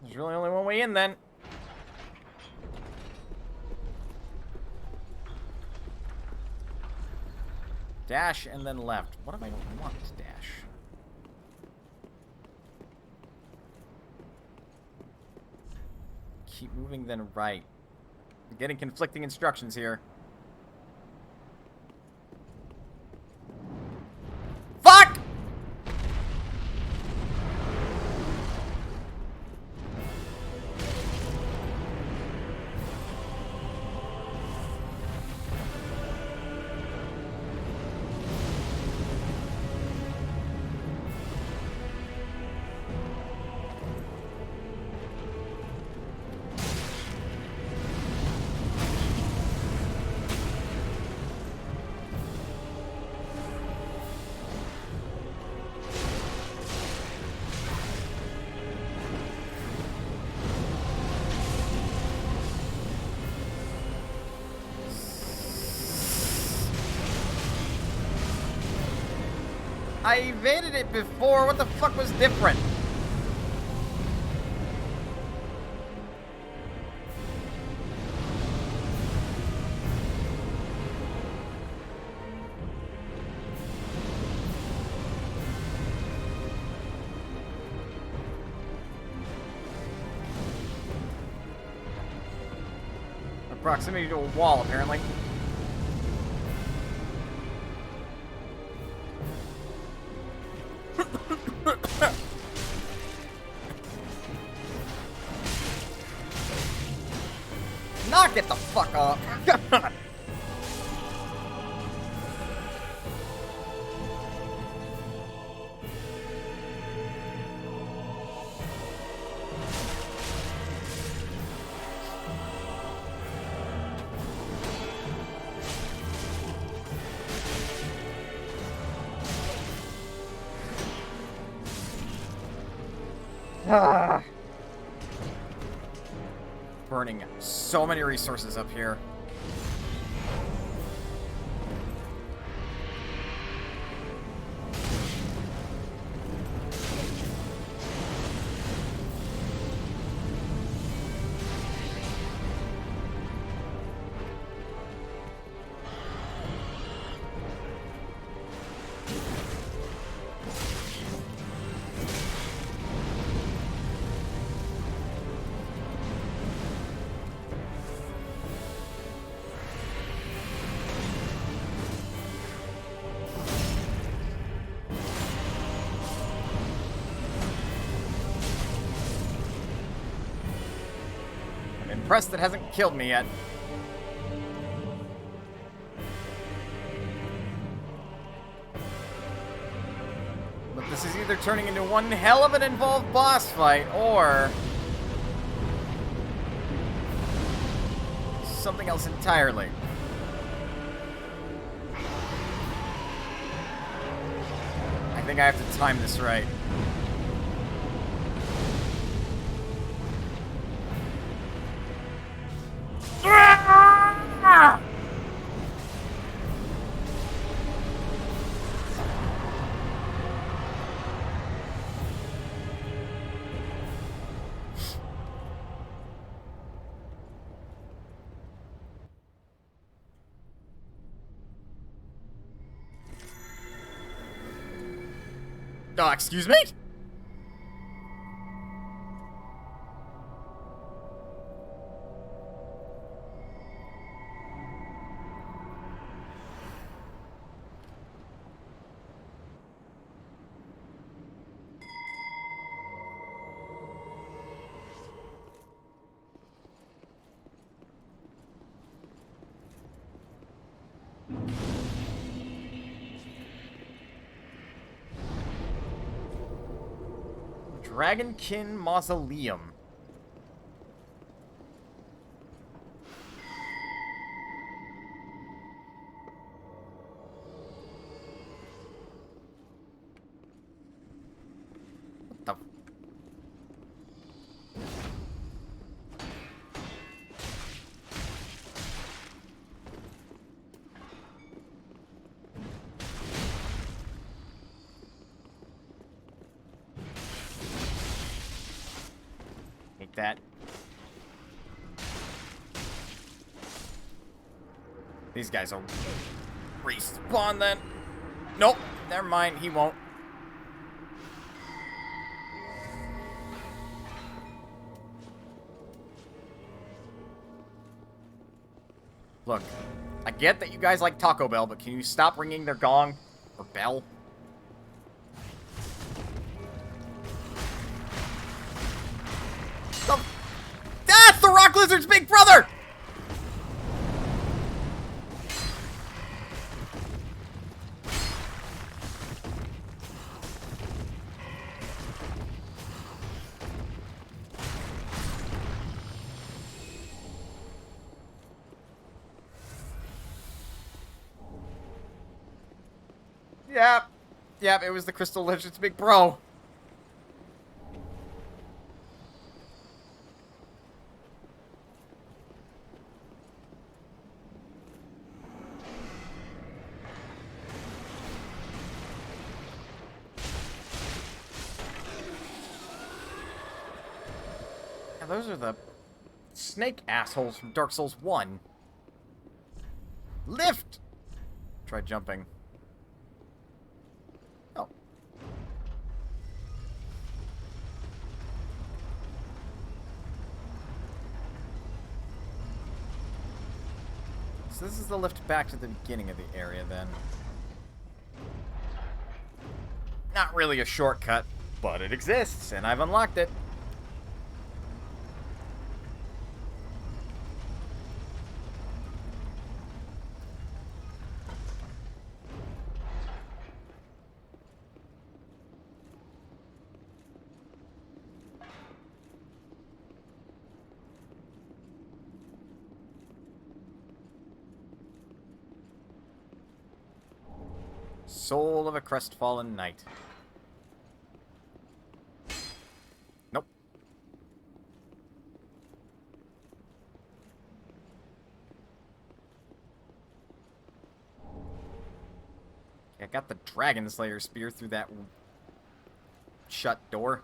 [SPEAKER 1] There's really only one way in then. Dash and then left. What if I don't want to dash? Keep moving, then right. I'm getting conflicting instructions here. Fuck! I evaded it before. What the fuck was different? Proximity to a wall, apparently. Knock it the fuck off. burning so many resources up here. Impressed it hasn't killed me yet. But this is either turning into one hell of an involved boss fight, or something else entirely. I think I have to time this right. Oh, excuse me? Dragonkin Mausoleum. What the? Take that. These guys will respawn then. Nope, never mind, he won't. Look, I get that you guys like Taco Bell, but can you stop ringing their gong or bell? That's the Rock Lizard's big brother! Yep, it was the Crystal Lizard's big bro. Now those are the snake assholes from Dark Souls 1. Lift! Try jumping. Oh. So this is the lift back to the beginning of the area then. Not really a shortcut, but it exists, and I've unlocked it. Soul of a crestfallen knight. Nope. got the Dragon Slayer spear through that shut door.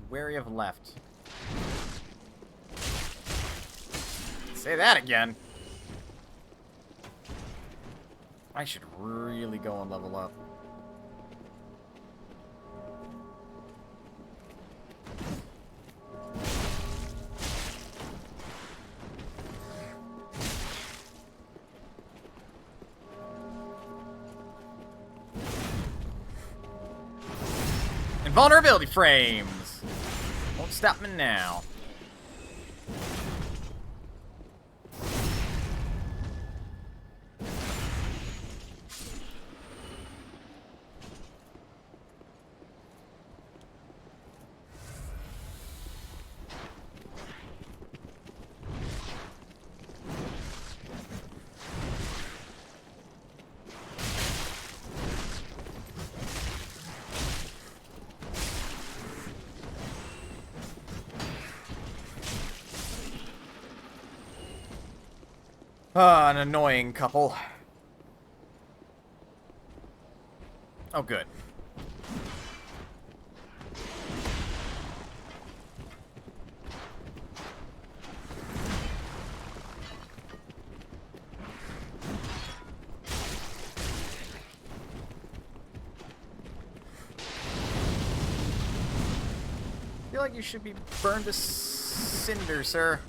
[SPEAKER 1] Wary of left. Say that again. I should really go and level up. Invulnerability frames! Won't stop me now. Ah, an annoying couple. Oh, good. I feel like you should be burned to cinder, sir.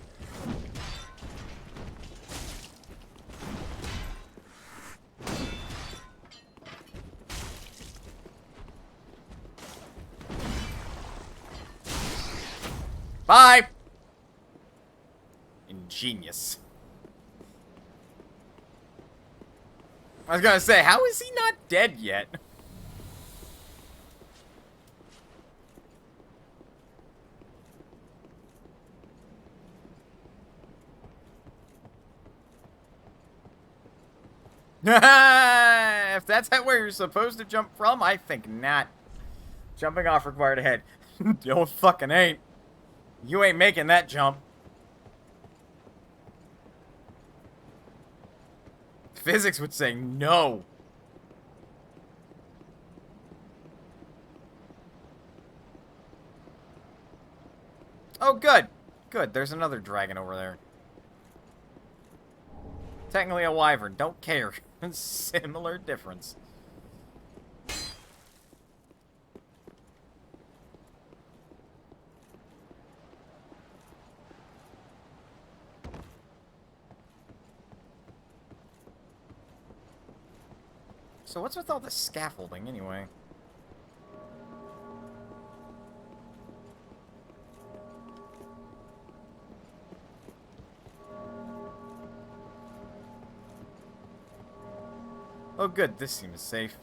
[SPEAKER 1] Bye! Ingenious. I was gonna say, how is he not dead yet? If that's where you're supposed to jump from, I think not. Jumping off required ahead. Don't fucking ain't. You ain't making that jump. Physics would say no. Oh, good. Good, there's another dragon over there. Technically a wyvern, don't care. Similar difference. So what's with all this scaffolding, anyway? Oh good, this seems safe.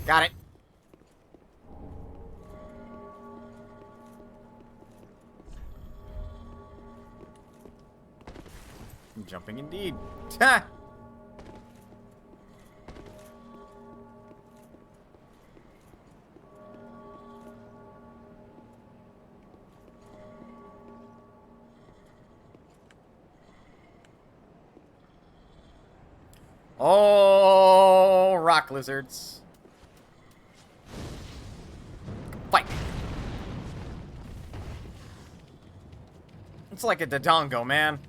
[SPEAKER 1] Got it. Jumping indeed. Ha! Oh, rock lizards. Fight. It's like a Dodongo, man.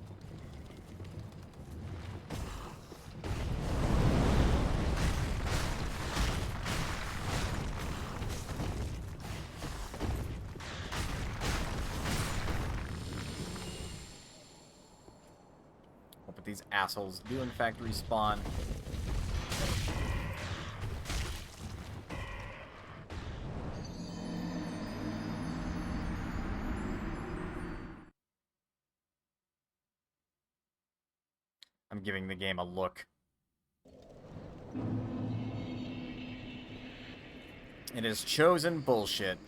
[SPEAKER 1] But these assholes do in fact respawn. I'm giving the game a look. It is chosen bullshit.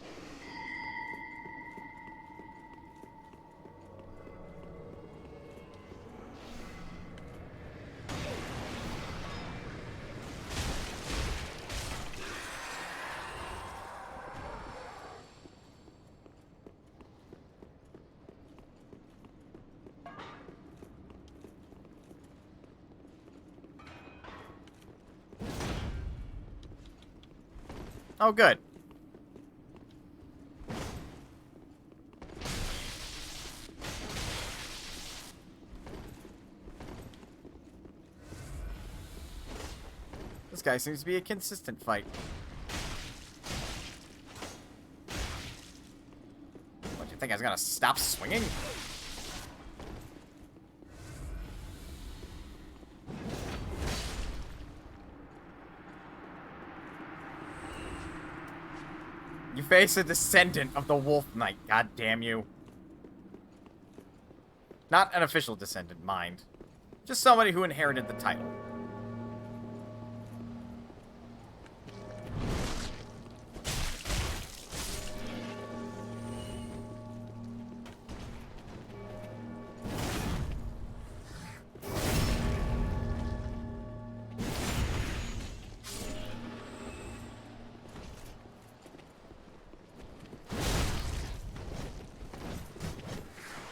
[SPEAKER 1] Oh, good. This guy seems to be a consistent fight. What, do you think I was gonna stop swinging? You face a descendant of the Wolf Knight, god damn you. Not an official descendant, mind. Just somebody who inherited the title.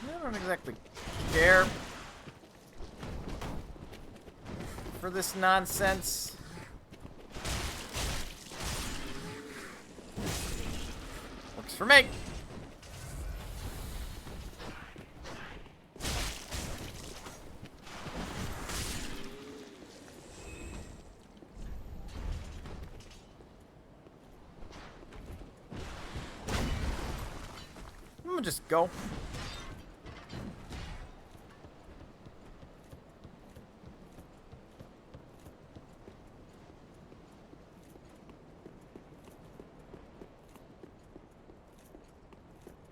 [SPEAKER 1] I don't exactly care for this nonsense. Works for me. I'm gonna just go.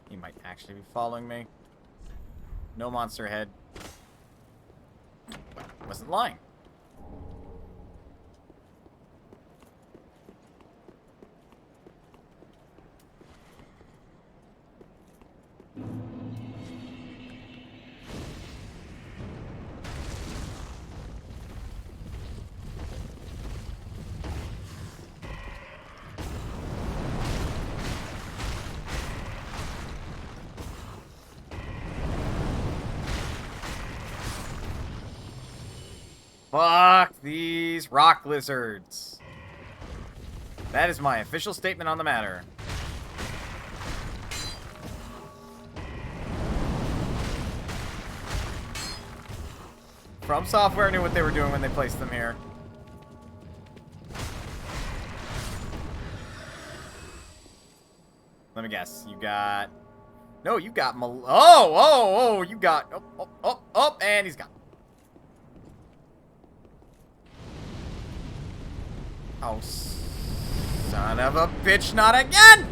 [SPEAKER 1] He might actually be following me. No monster head. Wasn't lying. Fuck these rock lizards. That is my official statement on the matter. From Software knew what they were doing when they placed them here. Let me guess. You got... No, you got... Oh, you got... Oh, and he's gone. Oh, son of a bitch, not again!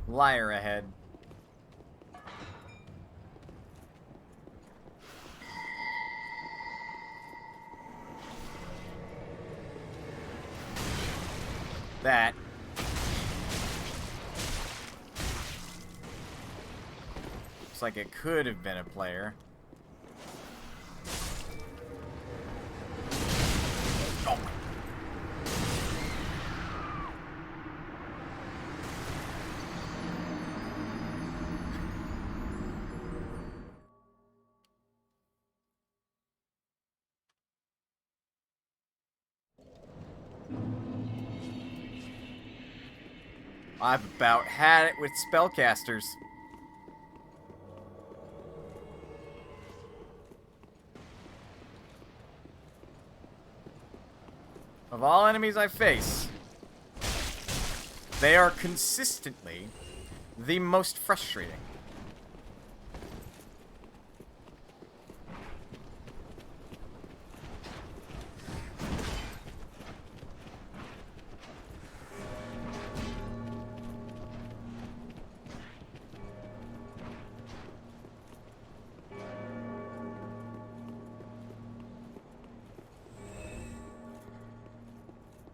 [SPEAKER 1] Liar ahead. That. Looks like it could have been a player. Oh. I've about had it with spellcasters. Of of all enemies I face, they are consistently the most frustrating.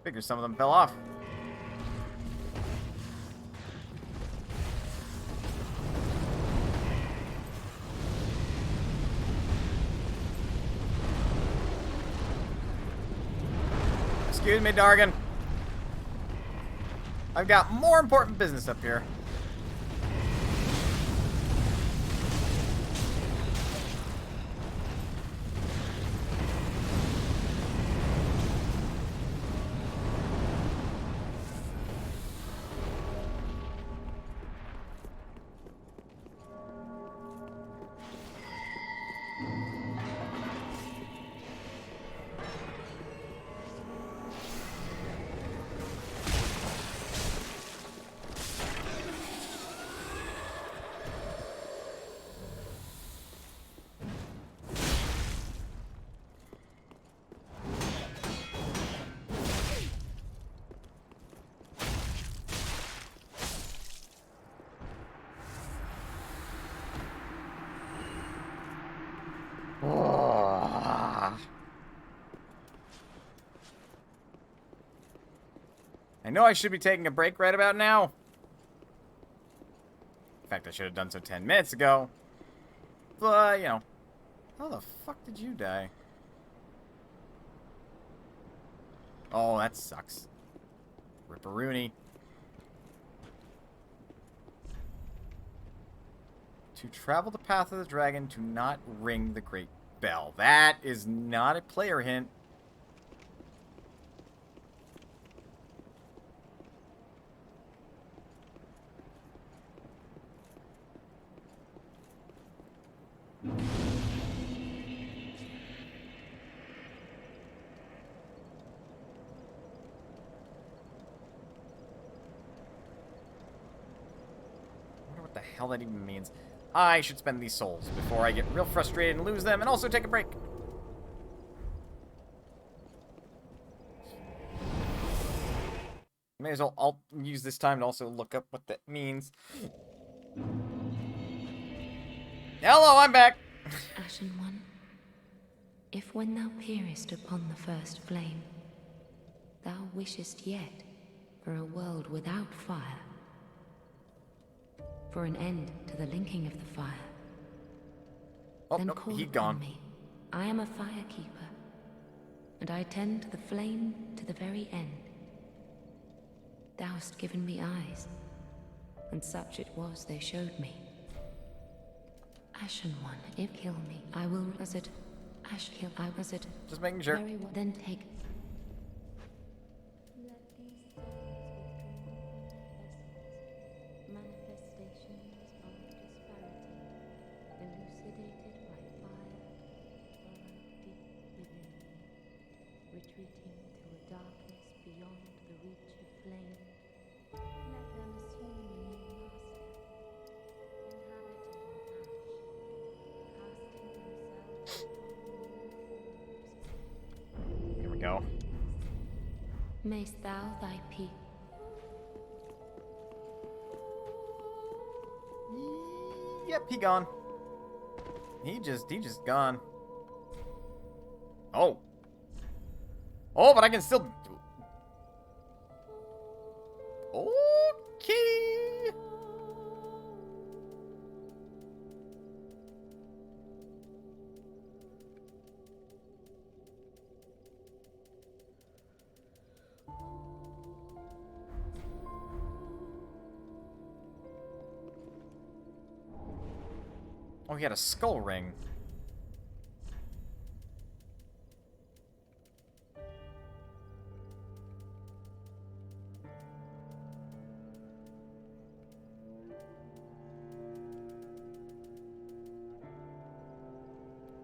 [SPEAKER 1] Figure some of them fell off. Excuse me, Dargan. I've got more important business up here. I know I should be taking a break right about now. In fact, I should have done so 10 minutes ago. But, you know. How the fuck did you die? Oh, that sucks. Ripperoonie. To travel the path of the dragon, to not ring the great bell. That is not a player hint. The hell that even means. I should spend these souls before I get real frustrated and lose them, and also take a break. May as well I'll use this time to also look up what that means. Hello, I'm back.
[SPEAKER 5] Ashen One, if when thou peerest upon the first flame, thou wishest yet for a world without fire, for an end to the linking of the fire,
[SPEAKER 1] Oh,
[SPEAKER 5] then
[SPEAKER 1] no,
[SPEAKER 5] call
[SPEAKER 1] he
[SPEAKER 5] upon
[SPEAKER 1] gone.
[SPEAKER 5] me. I am a firekeeper, and I tend the flame to the very end. Thou hast given me eyes, and such it was they showed me. Ashen One, if kill me, I will was it. Ash kill, I was it.
[SPEAKER 1] Just making sure.
[SPEAKER 5] Very well, then take. Manifestations of disparity, elucidated by fire, burrow deep within, retreating to a darkness beyond the reach of flame. Let them assume a new master, inhabiting ash, casting themselves upon new forms.
[SPEAKER 1] Here we go.
[SPEAKER 5] Mayst thou thy peace.
[SPEAKER 1] Yep, he gone. He just gone. Oh. Oh, but I can still. Okay. Oh, he had a skull ring.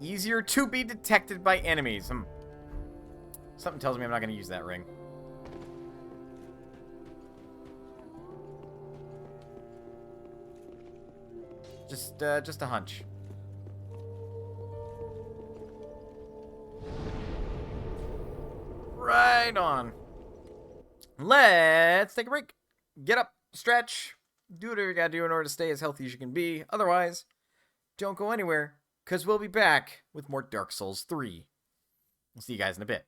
[SPEAKER 1] Easier to be detected by enemies. Something tells me I'm not going to use that ring. Just a hunch. Right on. Let's take a break. Get up, stretch, do whatever you gotta do in order to stay as healthy as you can be. Otherwise, don't go anywhere, because we'll be back with more Dark Souls 3. We'll see you guys in a bit.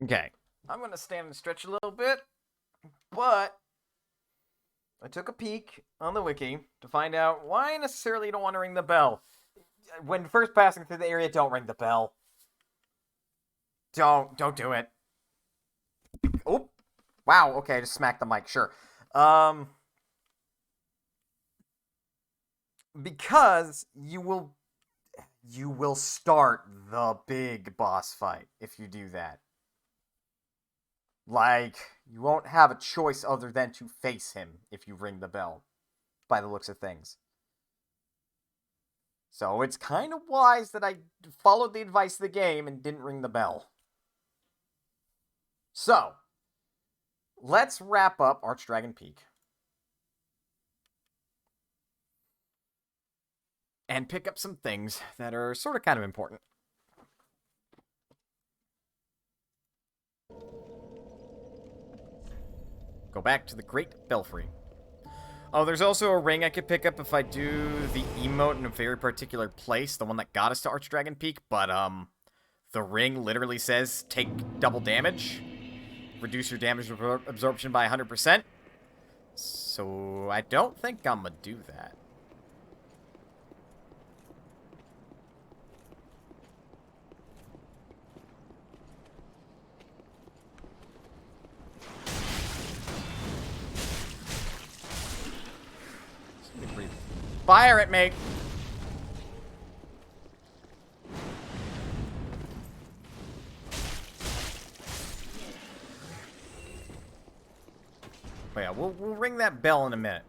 [SPEAKER 1] Okay. I'm going to stand and stretch a little bit, but I took a peek on the wiki to find out why necessarily you don't want to ring the bell. When first passing through the area, don't ring the bell. Don't do it. Oh, wow. Okay, I just smacked the mic. Sure. Because you will start the big boss fight if you do that. Like, you won't have a choice other than to face him if you ring the bell, by the looks of things. So it's kind of wise that I followed the advice of the game and didn't ring the bell. So, let's wrap up Archdragon Peak. And pick up some things that are sort of kind of important. Go back to the Great Belfry. Oh, there's also a ring I could pick up if I do the emote in a very particular place, the one that got us to Archdragon Peak, but, the ring literally says, take double damage, reduce your damage absorption by 100%, so I don't think I'm gonna do that. Fire at me! Oh yeah, we'll ring that bell in a minute.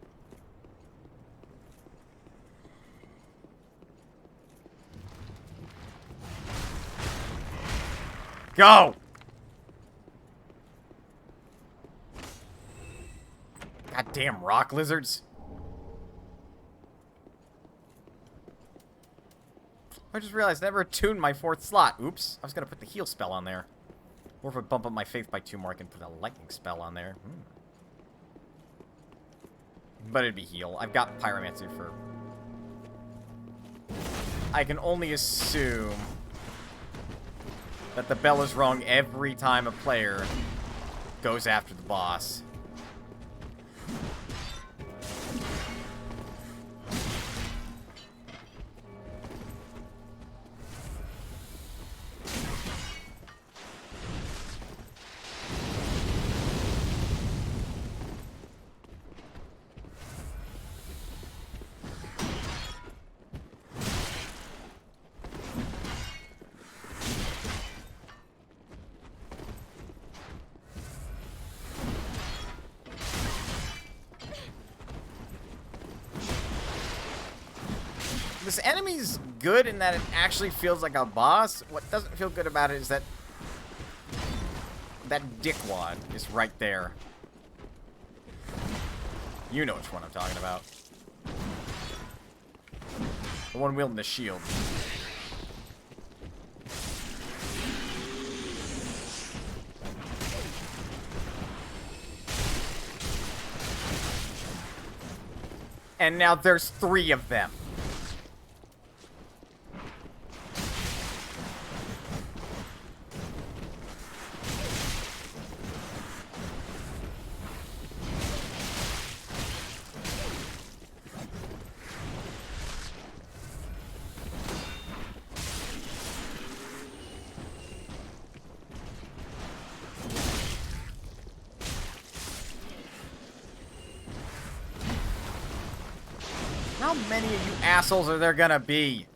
[SPEAKER 1] Go! Goddamn rock lizards. I just realized I never attuned my 4th slot. Oops. I was going to put the heal spell on there. Or if I bump up my faith by 2 more, I can put a lightning spell on there. But it'd be heal. I've got Pyromancy for... I can only assume that the bell is wrong every time a player goes after the boss. This enemy's good in that it actually feels like a boss. What doesn't feel good about it is that dickwad is right there. You know which one I'm talking about. The one wielding the shield. And now there's 3 of them. How many of you assholes are there gonna be?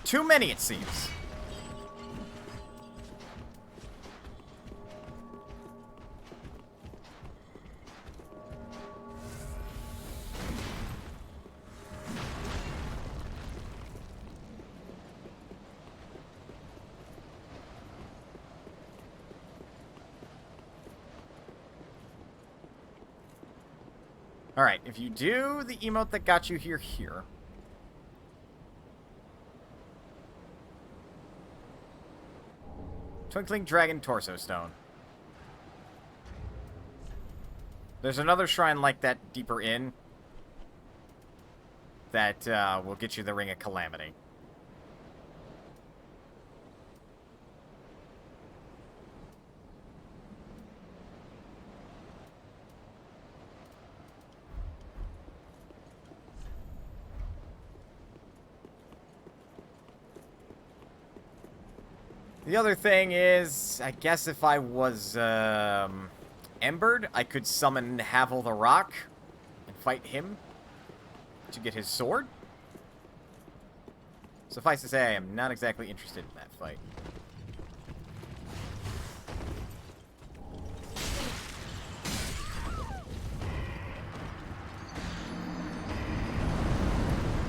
[SPEAKER 1] Too many, it seems. Alright, if you do the emote that got you here. Twinkling Dragon Torso Stone. There's another shrine like that deeper in that will get you the Ring of Calamity. The other thing is, I guess if I was Embered, I could summon Havel the Rock and fight him to get his sword. Suffice to say, I am not exactly interested in that fight.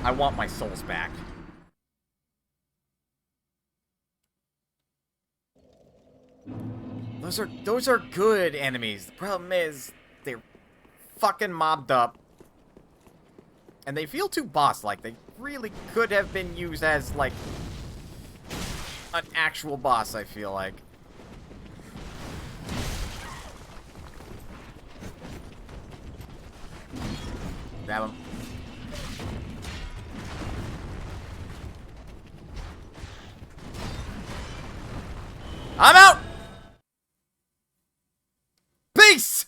[SPEAKER 1] I want my souls back. Those are good enemies. The problem is they're fucking mobbed up. And they feel too boss-like. They really could have been used as, like, an actual boss, I feel like. Grab him. I'm out! Peace!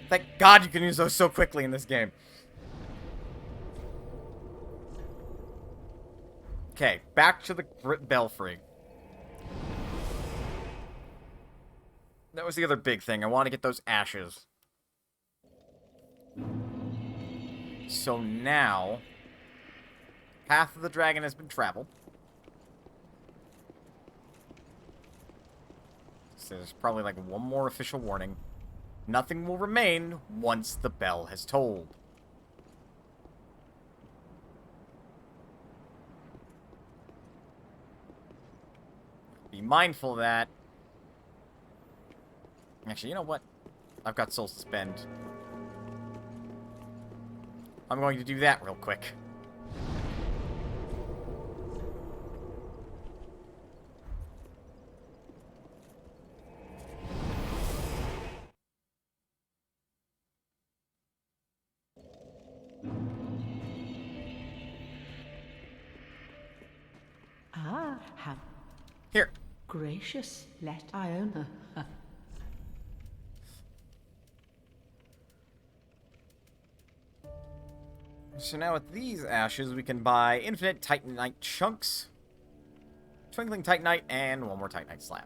[SPEAKER 1] Thank God you can use those so quickly in this game. Okay, back to the Belfry. That was the other big thing. I want to get those ashes. So now, Path of the Dragon has been traveled. So there's probably like one more official warning. Nothing will remain once the bell has tolled. Be mindful of that. Actually, you know what? I've got souls to spend. I'm going to do that real quick.
[SPEAKER 3] Ah, how
[SPEAKER 1] Here.
[SPEAKER 3] gracious. Let Iona.
[SPEAKER 1] So now with these ashes, we can buy infinite Titanite chunks, twinkling Titanite, and one more Titanite slab.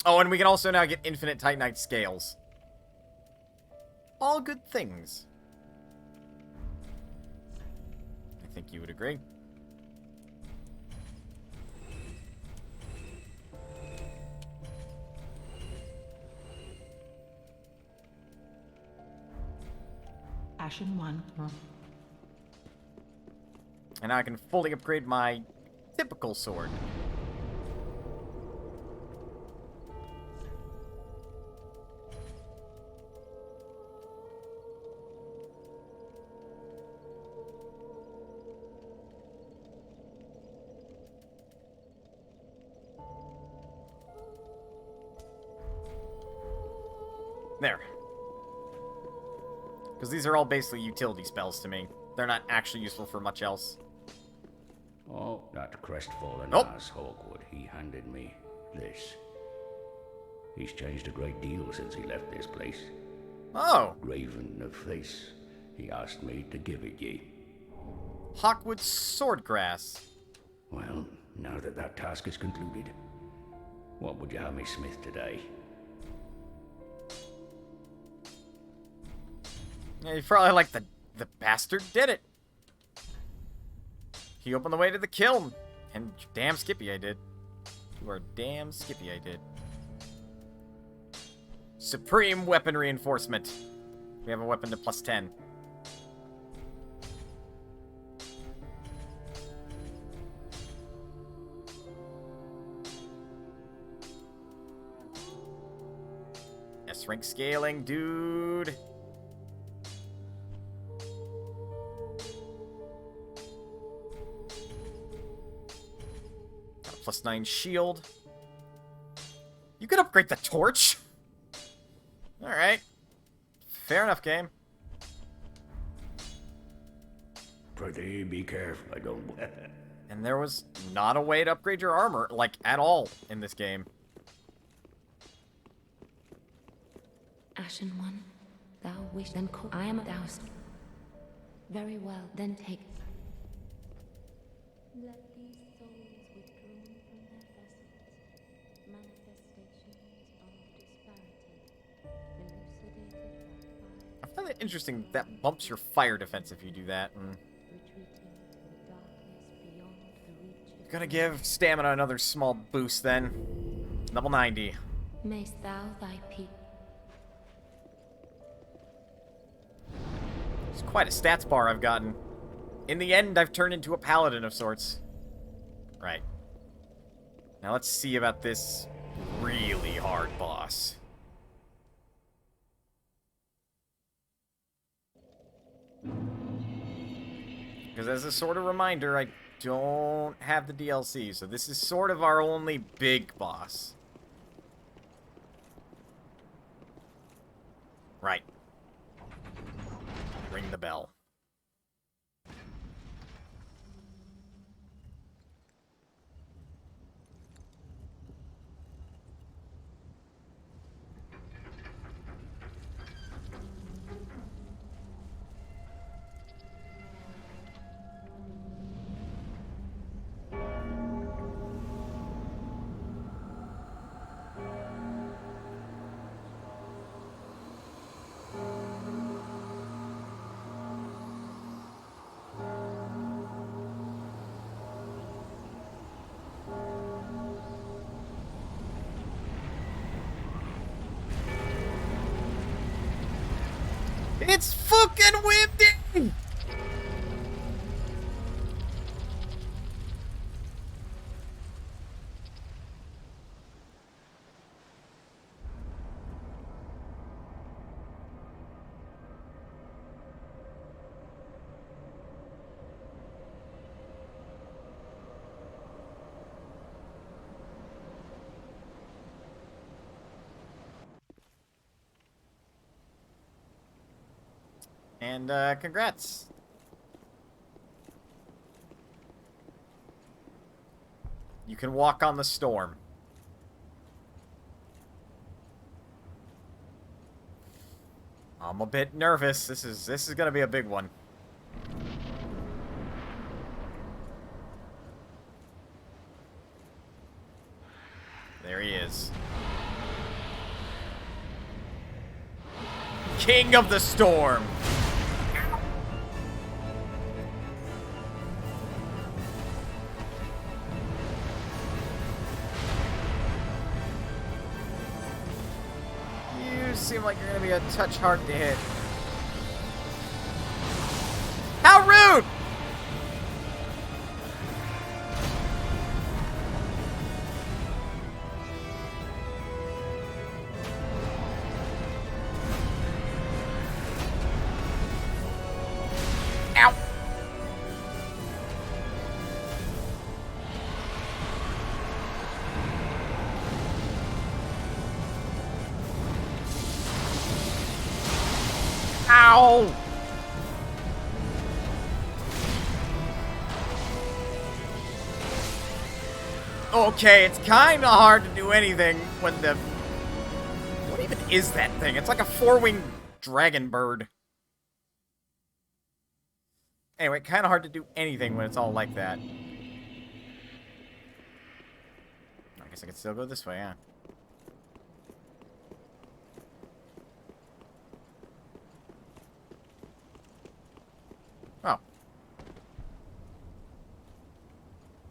[SPEAKER 1] Oh, and we can also now get infinite Titanite scales. All good things. I think you would agree.
[SPEAKER 3] Ashen one.
[SPEAKER 1] And now I can fully upgrade my typical sword. There. Because these are all basically utility spells to me. They're not actually useful for much else.
[SPEAKER 4] Oh, that crestfallen
[SPEAKER 1] Nope.
[SPEAKER 4] ass Hawkwood, he handed me this. He's changed a great deal since he left this place.
[SPEAKER 1] Oh!
[SPEAKER 4] Raven of Face, he asked me to give it ye.
[SPEAKER 1] Hawkwood Swordgrass.
[SPEAKER 4] Well, now that that task is concluded, what would you have me smith today?
[SPEAKER 1] Yeah, you probably like the bastard did it. He opened the way to the kiln. And damn skippy I did. You are damn skippy I did. Supreme weapon reinforcement. We have a weapon to +10. S-rank scaling, dude. +9 shield. You could upgrade the torch. Alright. Fair enough, game.
[SPEAKER 4] Pretty be careful, I don't...
[SPEAKER 1] And there was not a way to upgrade your armor, like, at all in this game.
[SPEAKER 5] Ashen One, thou wish then call. I am doused. Very well, then take. Let these souls withdrawn from their vessels, manifestations of disparity, elucidated by
[SPEAKER 1] I find it interesting that bumps your fire defense if you do that.
[SPEAKER 5] retreating to darkness beyond the reach of
[SPEAKER 1] Gonna give stamina another small boost then. Level 90.
[SPEAKER 5] Mayst thou thy peace.
[SPEAKER 1] It's quite a stats bar I've gotten. In the end, I've turned into a paladin of sorts. Right. Now let's see about this really hard boss. Because as a sort of reminder, I don't have the DLC, so this is sort of our only big boss. Right. Ring the bell. It's fucking windy! And, congrats. You can walk on the storm. I'm a bit nervous. This is gonna be a big one. There he is. King of the Storm. You seem like you're gonna be a touch hard to hit. How rude! Ow! Ow! Okay, it's kinda hard to do anything when the... What even is that thing? It's like a four-winged dragon bird. Anyway, kinda hard to do anything when it's all like that. I guess I could still go this way, yeah. Oh.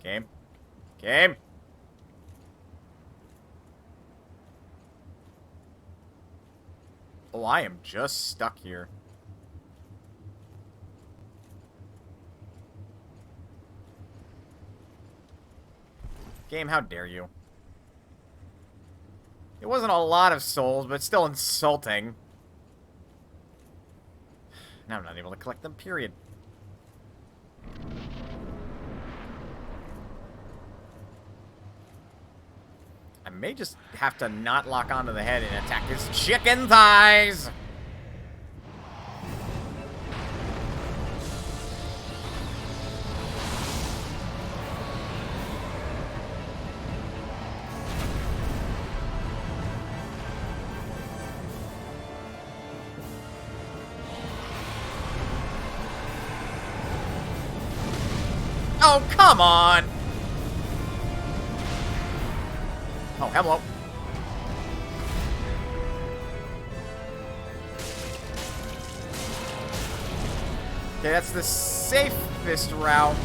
[SPEAKER 1] Game. Game. Oh, I am just stuck here. Game, how dare you? It wasn't a lot of souls, but it's still insulting. Now I'm not able to collect them, period. may just have to not lock onto the head and attack his chicken thighs. Oh, come on! Oh, hello. Okay, that's the safest route.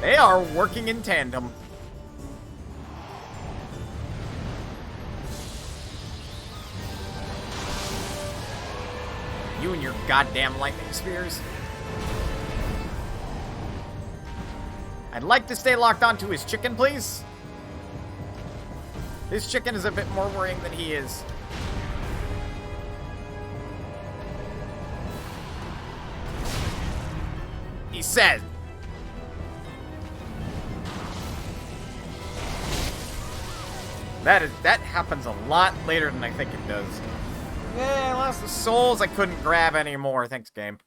[SPEAKER 1] They are working in tandem. You and your goddamn lightning spears. I'd like to stay locked onto his chicken, please. His chicken is a bit more worrying than he is. He said. That happens a lot later than I think it does. Yeah, I lost the souls I couldn't grab anymore. Thanks, game.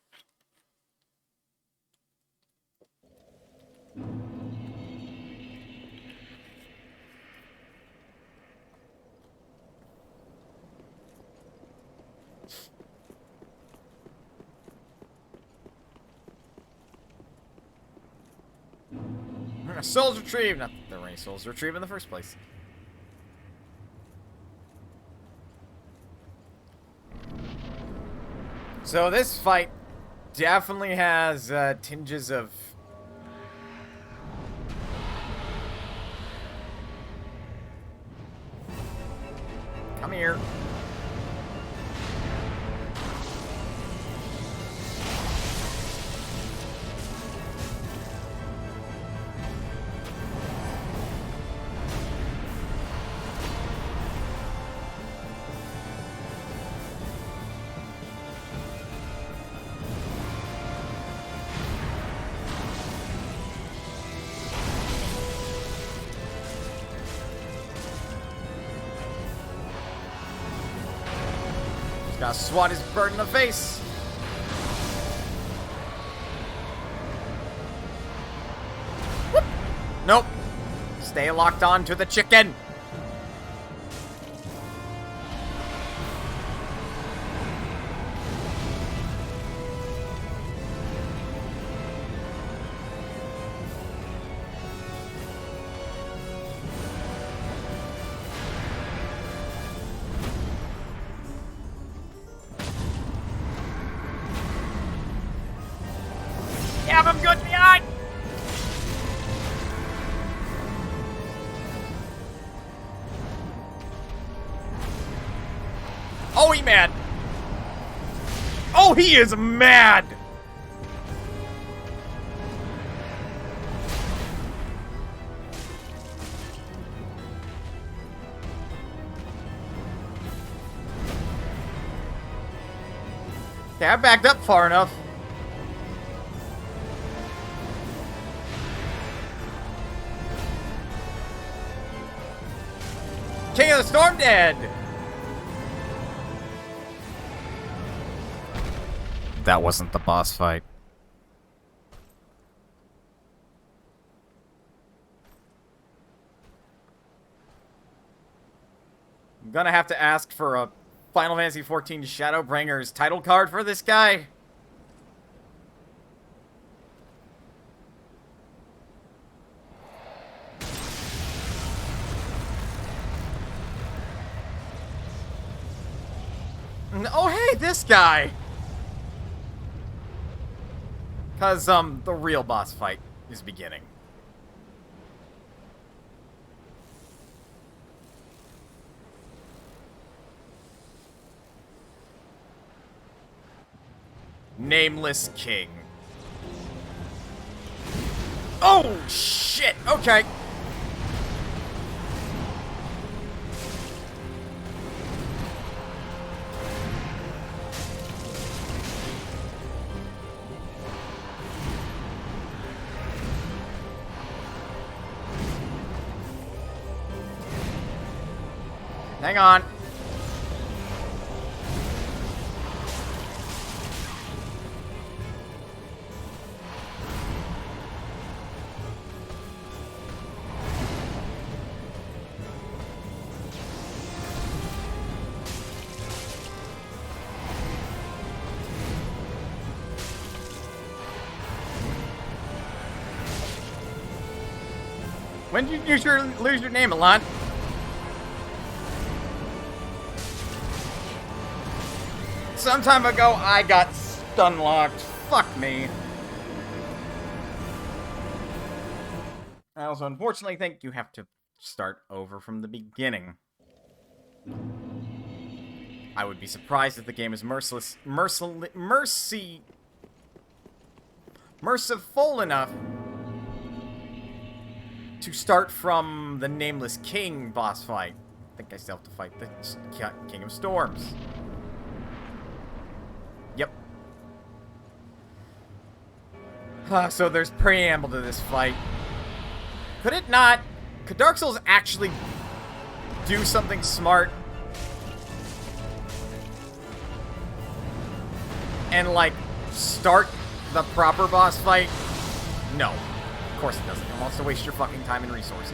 [SPEAKER 1] Souls retrieved. Not that there were any souls retrieved in the first place. So this fight definitely has tinges of... Come here. Gotta swat his bird in the face. Whoop. Nope. Stay locked on to the chicken. Have him good behind! Oh, he mad! Oh, he is mad! Okay, I backed up far enough. King of the Storm dead! That wasn't the boss fight. I'm gonna have to ask for a Final Fantasy XIV Shadowbringers title card for this guy. Oh, hey, this guy! Because, the real boss fight is beginning. Nameless King. Oh, shit! Okay. Hang on. When did you lose your name, Alon? Some time ago, I got stun locked. Fuck me. I also unfortunately think you have to start over from the beginning. I would be surprised if the game is merciful enough to start from the Nameless King boss fight. I think I still have to fight the King of Storms. Yep. So there's preamble to this fight. Could it not? Could Dark Souls actually do something smart? And, like, start the proper boss fight? No. Of course it doesn't. It wants to waste your fucking time and resources.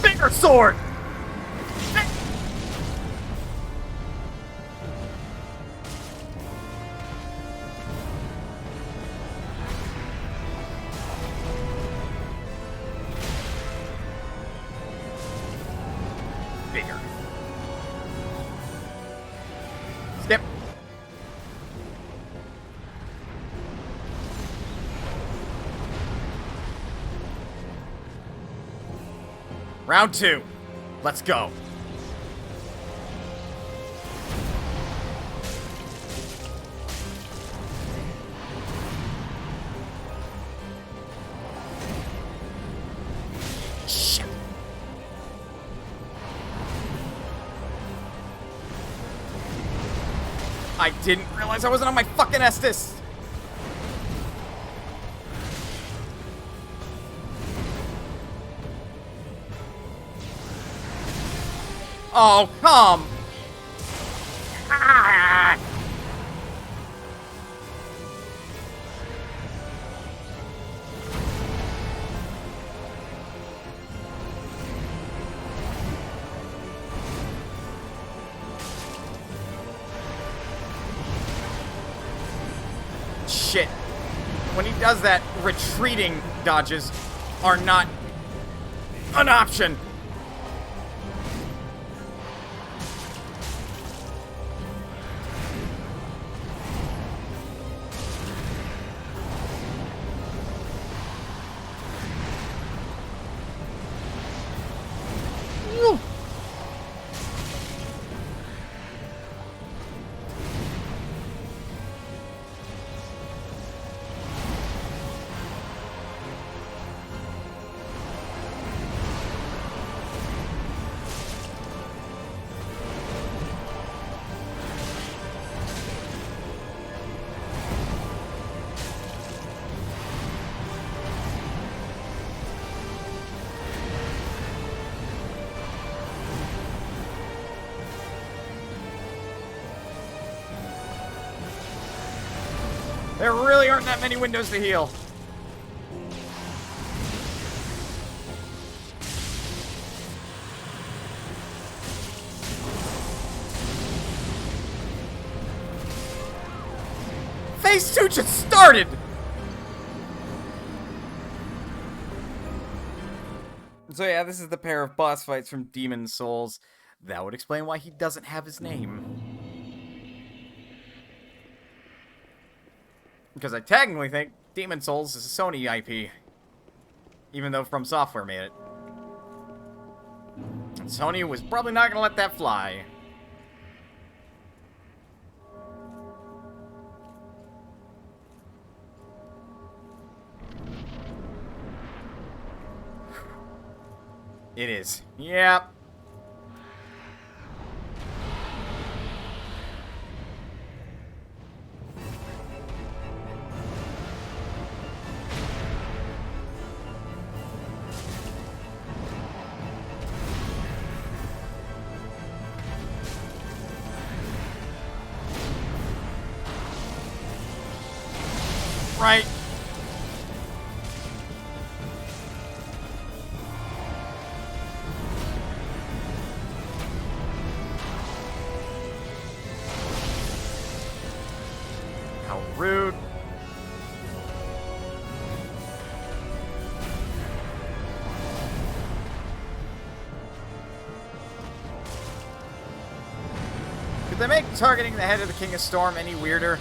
[SPEAKER 1] Bigger sword! Bigger. Skip. Round 2. Let's go. Shit. I didn't realize I wasn't on my fucking Estus. Oh, come. Ah. Shit. When he does that, retreating dodges are not an option. There really aren't that many windows to heal. Phase 2 just started! So yeah, this is the pair of boss fights from Demon Souls. That would explain why he doesn't have his name. Because I technically think Demon Souls is a Sony IP. Even though From Software made it. And Sony was probably not going to let that fly. It is. Yep. Right. How rude. Could they make targeting the head of the King of Storm any weirder?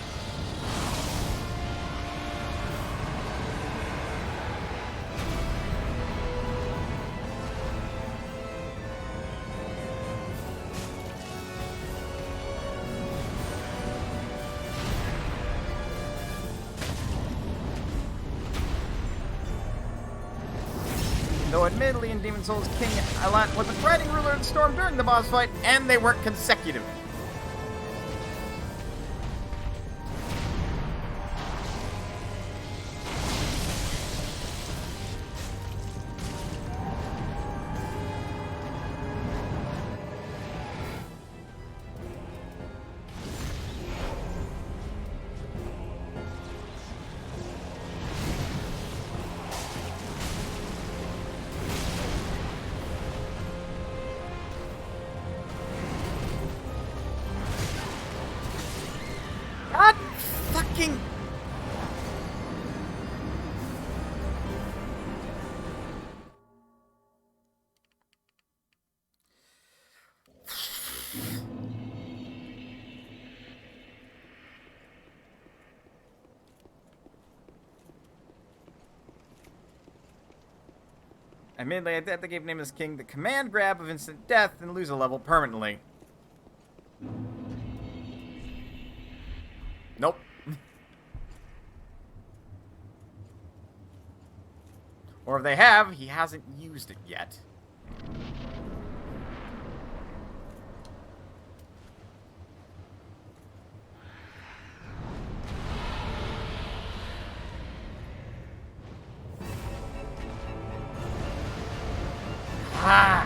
[SPEAKER 1] Though admittedly in Demon Souls, King Alat was the fighting ruler of the storm during the boss fight, and they weren't consecutive. God fucking... Admittedly, I did the game name as King the command grab of instant death and lose a level permanently. Nope. Or if they have, he hasn't used it yet. Ah!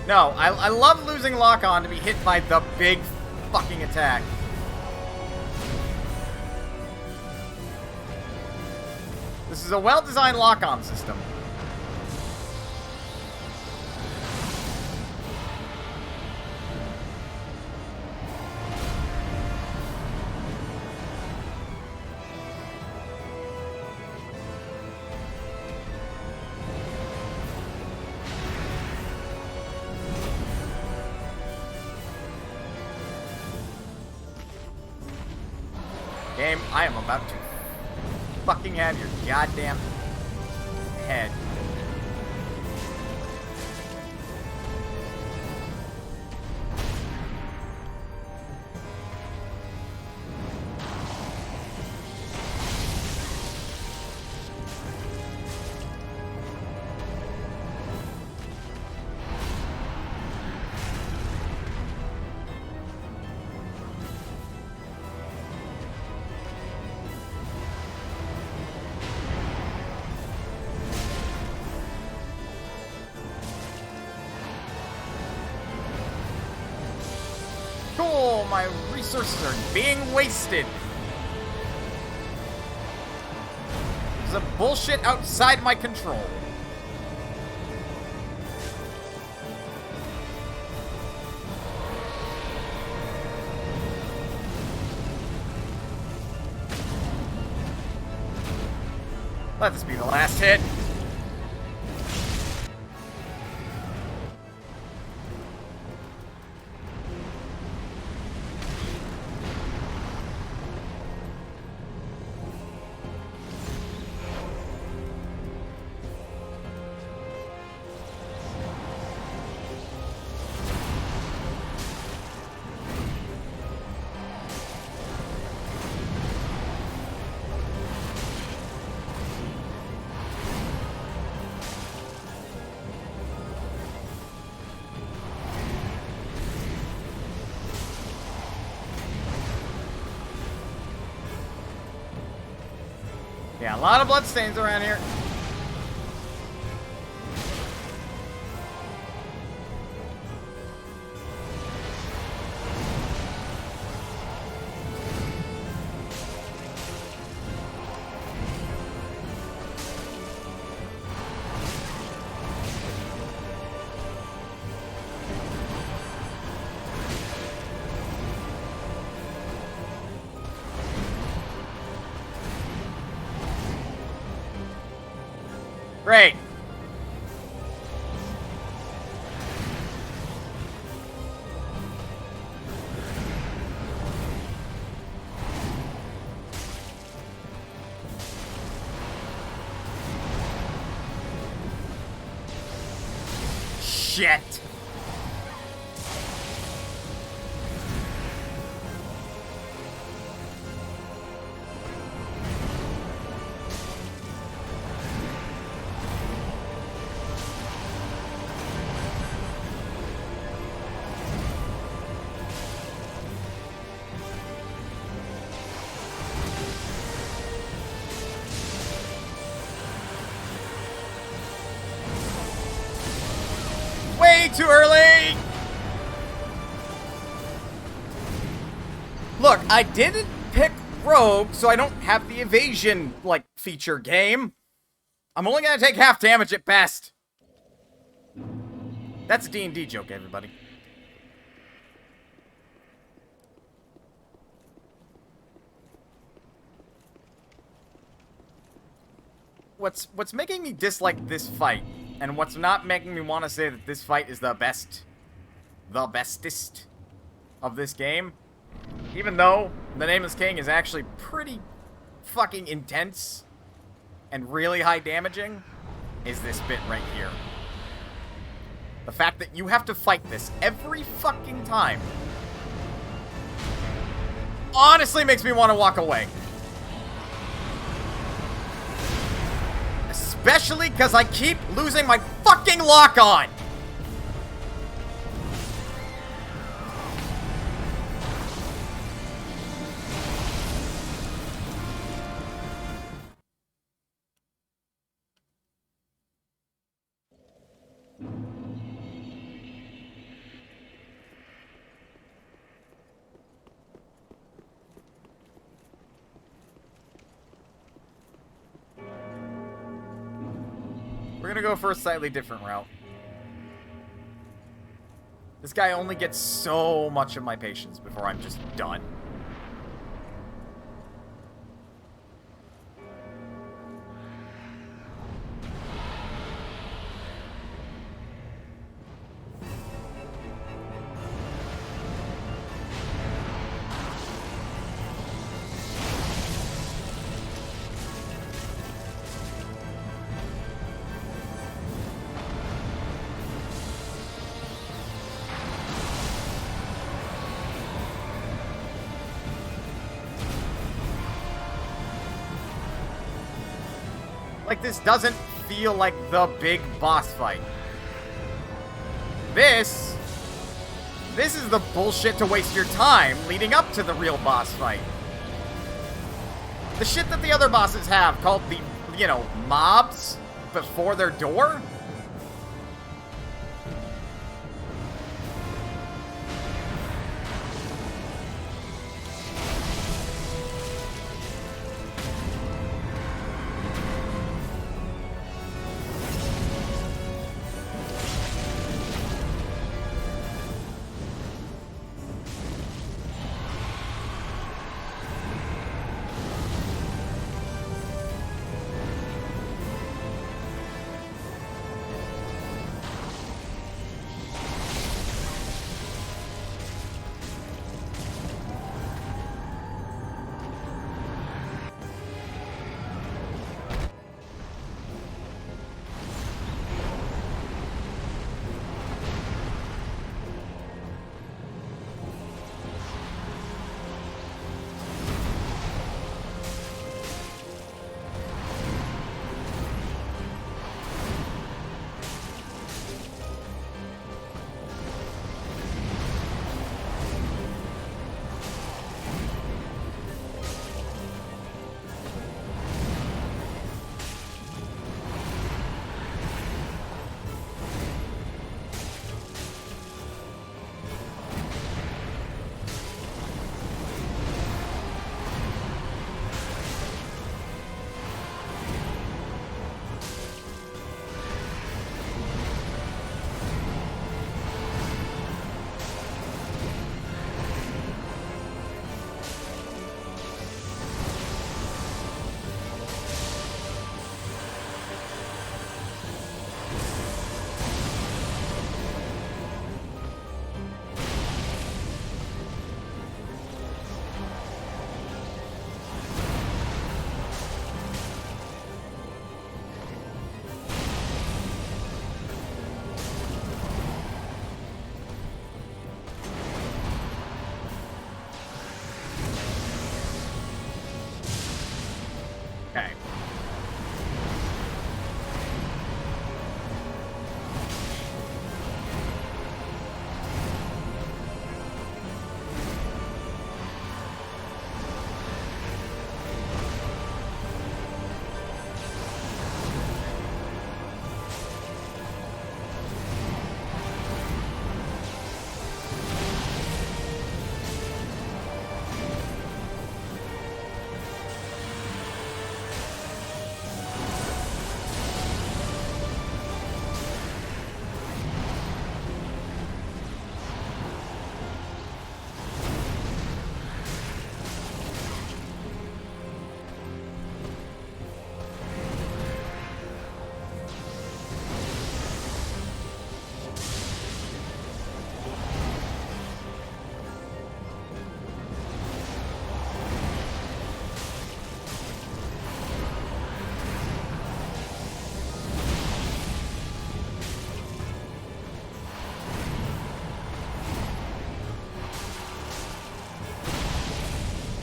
[SPEAKER 1] No, I love losing lock-on to be hit by the big fucking attack. This is a well-designed lock-on system. Game, I am about to fucking have your goddamn head. my resources are being wasted. This is a bullshit outside my control. Let this be the last hit. Yeah, a lot of bloodstains around here. Great. Shit. Way too early! Look, I didn't pick Rogue, so I don't have the evasion, like, feature game. I'm only gonna take half damage at best. That's a D&D joke, everybody. What's making me dislike this fight, and what's not making me want to say that this fight is the bestest of this game, even though the Nameless King is actually pretty fucking intense and really high damaging, is this bit right here. The fact that you have to fight this every fucking time honestly makes me want to walk away. Especially because I keep losing my fucking lock-on! We're gonna go for a slightly different route. This guy only gets so much of my patience before I'm just done. Like, this doesn't feel like the big boss fight. This is the bullshit to waste your time leading up to the real boss fight. The shit that the other bosses have called the, you know, mobs before their door.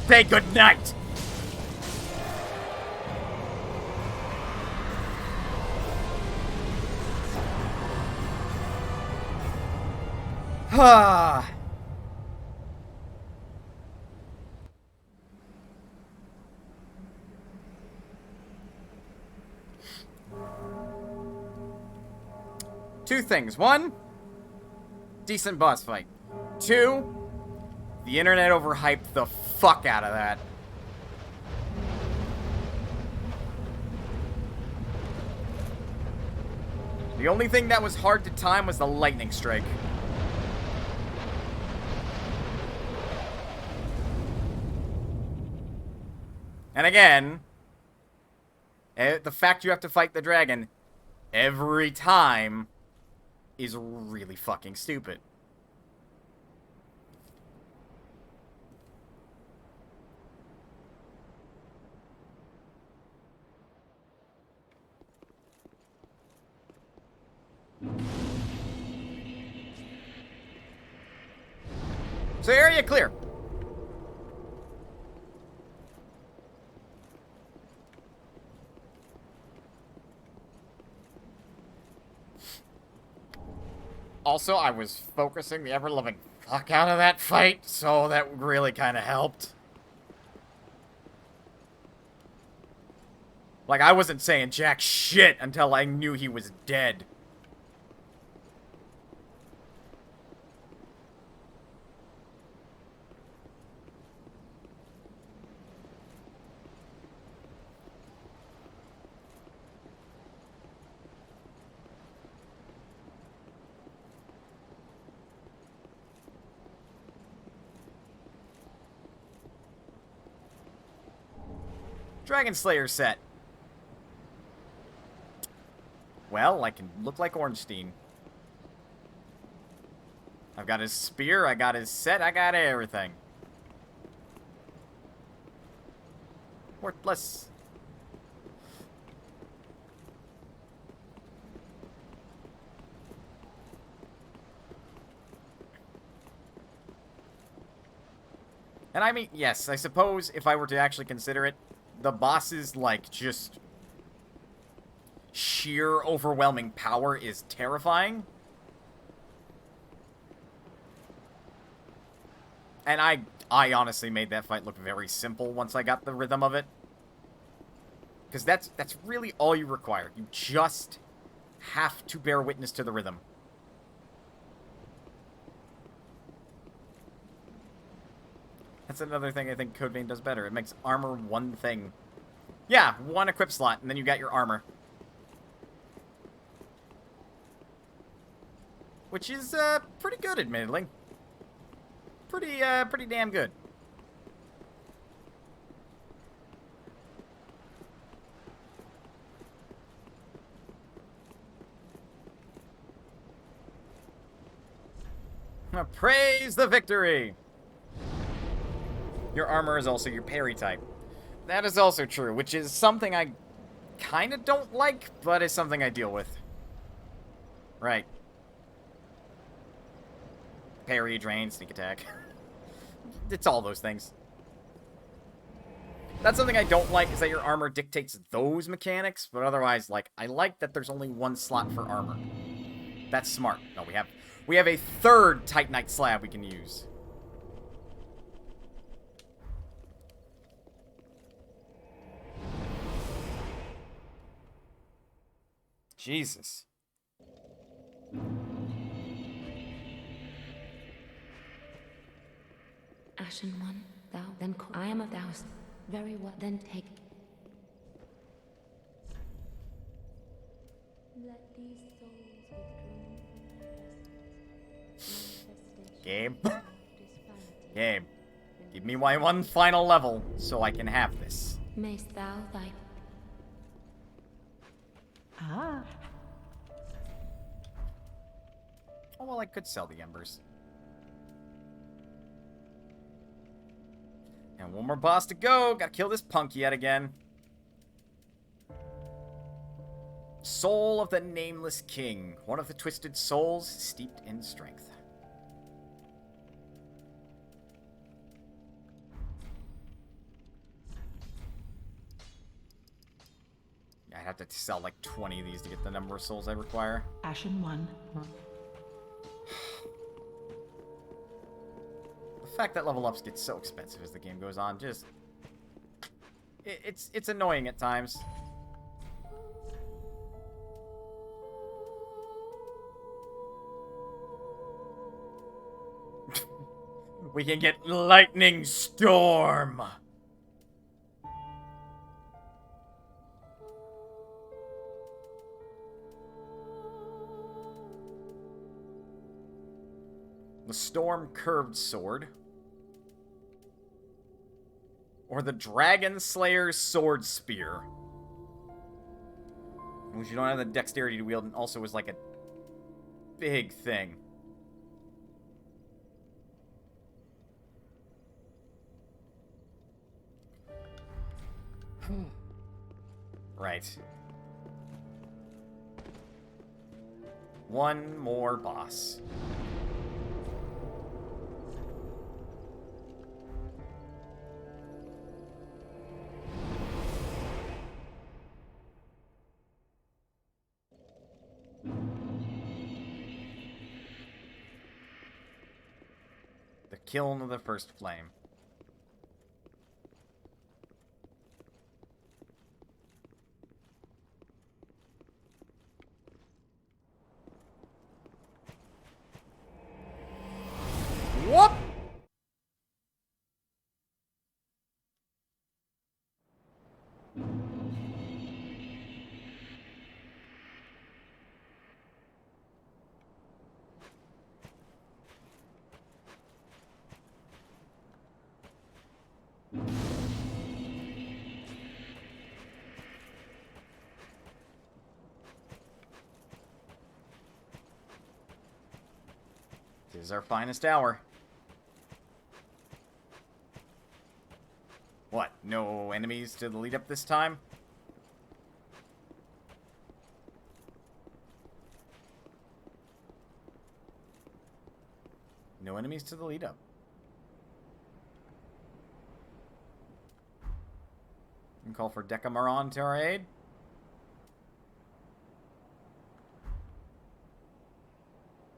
[SPEAKER 1] say goodnight. Ah. Two things. One, decent boss fight. Two, the internet overhyped the fuck out of that. The only thing that was hard to time was the lightning strike. And again, the fact you have to fight the dragon every time is really fucking stupid. So area clear. Also, I was focusing the ever-loving fuck out of that fight, so that really kind of helped. Like, I wasn't saying jack shit until I knew he was dead. Dragon Slayer set. Well, I can look like Ornstein. I've got his spear, I got his set, I got everything. Worthless. And I mean, yes, I suppose if I were to actually consider it, the boss's, like, just sheer overwhelming power is terrifying. And I honestly made that fight look very simple once I got the rhythm of it. Because that's really all you require. You just have to bear witness to the rhythm. That's another thing I think Code Vein does better. It makes armor one thing. Yeah, one equip slot, and then you got your armor. Which is, pretty good, admittedly. Pretty damn good. Praise the victory! Your armor is also your parry type. That is also true, which is something I kind of don't like, but is something I deal with. Right. Parry, drain, sneak attack. It's all those things. That's something I don't like, is that your armor dictates those mechanics, but otherwise, like, I like that there's only one slot for armor. That's smart. No, we have a third Titanite slab we can use. Jesus.
[SPEAKER 5] Ashen one, thou, then I am of thou. Very well, then take. Let these souls withdrawn
[SPEAKER 1] Game. Game. Give me my one final level so I can have this.
[SPEAKER 5] Mayst thou thy
[SPEAKER 3] Ah.
[SPEAKER 1] Oh, well, I could sell the embers. And one more boss to go. Gotta kill this punk yet again. Soul of the Nameless King. One of the twisted souls steeped in strength. have to sell like 20 of these to get the number of souls I require.
[SPEAKER 3] Ashen One.
[SPEAKER 1] The fact that level ups get so expensive as the game goes on, just... It's annoying at times. We can get Lightning Storm! The Storm Curved Sword. Or the Dragon Slayer's Sword Spear. Which you don't have the dexterity to wield and also is like a big thing. Right. One more boss. The Kiln of the First Flame. Whoop! This is our finest hour. What? No enemies to the lead up this time? No enemies to the lead up. You can call for Decameron to our aid.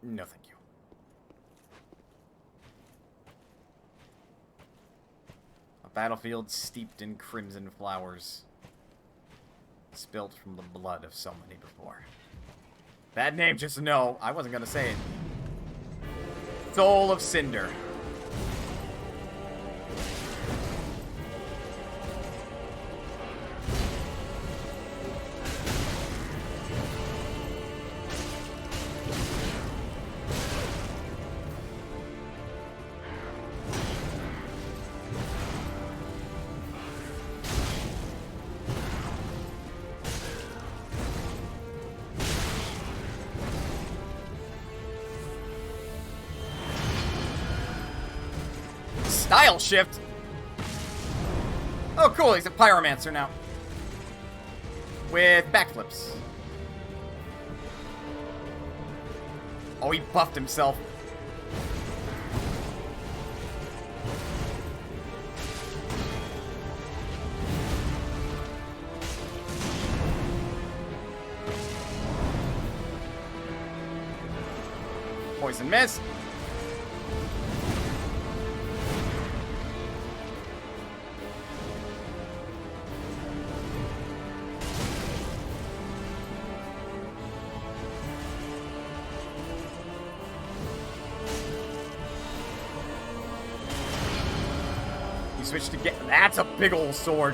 [SPEAKER 1] No, thank you. A battlefield steeped in crimson flowers. Spilt from the blood of so many before. Bad name, just no. I wasn't gonna say it. Soul of Cinder. Style shift? Oh, cool, he's a pyromancer now. With backflips. Oh, he buffed himself. Poison miss. Switch to get. That's a big old sword.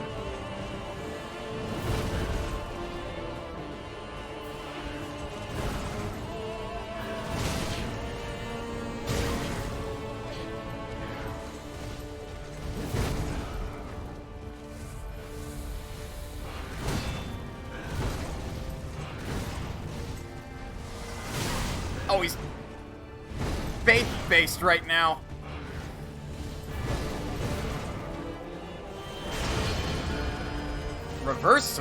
[SPEAKER 1] Oh, he's faith-based right now. Reverse.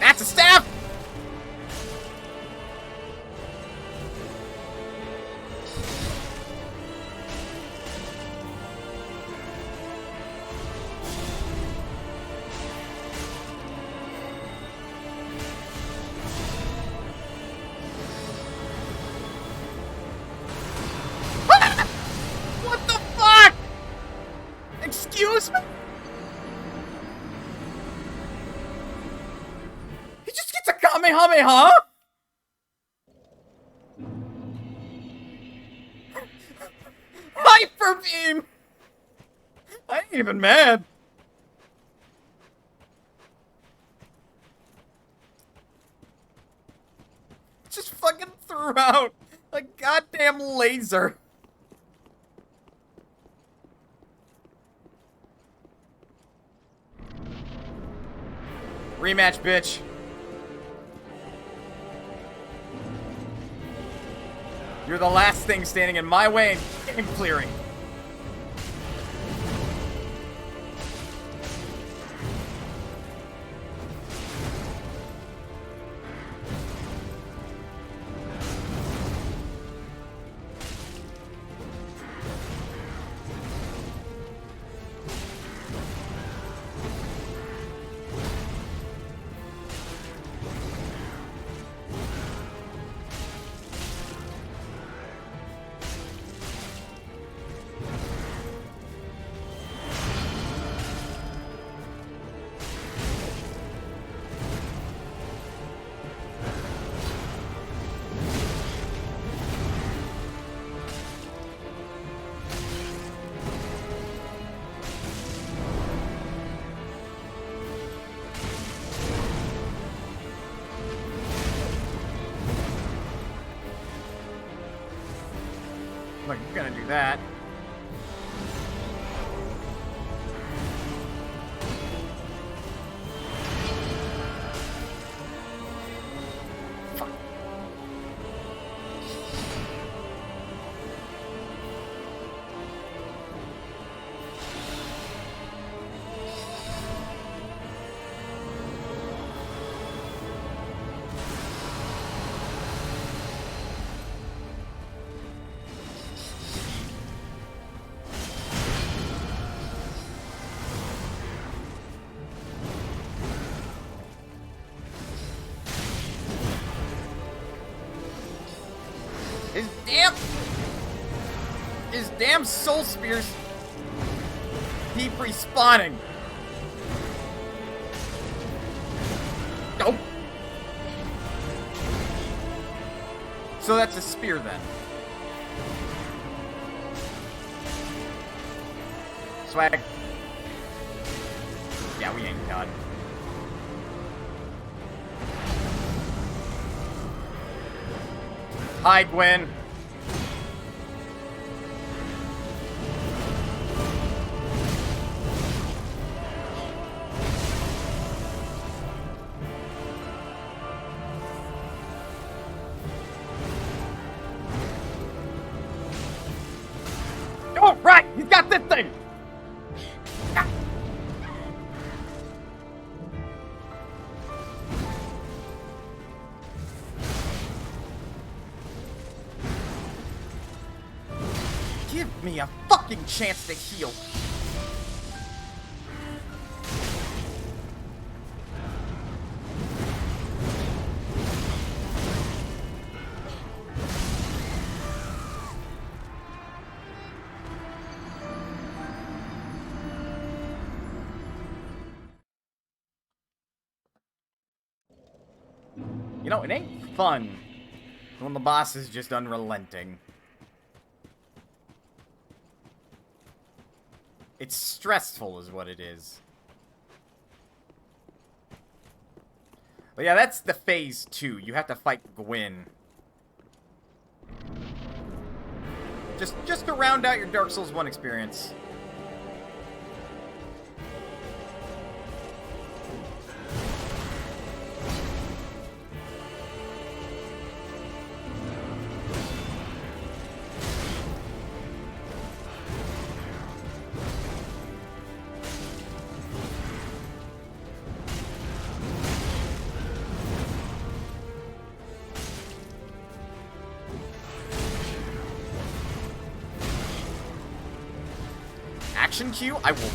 [SPEAKER 1] That's a staff! notice me? He just gets a Kamehameha? Hyper Beam! I ain't even mad. Just fucking threw out a goddamn laser. Rematch, bitch. You're the last thing standing in my way in game clearing. Like, you're gonna do that. Fuck. His damn soul spears keep respawning. Nope. So that's a spear then. Swag. Yeah, we ain't done. Hi, Gwen. Oh, right! He's got this thing! Ah. Give me a fucking chance to heal. You know, it ain't fun when the boss is just unrelenting. It's stressful is what it is. But yeah, that's the phase 2. You have to fight Gwyn. Just to round out your Dark Souls 1 experience. Action cue? I will.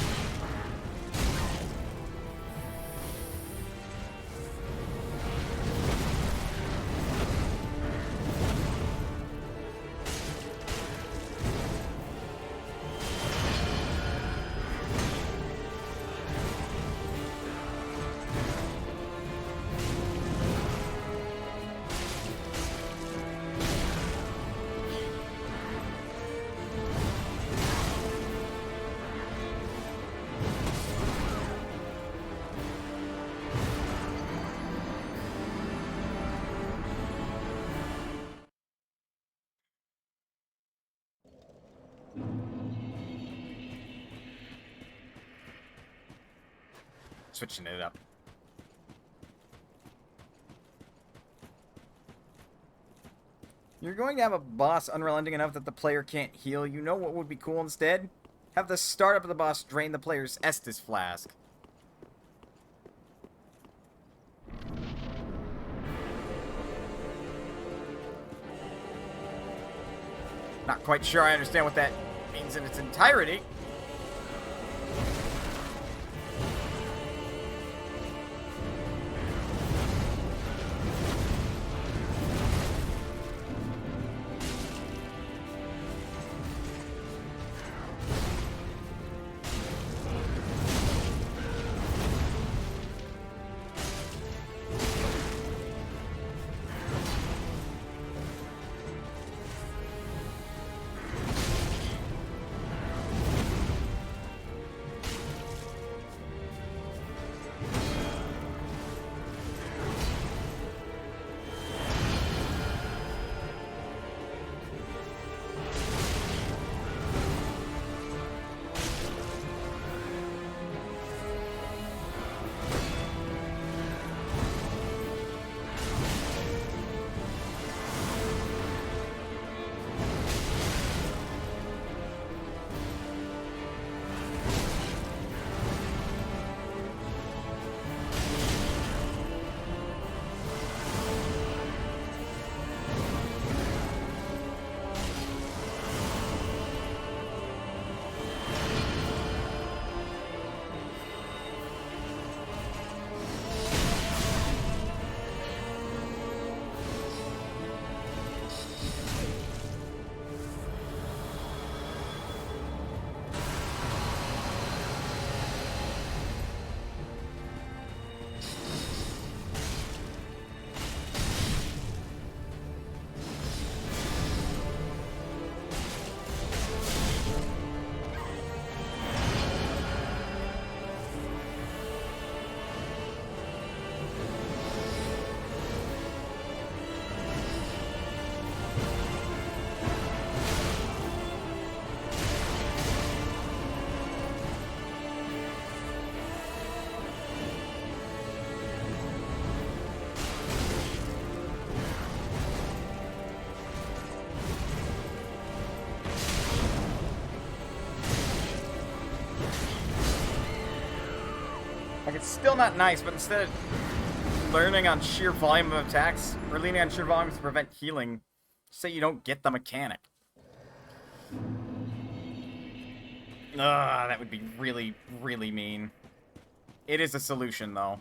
[SPEAKER 1] switching it up. You're going to have a boss unrelenting enough that the player can't heal. You know what would be cool instead? Have the startup of the boss drain the player's Estus flask. Not quite sure I understand what that means in its entirety. Like, it's still not nice, but instead of learning on sheer volume of attacks, or leaning on sheer volume to prevent healing, say you don't get the mechanic. That would be really, really mean. It is a solution, though.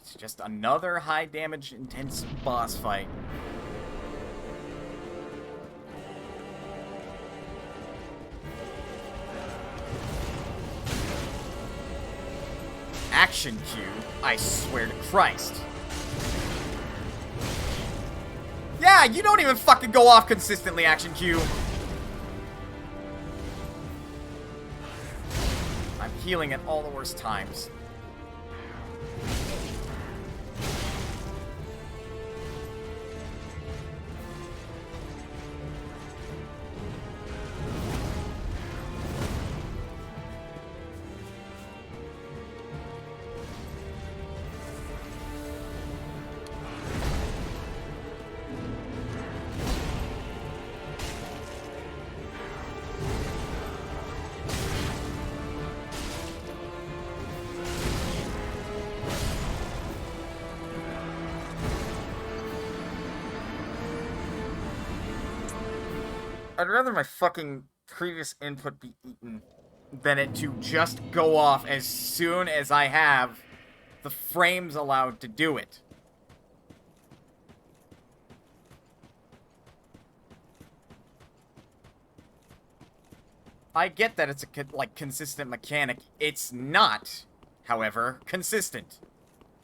[SPEAKER 1] It's just another high damage, intense boss fight. Action Q, I swear to Christ. Yeah, you don't even fucking go off consistently, Action Q. I'm healing at all the worst times. I'd rather my fucking previous input be eaten than it to just go off as soon as I have the frames allowed to do it. I get that it's a consistent mechanic. It's not, however, consistent.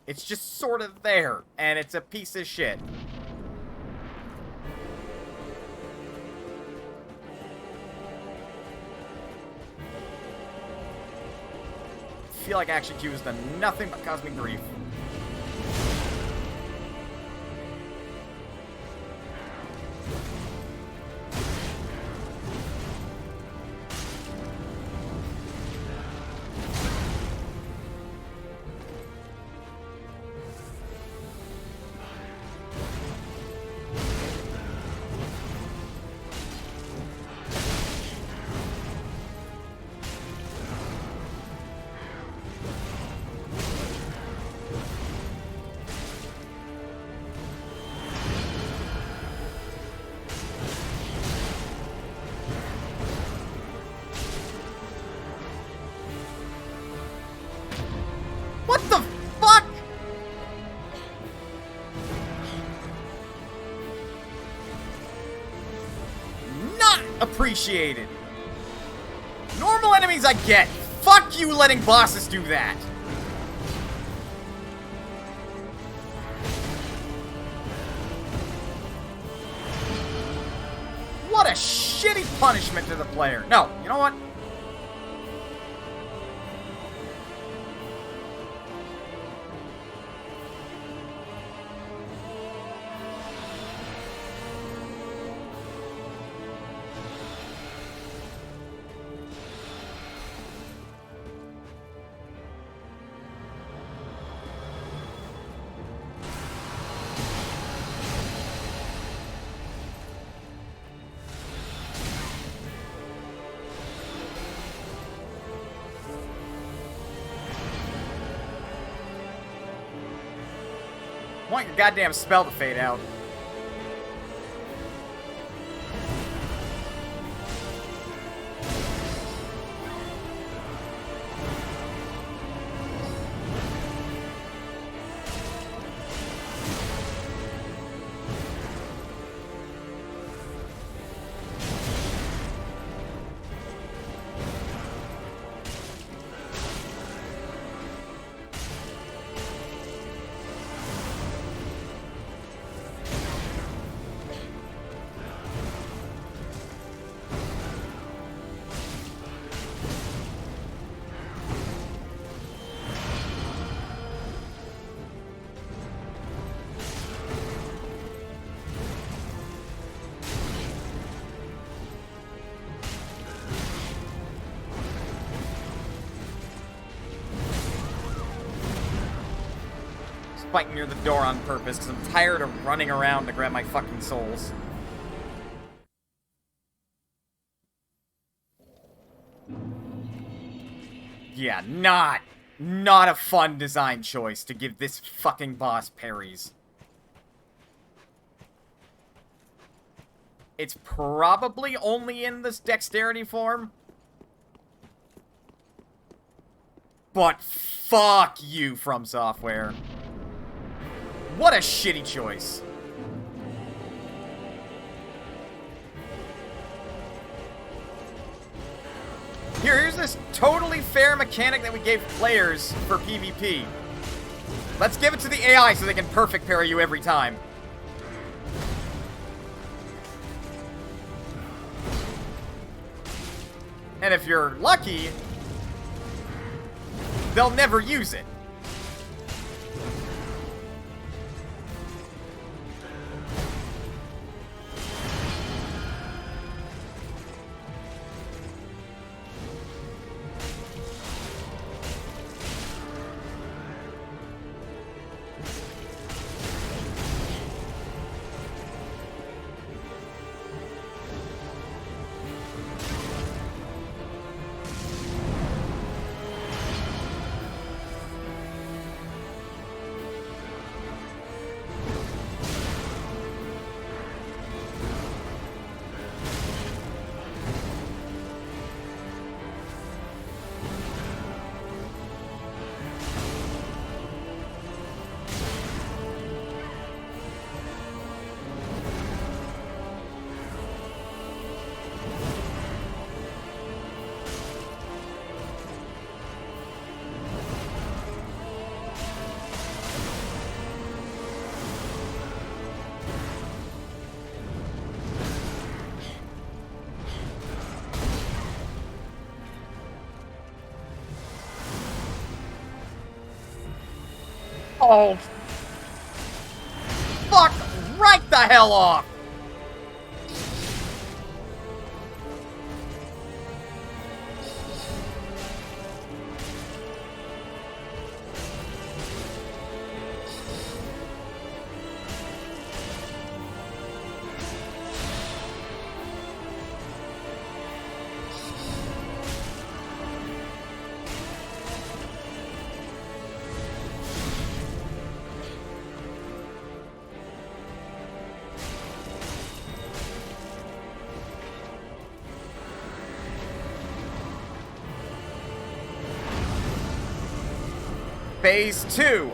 [SPEAKER 1] It's just sort of there, and it's a piece of shit. I feel like Action Q has done nothing but cause me grief. What the fuck? Not appreciated. Normal enemies I get. Fuck you letting bosses do that. What a shitty punishment to the player. No, you know what? Want your goddamn spell to fade out. Fighting near the door on purpose because I'm tired of running around to grab my fucking souls. Yeah, not a fun design choice to give this fucking boss parries. It's probably only in this dexterity form. But fuck you, From Software. What a shitty choice. Here's this totally fair mechanic that we gave players for PvP. Let's give it to the AI so they can perfect parry you every time. And if you're lucky, they'll never use it. Oh. Fuck right the hell off! Phase 2.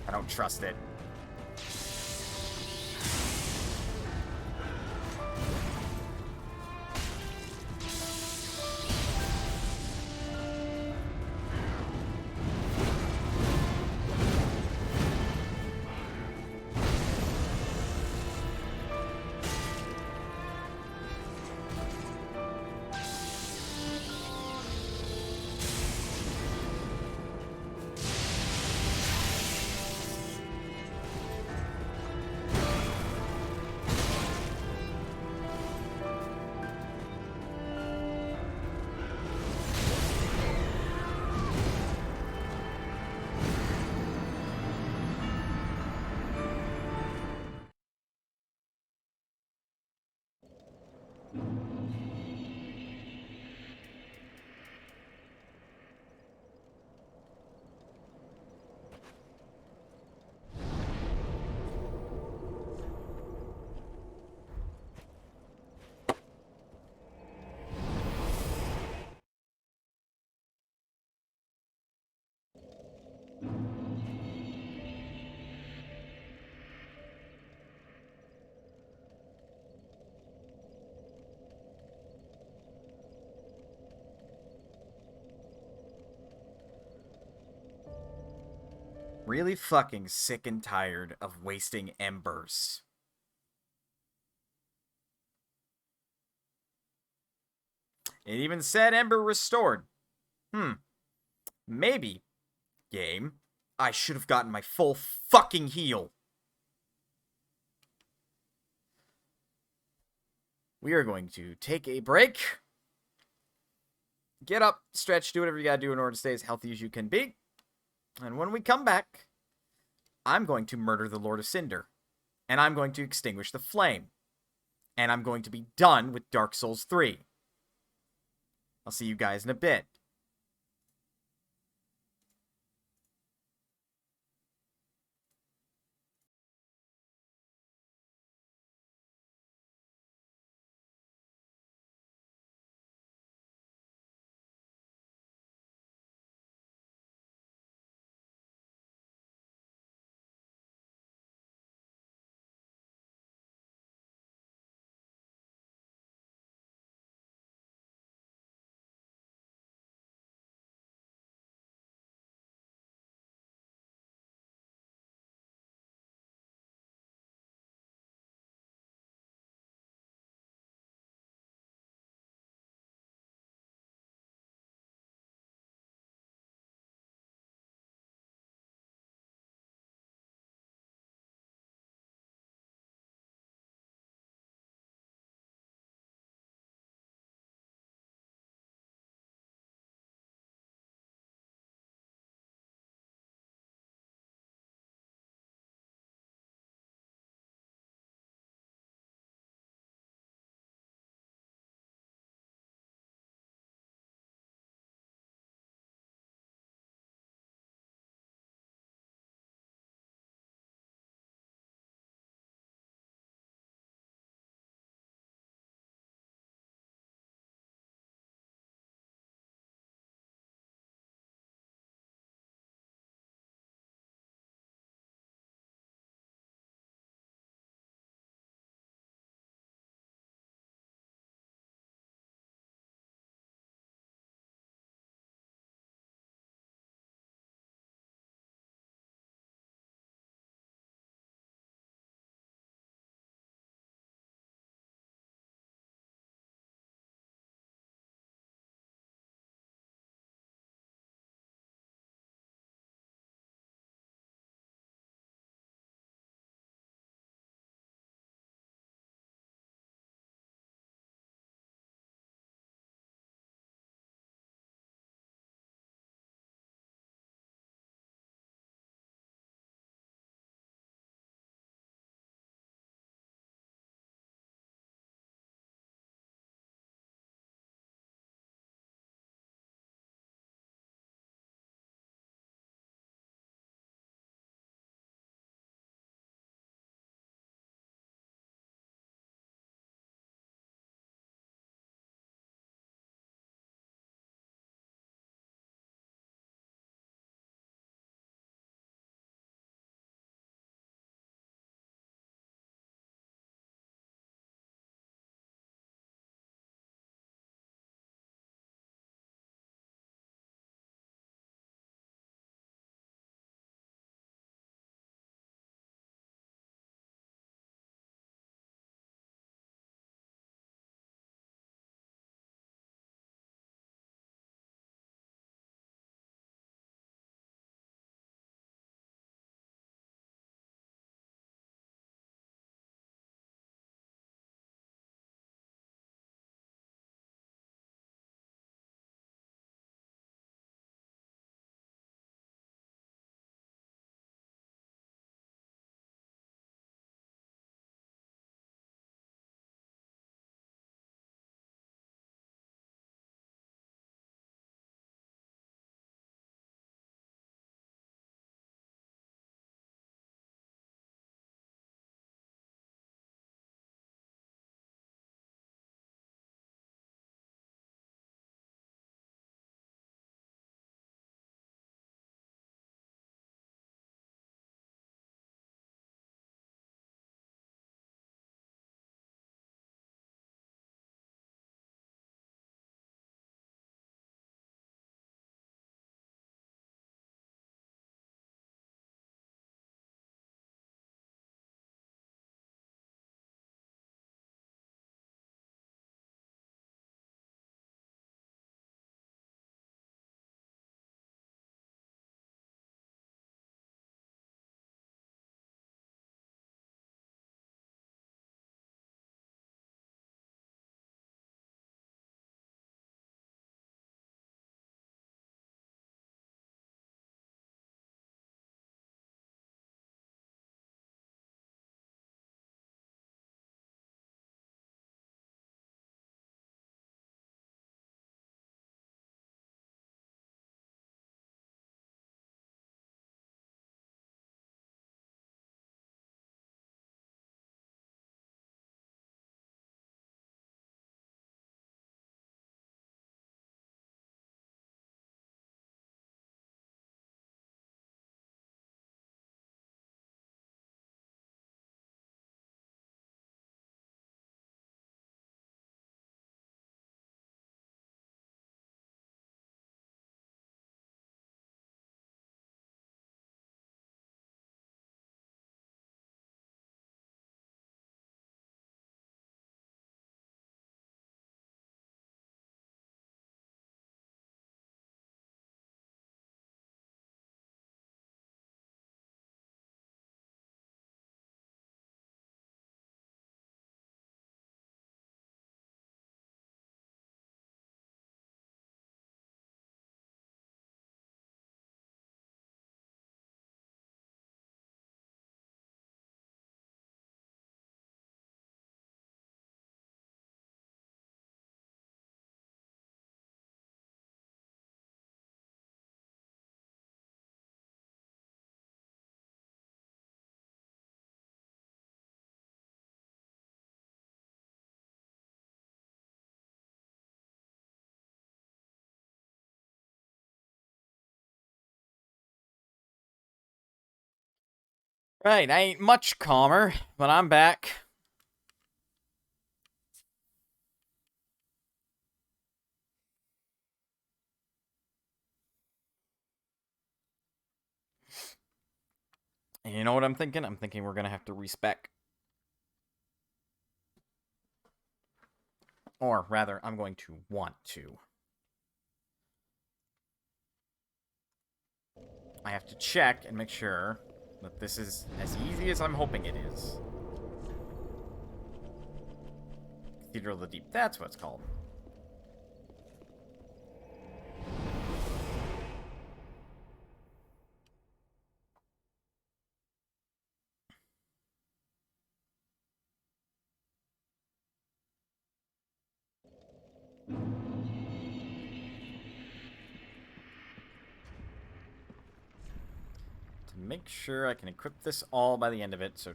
[SPEAKER 1] I don't trust it. Really fucking sick and tired of wasting embers. It even said ember restored. Maybe, game, I should have gotten my full fucking heal. We are going to take a break. Get up, stretch, do whatever you gotta do in order to stay as healthy as you can be. And when we come back, I'm going to murder the Lord of Cinder. And I'm going to extinguish the flame. And I'm going to be done with Dark Souls 3. I'll see you guys in a bit. Right, I ain't much calmer, but I'm back. And you know what I'm thinking? I'm thinking we're gonna have to respec. Or rather, I'm going to want to. I have to check and make sure that this is as easy as I'm hoping it is. Cathedral of the Deep, that's what it's called. To make sure I can equip this all by the end of it, so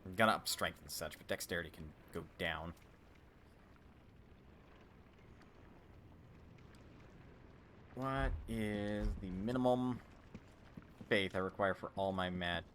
[SPEAKER 1] I'm gonna up strength and such, but dexterity can go down. What is the minimum faith I require for all my magic?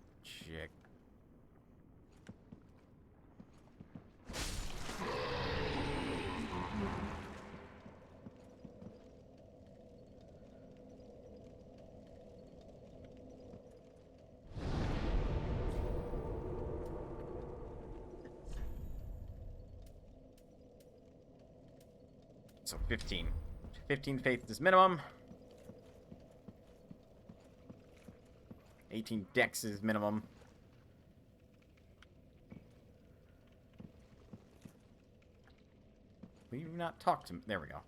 [SPEAKER 1] So 15. 15 faith is minimum. 18 dex is minimum. Will you not talk to me? There we go.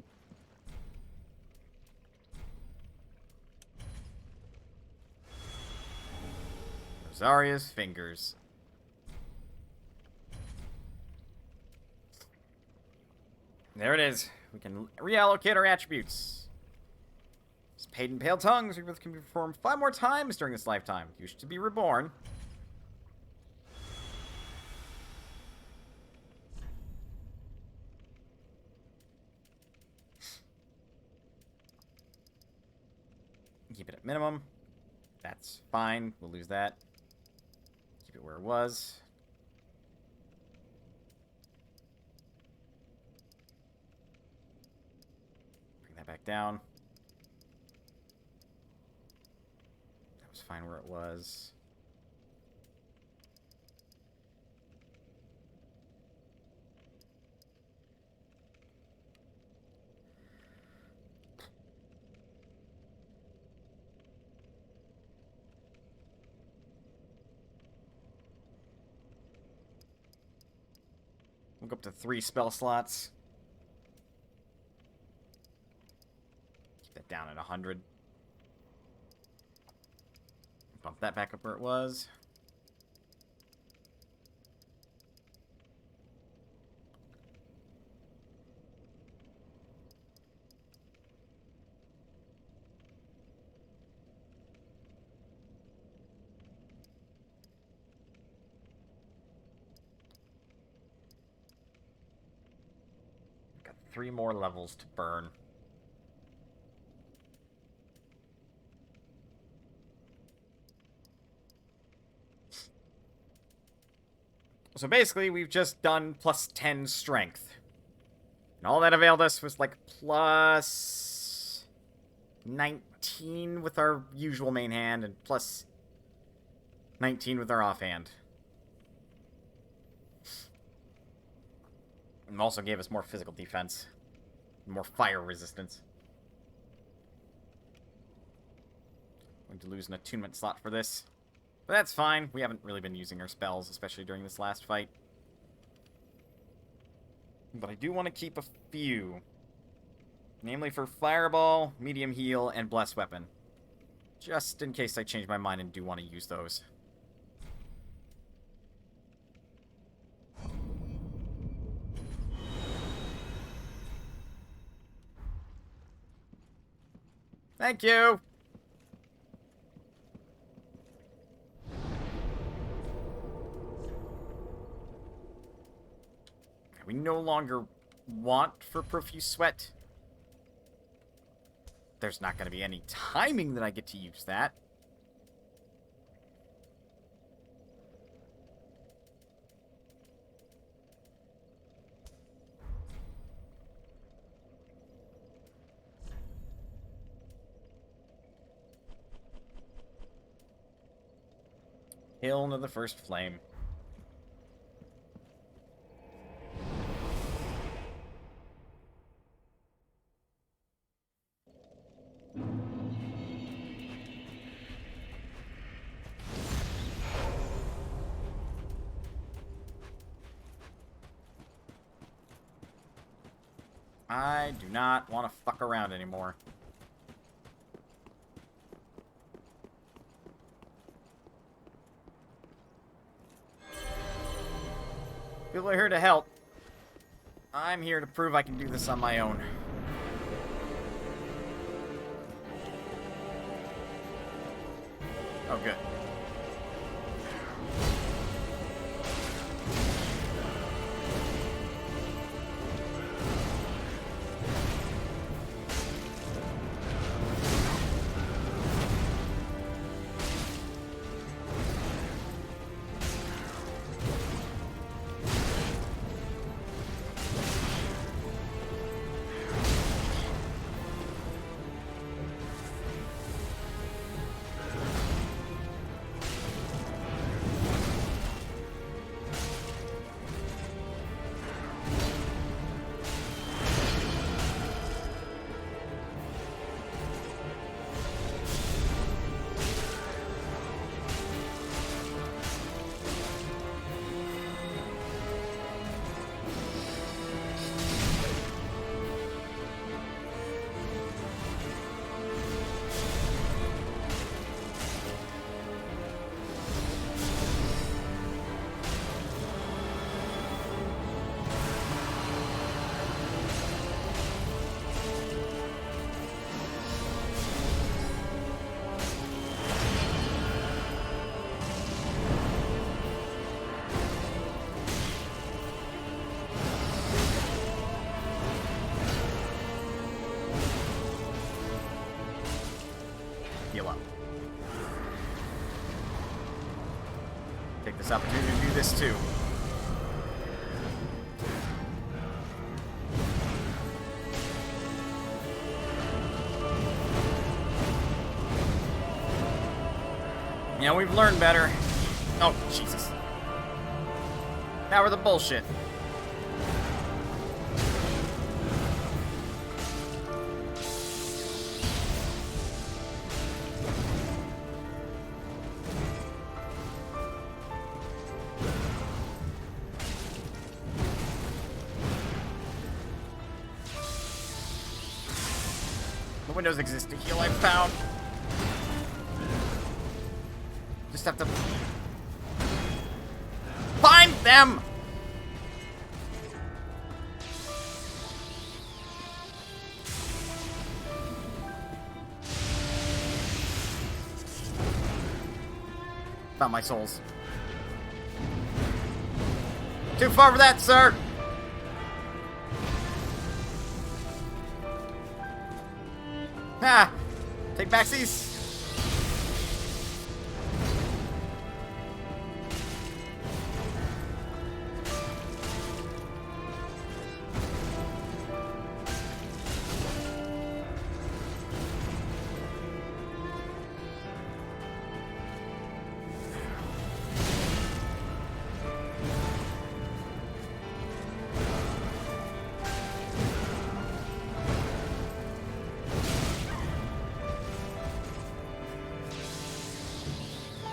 [SPEAKER 1] Rosaria's fingers. There it is. We can reallocate our attributes. Spade and Pale Tongues rebirth can be performed 5 more times during this lifetime. You should be reborn. Keep it at minimum. That's fine. We'll lose that. Keep it where it was. Bring that back down. That was fine where it was. We'll go up to 3 spell slots. Keep that down at 100. Bump that back up where it was. Got 3 more levels to burn. So basically, we've just done plus 10 strength. And all that availed us was like plus 19 with our usual main hand and plus 19 with our offhand. And also gave us more physical defense. More fire resistance. Going to lose an attunement slot for this. But that's fine. We haven't really been using our spells, especially during this last fight. But I do want to keep a few. Namely for Fireball, Medium Heal, and Bless Weapon. Just in case I change my mind and do want to use those. Thank you! We no longer want for Profuse Sweat. There's not going to be any timing that I get to use that. Hail to the first flame. I do not want to fuck around anymore. People are here to help. I'm here to prove I can do this on my own. Oh, good. Heal up. Take this opportunity to do this too. Yeah, we've learned better. Oh, Jesus. Now we're the bullshit. The windows exist to heal, I found. Just have to find them! Found my souls. Too far for that, sir! Ah! Take backsies!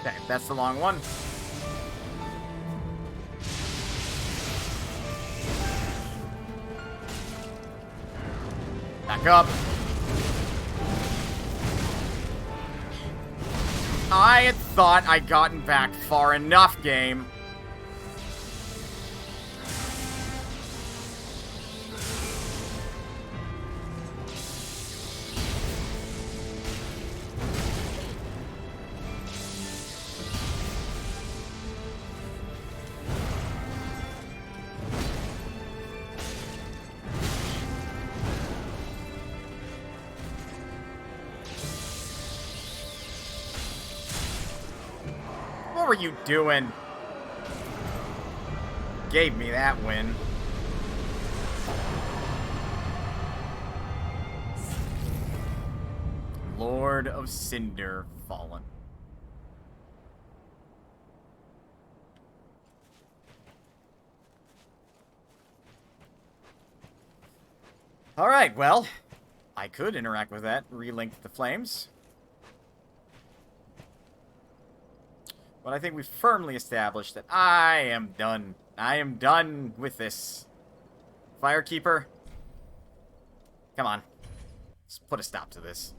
[SPEAKER 1] Okay, that's the long one. Back up. I had thought I'd gotten back far enough, game. What were you doing? Gave me that win. Lord of Cinder fallen. Alright, well, I could interact with that, relink the flames. But I think we've firmly established that I am done. I am done with this. Firekeeper, come on. Let's put a stop to this.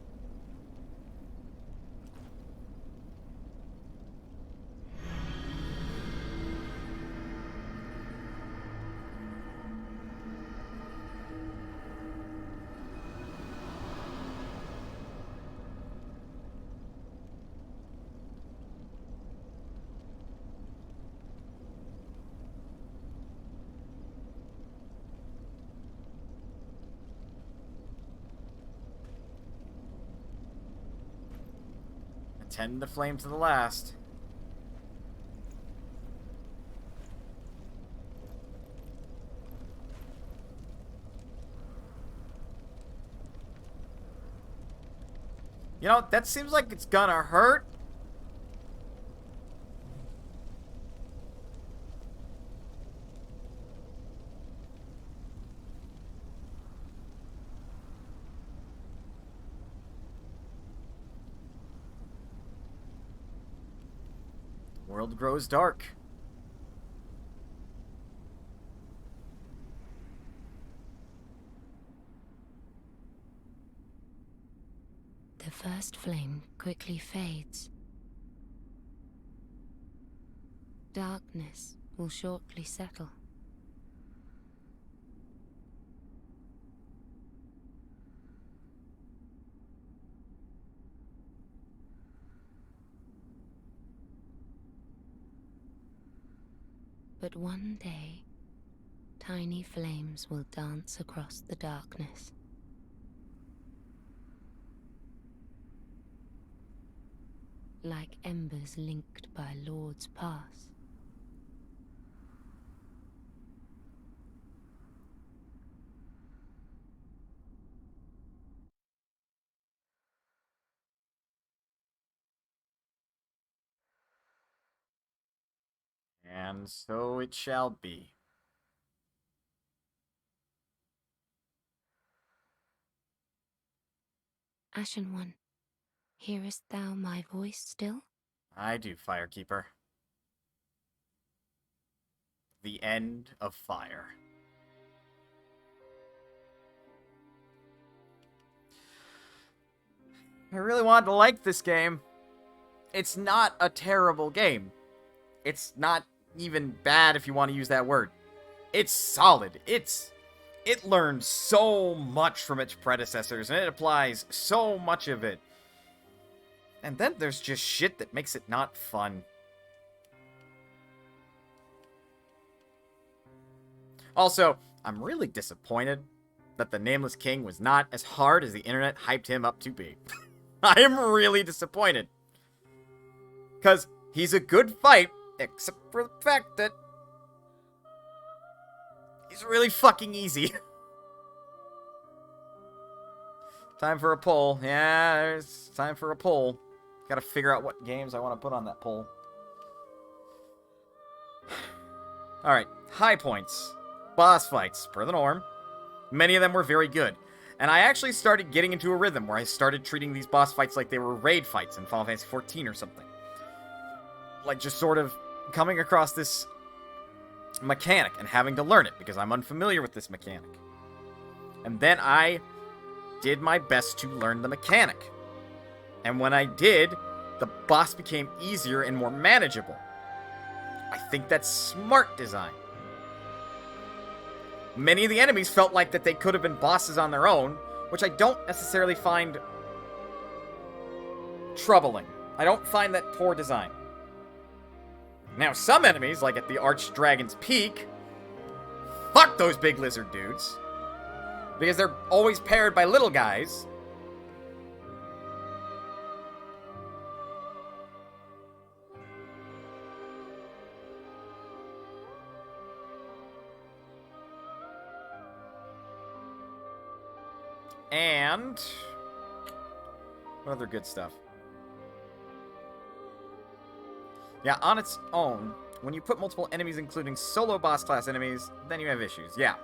[SPEAKER 1] Tend the flame to the last. You know, that seems like it's gonna hurt. World grows dark.
[SPEAKER 5] The first flame quickly fades. Darkness will shortly settle. But one day, tiny flames will dance across the darkness. Like embers linked by Lord's Pass.
[SPEAKER 1] And so it shall be.
[SPEAKER 5] Ashen One, hearest thou my voice still?
[SPEAKER 1] I do, Firekeeper. The end of fire. I really wanted to like this game. It's not a terrible game. It's not even bad if you want to use that word. It's solid. It learns so much from its predecessors, and it applies so much of it. And then there's just shit that makes it not fun. Also, I'm really disappointed that the Nameless King was not as hard as the internet hyped him up to be. I am really disappointed. Because he's a good fight, except for the fact that he's really fucking easy. Time for a poll. Yeah, there's time for a poll. Gotta figure out what games I want to put on that poll. Alright, high points. Boss fights, per the norm. Many of them were very good. And I actually started getting into a rhythm where I started treating these boss fights like they were raid fights in Final Fantasy XIV or something. Like, just sort of coming across this mechanic and having to learn it because I'm unfamiliar with this mechanic. And then I did my best to learn the mechanic. And when I did, the boss became easier and more manageable. I think that's smart design. Many of the enemies felt like that they could have been bosses on their own, which I don't necessarily find troubling. I don't find that poor design. Now, some enemies, like at the Archdragon's Peak, fuck those big lizard dudes. Because they're always paired by little guys. And what other good stuff? Yeah, on its own, when you put multiple enemies, including solo boss class enemies, then you have issues. Yeah.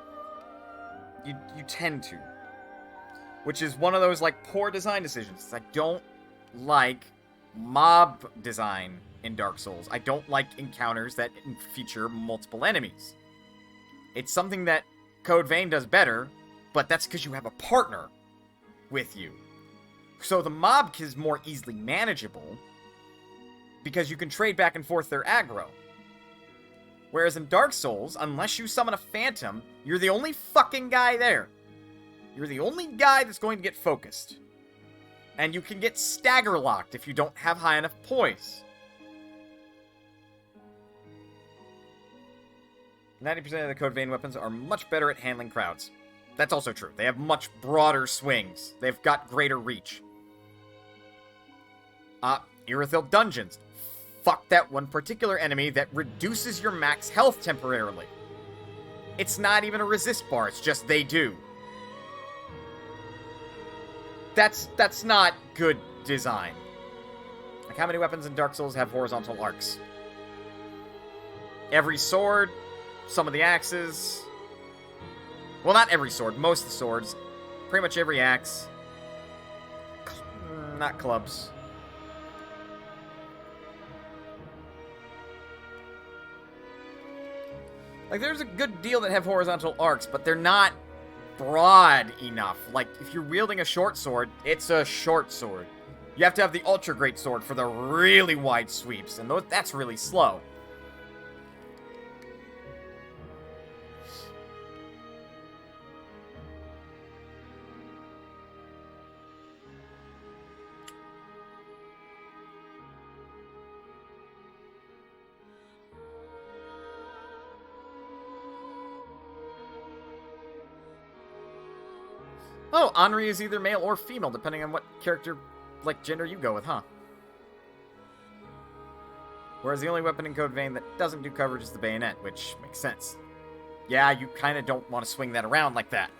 [SPEAKER 1] You tend to. which is one of those, like, poor design decisions. I don't like mob design in Dark Souls. I don't like encounters that feature multiple enemies. It's something that Code Vein does better, but that's because you have a partner with you. So the mob is more easily manageable because you can trade back and forth their aggro. Whereas in Dark Souls, unless you summon a phantom, you're the only fucking guy there. You're the only guy that's going to get focused. And you can get stagger locked if you don't have high enough poise. 90% of the Code Vein weapons are much better at handling crowds. That's also true. They have much broader swings. They've got greater reach. Irithyll Dungeons. Fuck that one particular enemy that reduces your max health temporarily. It's not even a resist bar, it's just they do. That's not good design. Like, how many weapons in Dark Souls have horizontal arcs? Every sword, some of the axes. Well, not every sword, most of the swords. Pretty much every axe. Not clubs. Like, there's a good deal that have horizontal arcs, but they're not broad enough. Like, if you're wielding a short sword, it's a short sword. You have to have the ultra great sword for the really wide sweeps, and that's really slow. Oh, Henri is either male or female, depending on what character, like, gender you go with, huh? Whereas the only weapon in Code Vein that doesn't do coverage is the bayonet, which makes sense. Yeah, you kind of don't want to swing that around like that.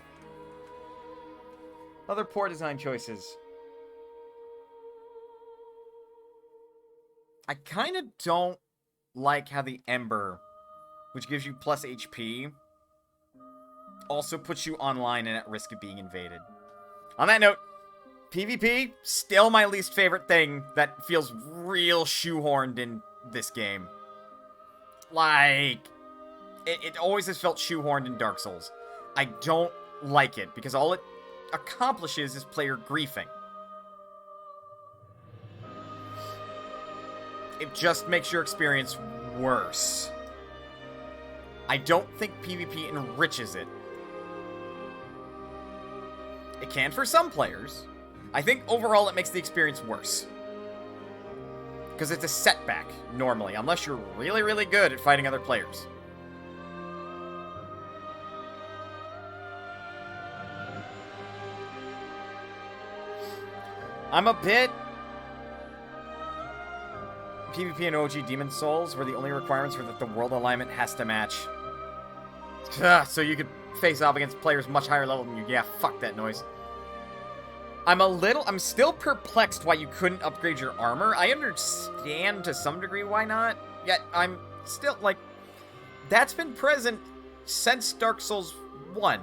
[SPEAKER 1] Other poor design choices. I kind of don't like how the Ember, which gives you plus HP, also puts you online and at risk of being invaded. On that note, PvP, still my least favorite thing that feels real shoehorned in this game. Like, it always has felt shoehorned in Dark Souls. I don't like it, because all it accomplishes is player griefing. It just makes your experience worse. I don't think PvP enriches it. It can for some players. I think overall it makes the experience worse. Because it's a setback, normally, unless you're really, really good at fighting other players. I'm a bit... PvP and OG Demon Souls, where the only requirements were that the world alignment has to match. So you could face off against players much higher level than you. Yeah, fuck that noise. I'm still perplexed why you couldn't upgrade your armor. I understand to some degree why not. Yet I'm still, like, that's been present since Dark Souls 1.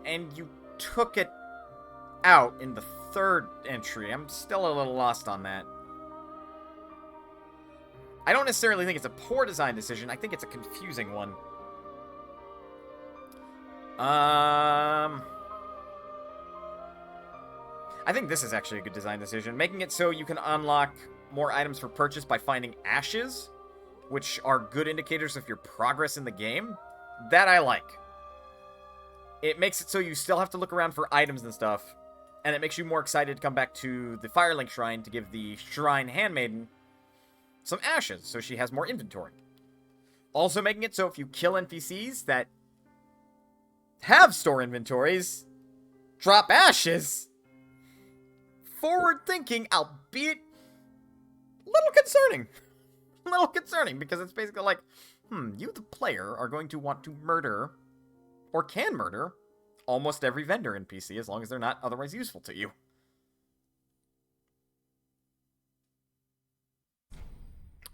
[SPEAKER 1] And you took it out in the third entry. I'm still a little lost on that. I don't necessarily think it's a poor design decision. I think it's a confusing one. I think this is actually a good design decision. Making it so you can unlock more items for purchase by finding ashes, which are good indicators of your progress in the game. That I like. It makes it so you still have to look around for items and stuff, and it makes you more excited to come back to the Firelink Shrine to give the Shrine Handmaiden some ashes, so she has more inventory. Also making it so if you kill NPCs that have store inventories, drop ashes. Forward thinking, albeit a little concerning. A little concerning, because it's basically like, you, the player, are going to want to murder, or can murder, almost every vendor NPC, as long as they're not otherwise useful to you.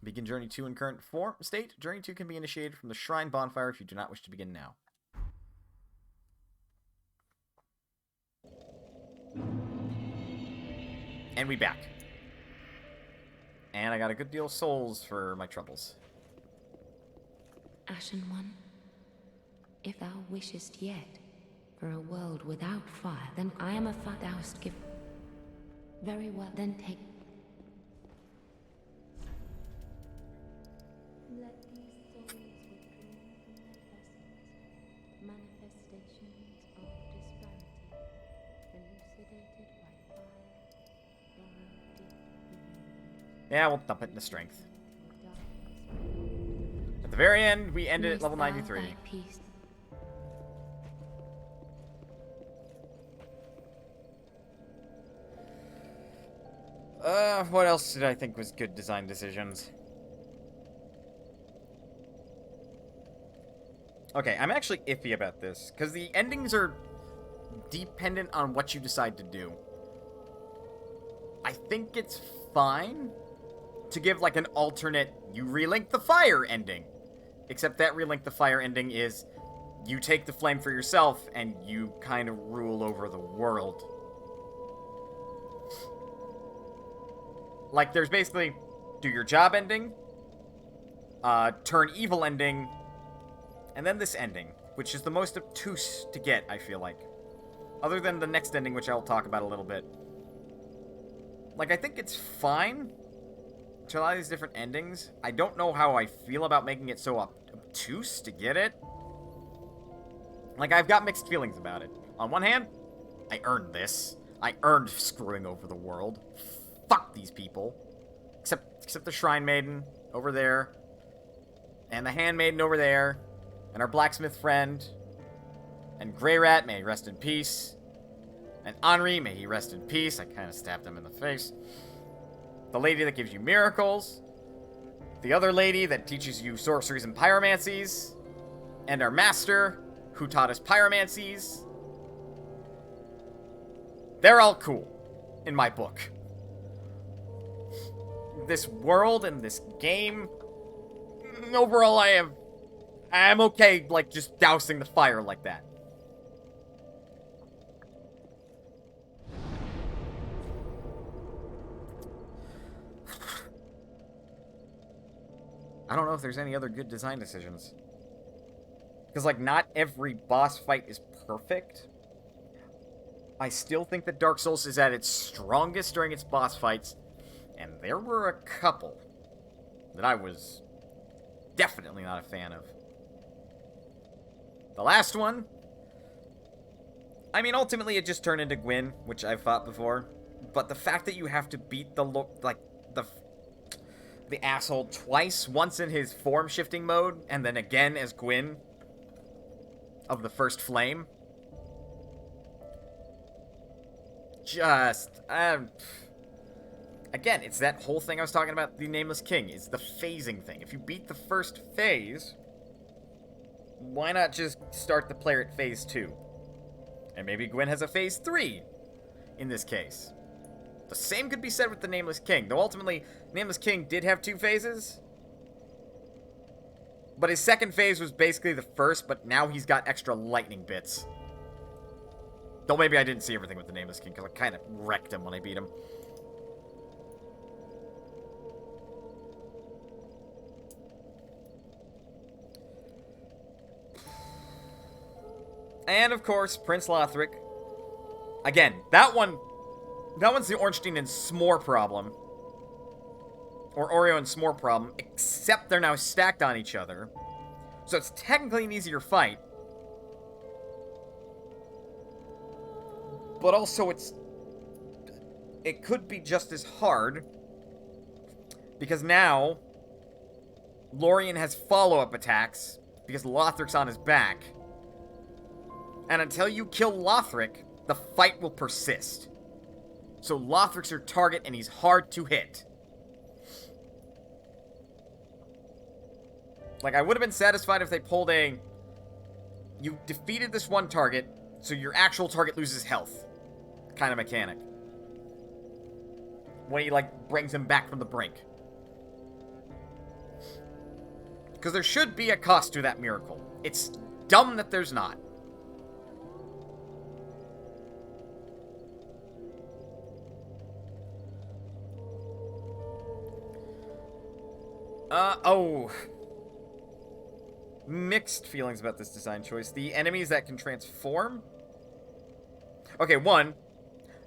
[SPEAKER 1] Begin Journey 2 in current state. Journey 2 can be initiated from the Shrine Bonfire if you do not wish to begin now. And we back. And I got a good deal of souls for my troubles.
[SPEAKER 5] Ashen One, if thou wishest yet for a world without fire, then I am a fire thou'st give. Very well, then take. Let these souls withdraw from their vessels, manifestations of disparity, elucidated by fire, borrowed deep within.
[SPEAKER 1] Yeah, we'll dump it into strength. At the very end, we ended at level 93.
[SPEAKER 5] Peace.
[SPEAKER 1] What else did I think was good design decisions? Okay, I'm actually iffy about this, because the endings are dependent on what you decide to do. I think it's fine to give, like, an alternate, you relink the fire ending. Except that relink the fire ending is, you take the flame for yourself, and you kind of rule over the world. Like, there's basically, do your job ending, turn evil ending, and then this ending, which is the most obtuse to get, I feel like. Other than the next ending, which I'll talk about a little bit. Like, I think it's fine to allow these different endings. I don't know how I feel about making it so obtuse to get it. Like, I've got mixed feelings about it. On one hand, I earned this. I earned screwing over the world. Fuck these people. Except the Shrine Maiden over there. And the Handmaiden over there. And our blacksmith friend. And Grey Rat, may he rest in peace. And Henri, may he rest in peace. I kind of stabbed him in the face. The lady that gives you miracles. The other lady that teaches you sorceries and pyromancies. And our master, who taught us pyromancies. They're all cool, in my book. This world and this game, overall I'm okay, like, just dousing the fire like that. I don't know if there's any other good design decisions. Because, like, not every boss fight is perfect. I still think that Dark Souls is at its strongest during its boss fights. And there were a couple that I was definitely not a fan of. The last one, I mean, ultimately it just turned into Gwyn, which I've fought before. But the fact that you have to beat the asshole twice, once in his form-shifting mode, and then again as Gwyn of the First Flame. Just, again, it's that whole thing I was talking about, the Nameless King. It's the phasing thing. If you beat the first phase, why not just start the player at phase 2? And maybe Gwyn has a phase 3 in this case. The same could be said with the Nameless King, though ultimately, Nameless King did have 2 phases. But his second phase was basically the first, but now he's got extra lightning bits. Though maybe I didn't see everything with the Nameless King, because I kind of wrecked him when I beat him. And, of course, Prince Lothric. Again, that one's the Ornstein and S'more problem. Or Oreo and S'more problem, except they're now stacked on each other. So it's technically an easier fight. But also it could be just as hard. Because now, Lorien has follow-up attacks, because Lothric's on his back. And until you kill Lothric, the fight will persist. So Lothric's your target, and he's hard to hit. Like, I would have been satisfied if they pulled a... You defeated this one target, so your actual target loses health kind of mechanic. When he, like, brings him back from the brink. Because there should be a cost to that miracle. It's dumb that there's not. Oh. Mixed feelings about this design choice. The enemies that can transform. Okay, one,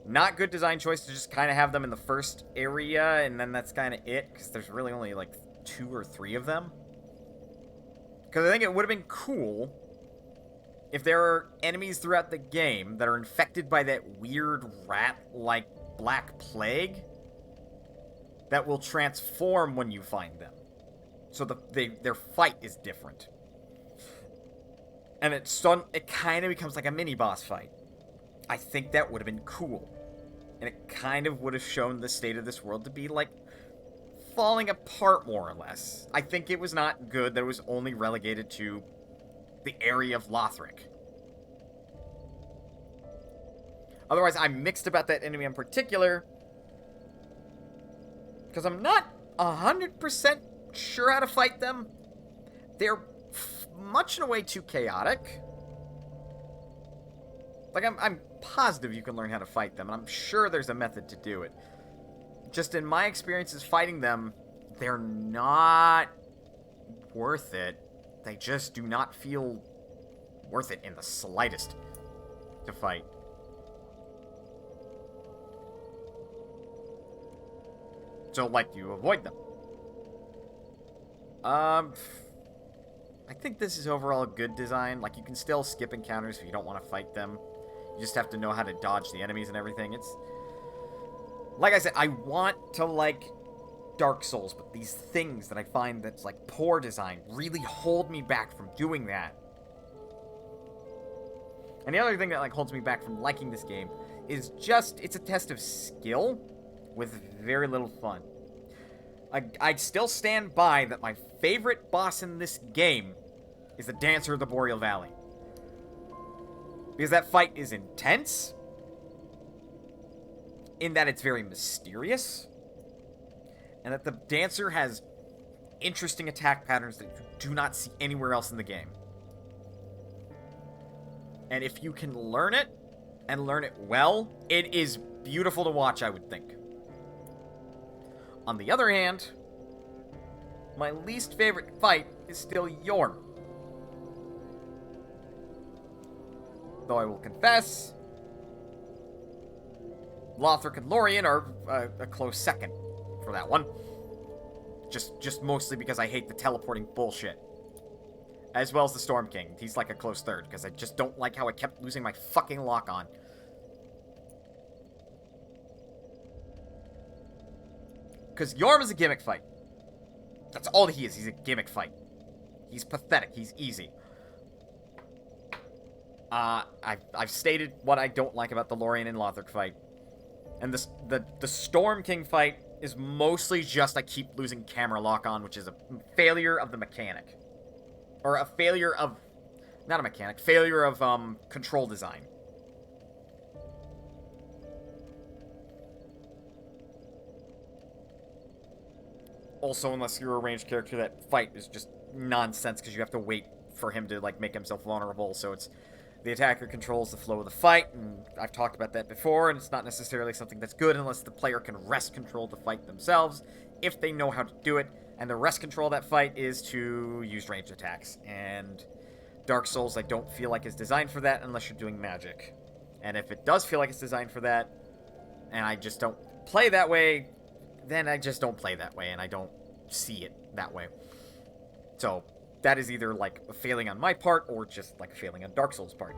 [SPEAKER 1] not good design choice to just kind of have them in the first area, and then that's kind of it, because there's really only, like, 2 or 3 of them. Because I think it would have been cool if there are enemies throughout the game that are infected by that weird rat-like black plague that will transform when you find them. So their fight is different. And it kind of becomes like a mini-boss fight. I think that would have been cool. And it kind of would have shown the state of this world to be, like, falling apart, more or less. I think it was not good that it was only relegated to the area of Lothric. Otherwise, I'm mixed about that enemy in particular, because I'm not 100% sure how to fight them. They're much in a way too chaotic. Like, I'm positive you can learn how to fight them, and I'm sure there's a method to do it. Just in my experiences fighting them, they're not worth it. They just do not feel worth it in the slightest to fight. So, like, you avoid them. I think this is overall a good design. Like, you can still skip encounters if you don't want to fight them. You just have to know how to dodge the enemies and everything. It's... Like I said, I want to like Dark Souls, but these things that I find that's, like, poor design really hold me back from doing that. And the other thing that, like, holds me back from liking this game is just, it's a test of skill with very little fun. I'd still stand by that my favorite boss in this game is the Dancer of the Boreal Valley. Because that fight is intense, in that it's very mysterious, and that the Dancer has interesting attack patterns that you do not see anywhere else in the game. And if you can learn it, and learn it well, it is beautiful to watch, I would think. On the other hand, my least favorite fight is still Yorm. Though I will confess, Lothric and Lorien are a close second for that one. Just mostly because I hate the teleporting bullshit. As well as the Storm King. He's like a close third, because I just don't like how I kept losing my fucking lock-on. Because Yorm is a gimmick fight. That's all he is. He's a gimmick fight. He's pathetic. He's easy. I've stated what I don't like about the Lorien and Lothric fight. And the Storm King fight is mostly just I keep losing camera lock-on, which is a failure of the mechanic. Or a failure of... Not a mechanic. Failure of, control design. Also, unless you're a ranged character, that fight is just nonsense, because you have to wait for him to, like, make himself vulnerable, so it's... The attacker controls the flow of the fight, and I've talked about that before, and it's not necessarily something that's good unless the player can rest control the fight themselves, if they know how to do it, and the rest control of that fight is to use ranged attacks, and Dark Souls I don't feel like is designed for that unless you're doing magic. And if it does feel like it's designed for that, and I just don't play that way, then I just don't play that way, and I don't see it that way. So... that is either, like, a failing on my part, or just, like, a failing on Dark Souls' part.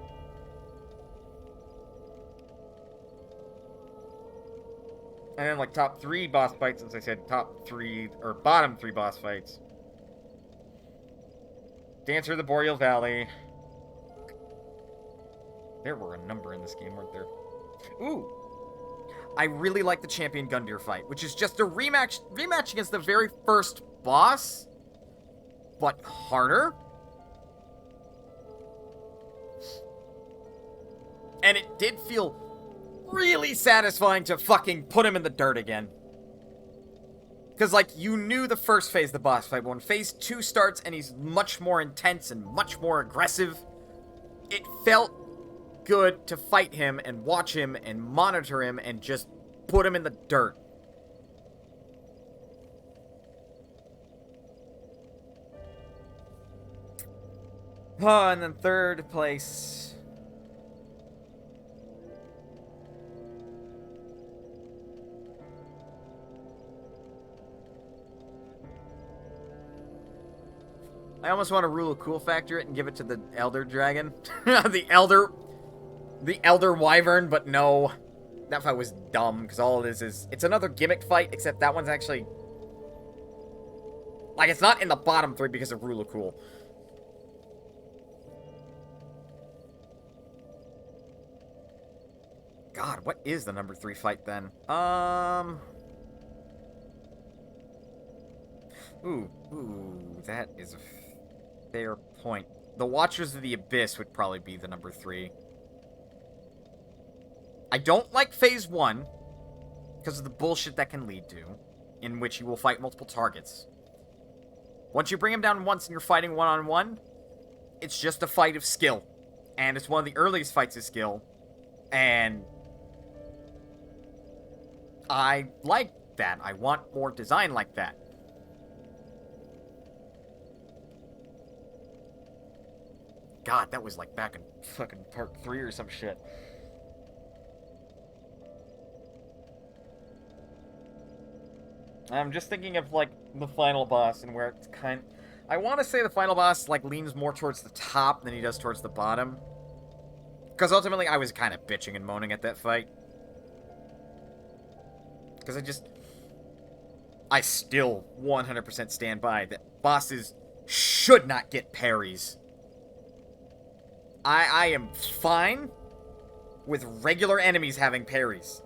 [SPEAKER 1] And then, like, top 3 boss fights, as I said, top 3, or bottom 3 boss fights. Dancer of the Boreal Valley. There were a number in this game, weren't there? Ooh! I really like the Champion Gundyr fight, which is just a rematch against the very first boss, but harder. And it did feel really satisfying to fucking put him in the dirt again. Because, like, you knew the first phase of the boss fight, but when phase 2 starts and he's much more intense and much more aggressive, it felt good to fight him and watch him and monitor him and just put him in the dirt. And then third place. I almost want to rule a cool factor it and give it to the Elder Dragon. the Elder Wyvern, but no. That fight was dumb, because all it is it's another gimmick fight, except that one's actually... Like, it's not in the bottom 3 because of Rule of Cool. God, what is the number 3 fight, then? Ooh, that is a fair point. The Watchers of the Abyss would probably be the number 3. I don't like Phase 1, because of the bullshit that can lead to, in which you will fight multiple targets. Once you bring him down once and you're fighting one-on-one, it's just a fight of skill. And it's one of the earliest fights of skill. And I like that. I want more design like that. God, that was like back in fucking part 3 or some shit. I'm just thinking of, like, the final boss and where it's I want to say the final boss, like, leans more towards the top than he does towards the bottom. Because ultimately, I was kind of bitching and moaning at that fight. Because I still 100% stand by that bosses should not get parries. I am fine with regular enemies having parries.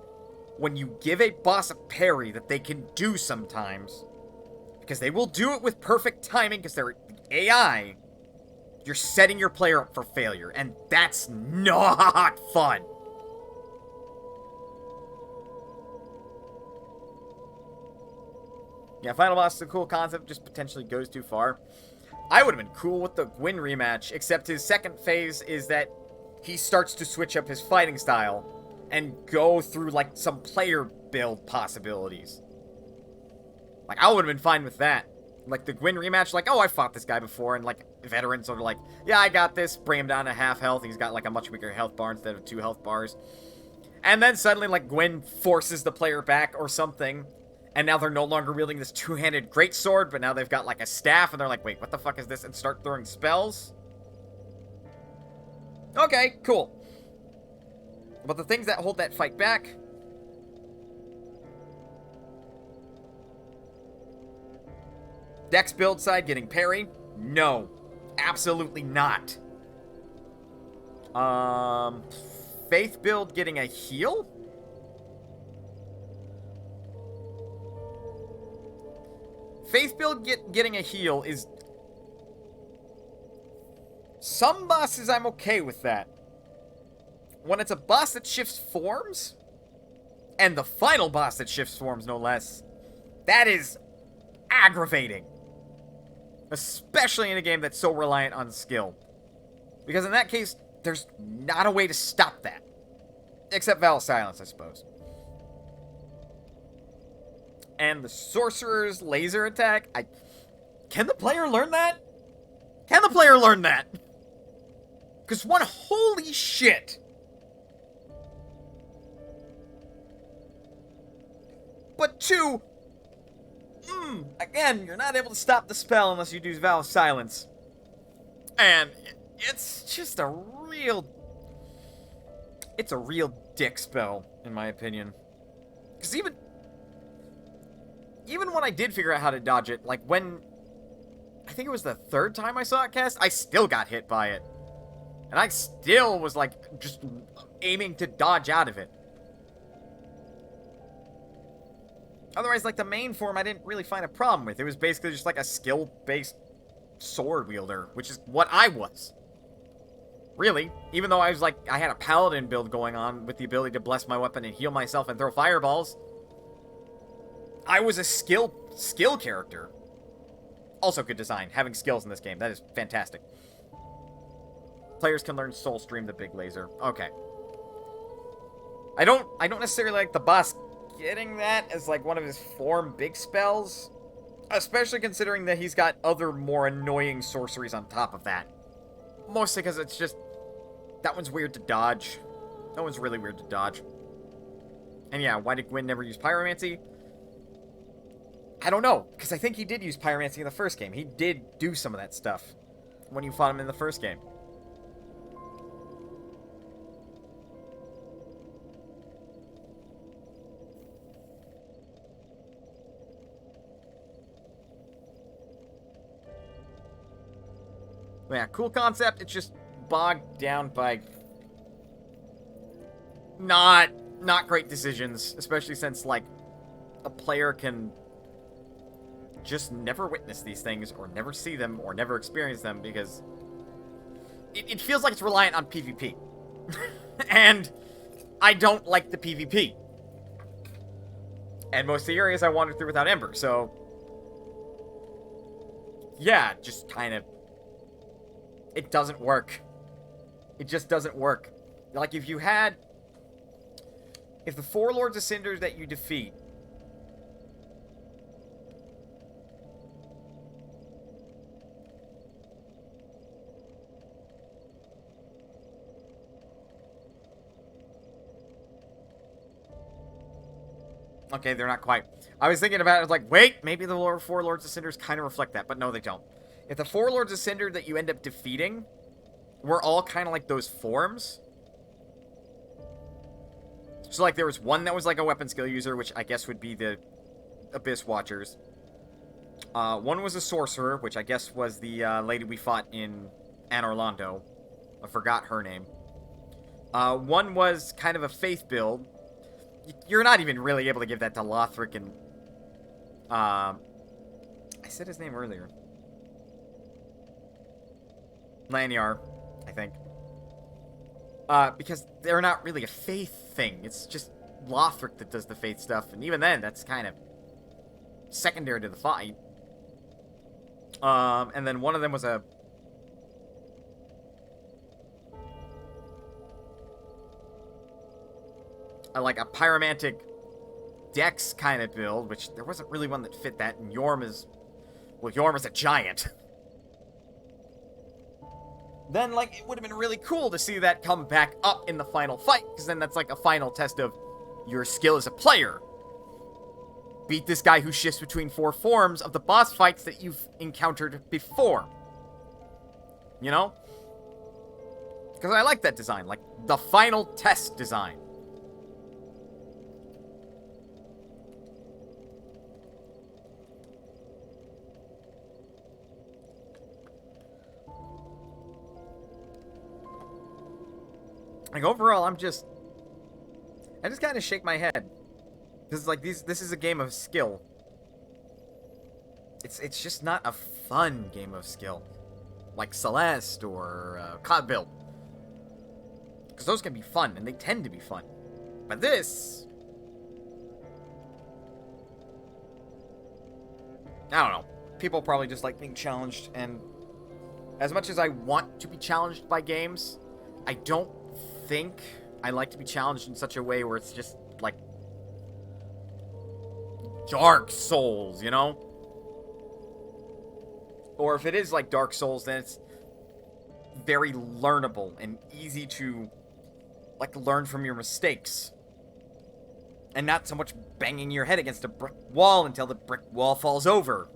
[SPEAKER 1] When you give a boss a parry that they can do sometimes, because they will do it with perfect timing because they're AI, you're setting your player up for failure, and that's not fun. Yeah, Final Boss is a cool concept, just potentially goes too far. I would have been cool with the Gwyn rematch, except his second phase is that he starts to switch up his fighting style and go through, like, some player build possibilities. Like, I would have been fine with that. Like, the Gwyn rematch, like, oh, I fought this guy before, and, like, veterans are like, yeah, I got this, bring him down to half health, he's got, like, a much weaker health bar instead of 2 health bars. And then suddenly, like, Gwyn forces the player back or something, and now they're no longer wielding this two-handed greatsword, but now they've got, like, a staff, and they're like, wait, what the fuck is this? And start throwing spells? Okay, cool. But the things that hold that fight back... Dex build side getting parry? No. Absolutely not. Faith build getting a heal? Faith build getting a heal is... Some bosses I'm okay with that. When it's a boss that shifts forms, and the final boss that shifts forms, no less, that is aggravating. Especially in a game that's so reliant on skill. Because in that case, there's not a way to stop that. Except Vow of Silence, I suppose. And the Sorcerer's laser attack, can the player learn that? Can the player learn that? Because one, holy shit! But 2, again, you're not able to stop the spell unless you do Vow of Silence. And it's just a real... It's a real dick spell, in my opinion. Because even when I did figure out how to dodge it, like when... I think it was the 3rd time I saw it cast, I still got hit by it. And I still was, like, just aiming to dodge out of it. Otherwise, like, the main form I didn't really find a problem with. It was basically just, like, a skill-based sword wielder, which is what I was. Really. Even though I was, like, I had a paladin build going on with the ability to bless my weapon and heal myself and throw fireballs. I was a skill character. Also good design. Having skills in this game. That is fantastic. Players can learn Soul Stream the big laser. Okay. I don't necessarily like the boss getting that as, like, one of his form big spells. Especially considering that he's got other more annoying sorceries on top of that. Mostly because it's just... That one's weird to dodge. That one's really weird to dodge. And yeah, why did Gwyn never use Pyromancy? I don't know, because I think he did use Pyromancy in the first game. He did do some of that stuff when you fought him in the first game. But yeah, cool concept. It's just bogged down by not great decisions, especially since, like, a player can just never witness these things, or never see them, or never experience them, because it feels like it's reliant on PvP. And I don't like the PvP. And most of the areas I wandered through without Ember, so... Yeah, just kind of... It doesn't work. It just doesn't work. Like, if you had... If the 4 Lords of Cinder that you defeat... Okay, they're not quite. I was thinking about it, like, wait, maybe the 4 Lords of Cinders kind of reflect that, but no, they don't. If the 4 Lords of Cinder that you end up defeating were all kind of like those forms... So, like, there was one that was like a weapon skill user, which I guess would be the Abyss Watchers. One was a sorcerer, which I guess was the lady we fought in Anne Orlando. I forgot her name. One was kind of a faith build. You're not even really able to give that to Lothric and... I said his name earlier. Lanyar, I think. Because they're not really a faith thing. It's just Lothric that does the faith stuff, and even then, that's kind of secondary to the fight. And then one of them was a... like a pyromantic dex kind of build, which there wasn't really one that fit that, and Yorm is... Well, Yorm is a giant. Then, like, it would have been really cool to see that come back up in the final fight, because then that's like a final test of your skill as a player. Beat this guy who shifts between 4 forms of the boss fights that you've encountered before. You know? Because I like that design, like, the final test design. Like, overall, I just kind of shake my head. This is like, this is a game of skill. It's just not a fun game of skill. Like Celeste or COD Build. Because those can be fun, and they tend to be fun. But this... I don't know. People probably just like being challenged, and as much as I want to be challenged by games, I don't think I like to be challenged in such a way where it's just like Dark Souls, you know? Or if it is like Dark Souls, then it's very learnable and easy to like learn from your mistakes. And not so much banging your head against a brick wall until the brick wall falls over.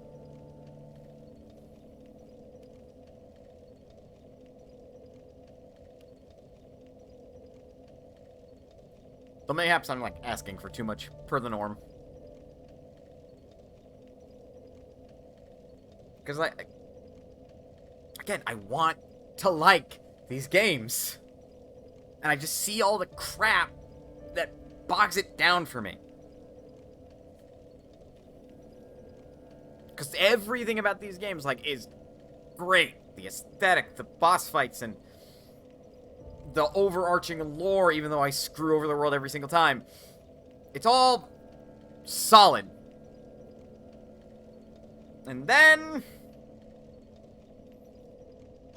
[SPEAKER 1] But mayhaps I'm, like, asking for too much per the norm. Because, again, I want to like these games. And I just see all the crap that bogs it down for me. Because everything about these games, like, is great. The aesthetic, the boss fights, and the overarching lore, even though I screw over the world every single time. It's all solid. And then...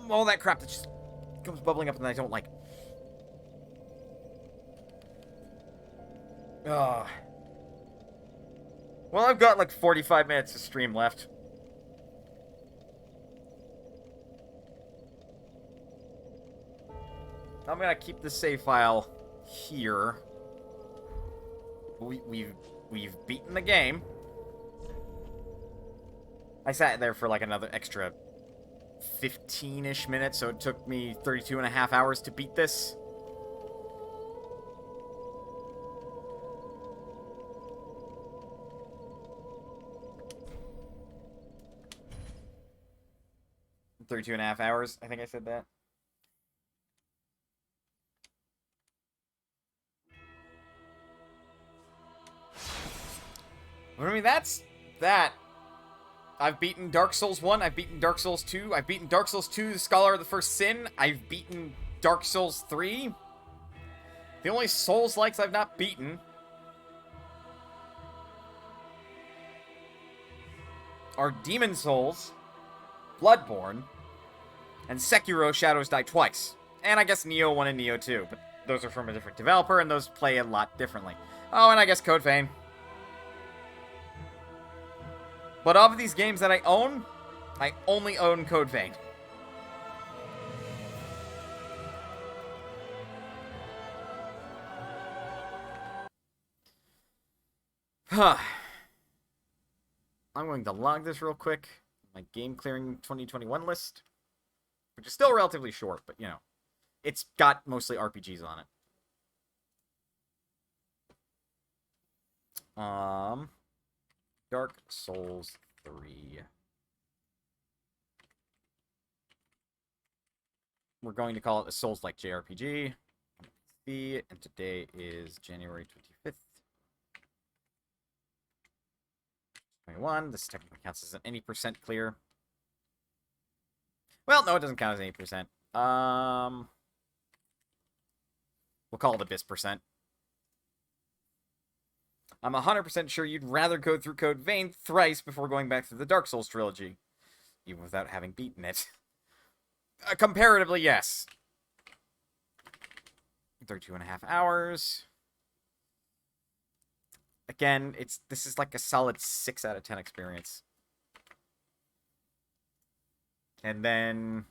[SPEAKER 1] all that crap that just comes bubbling up and I don't like. Ugh. Well, I've got like 45 minutes of stream left. I'm gonna keep the save file here. We've beaten the game. I sat there for like another extra 15-ish minutes, so it took me 32 and a half hours to beat this. Thirty-two and a half hours. I think I said that. I mean, that's that. I've beaten Dark Souls 1, I've beaten Dark Souls 2, I've beaten Dark Souls 2, the Scholar of the First Sin, I've beaten Dark Souls 3. The only Souls-likes I've not beaten are Demon Souls, Bloodborne, and Sekiro Shadows Die Twice. And I guess Nioh 1 and Nioh 2, but those are from a different developer, and those play a lot differently. Oh, and I guess Code Vein. But of these games that I own, I only own Code Vein. Huh. I'm going to log this real quick. My game clearing 2021 list, which is still relatively short, but you know, it's got mostly RPGs on it. Dark Souls 3. We're going to call it a Souls-like JRPG. And today is January 25th. 21. This technically counts as an any percent clear. Well, no, it doesn't count as any percent. We'll call it a bis percent. I'm 100% sure you'd rather go through Code Vein thrice before going back through the Dark Souls trilogy, even without having beaten it. Comparatively, yes. 32 and a half hours. Again, this is like a solid 6 out of 10 experience. And then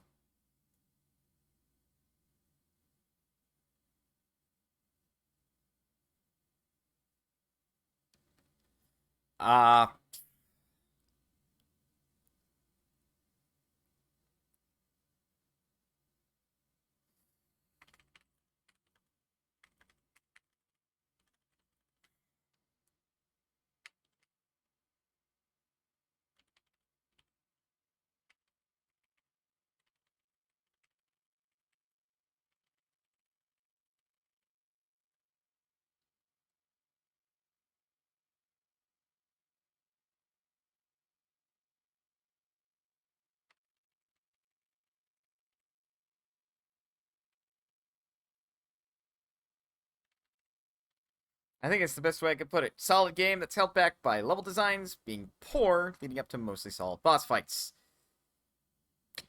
[SPEAKER 1] I think it's the best way I could put it. Solid game that's held back by level designs being poor, leading up to mostly solid boss fights.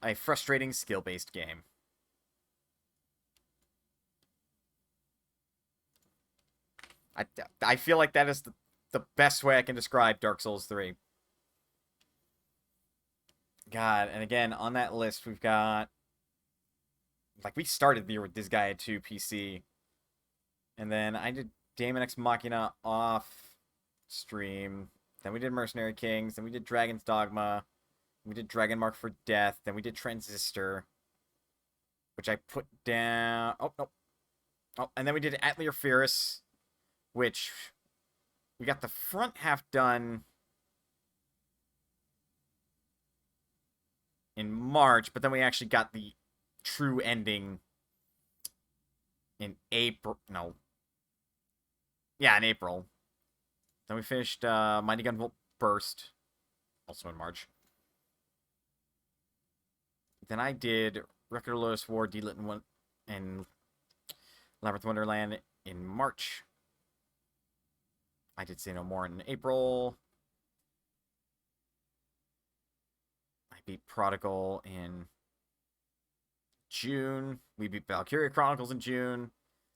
[SPEAKER 1] A frustrating skill-based game. I feel like that is the best way I can describe Dark Souls 3. God, and again, on that list, we've got... Like, we started the year with this guy at 2 PC. And then I did Daemon X Machina off stream. Then we did Mercenary Kings. Then we did Dragon's Dogma. We did Dragon Mark for Death. Then we did Transistor, which I put down. Oh, no. Oh, and then we did Atelier Fierce, which we got the front half done in March, but then we actually got the true ending in April. No. Yeah, in April. Then we finished Mighty Gunvolt Burst, also in March. Then I did Record of Lotus War, Deedlit and Labyrinth Wonderland in March. I did Say No More in April. I beat Prodigal in June. We beat Valkyria Chronicles in June.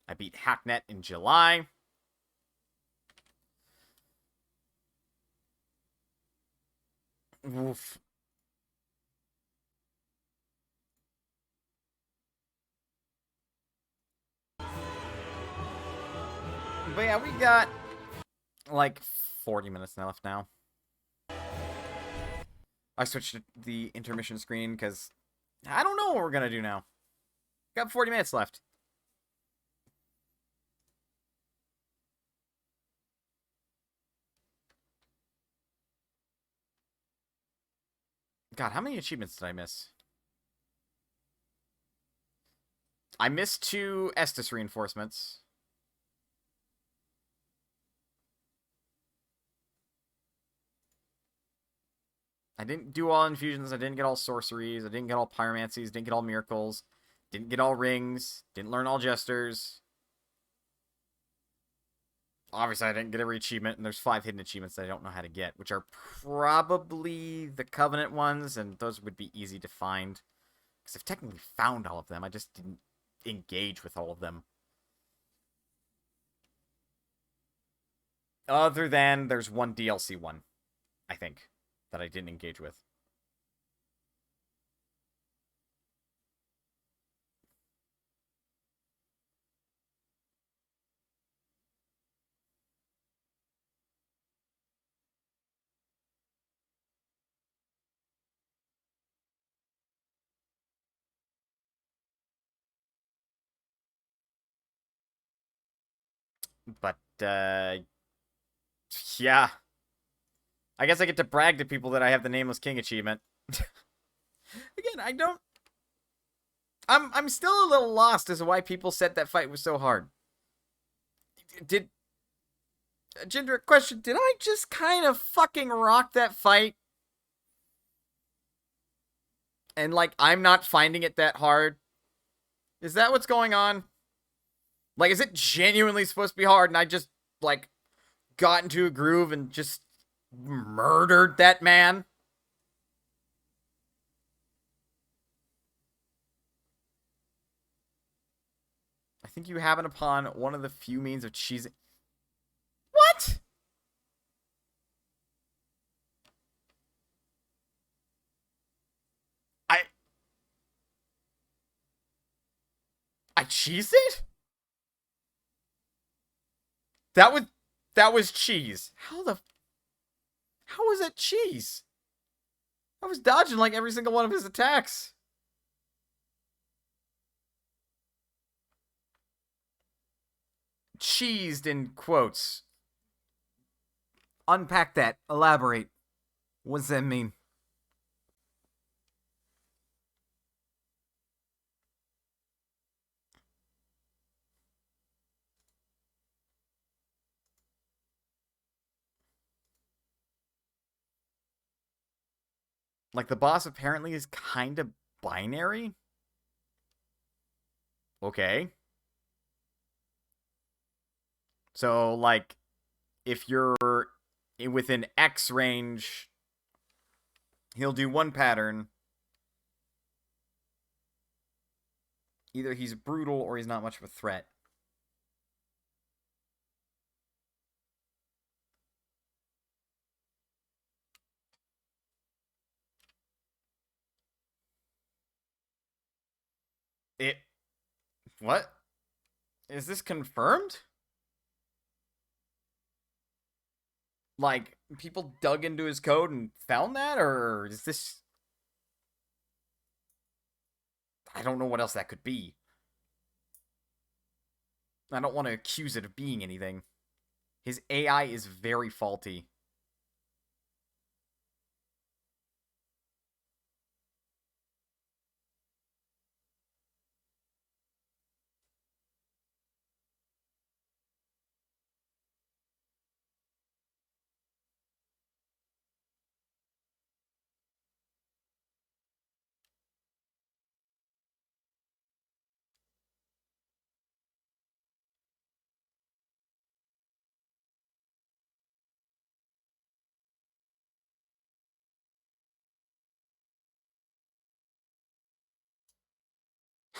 [SPEAKER 1] I beat Hacknet in July. Oof. But yeah, we got like 40 minutes left now. I switched to the intermission screen because I don't know what we're gonna do now. Got 40 minutes left. God, how many achievements did I miss? I missed 2 Estus reinforcements. I didn't do all infusions, I didn't get all sorceries, I didn't get all pyromancies, didn't get all miracles, didn't get all rings, didn't learn all jesters. Obviously, I didn't get every achievement, and there's 5 hidden achievements that I don't know how to get, which are probably the Covenant ones, and those would be easy to find. Because I've technically found all of them, I just didn't engage with all of them. Other than there's one DLC one, I think, that I didn't engage with. But, yeah. I guess I get to brag to people that I have the Nameless King achievement. Again, I don't... I'm still a little lost as to why people said that fight was so hard. Did... Jindra, question, did I just kind of fucking rock that fight? And, like, I'm not finding it that hard? Is that what's going on? Like, is it genuinely supposed to be hard and I just, like, got into a groove and just murdered that man? I think you happen upon one of the few means of cheesing. What? I cheesed it? That was cheese. How was that cheese? I was dodging like every single one of his attacks. Cheesed in quotes. Unpack that. Elaborate. What does that mean? Like, the boss apparently is kind of binary? Okay. So, like, if you're within X range, he'll do one pattern. Either he's brutal or he's not much of a threat. What? Is this confirmed? Like, people dug into his code and found that? Or is this... I don't know what else that could be. I don't want to accuse it of being anything. His AI is very faulty.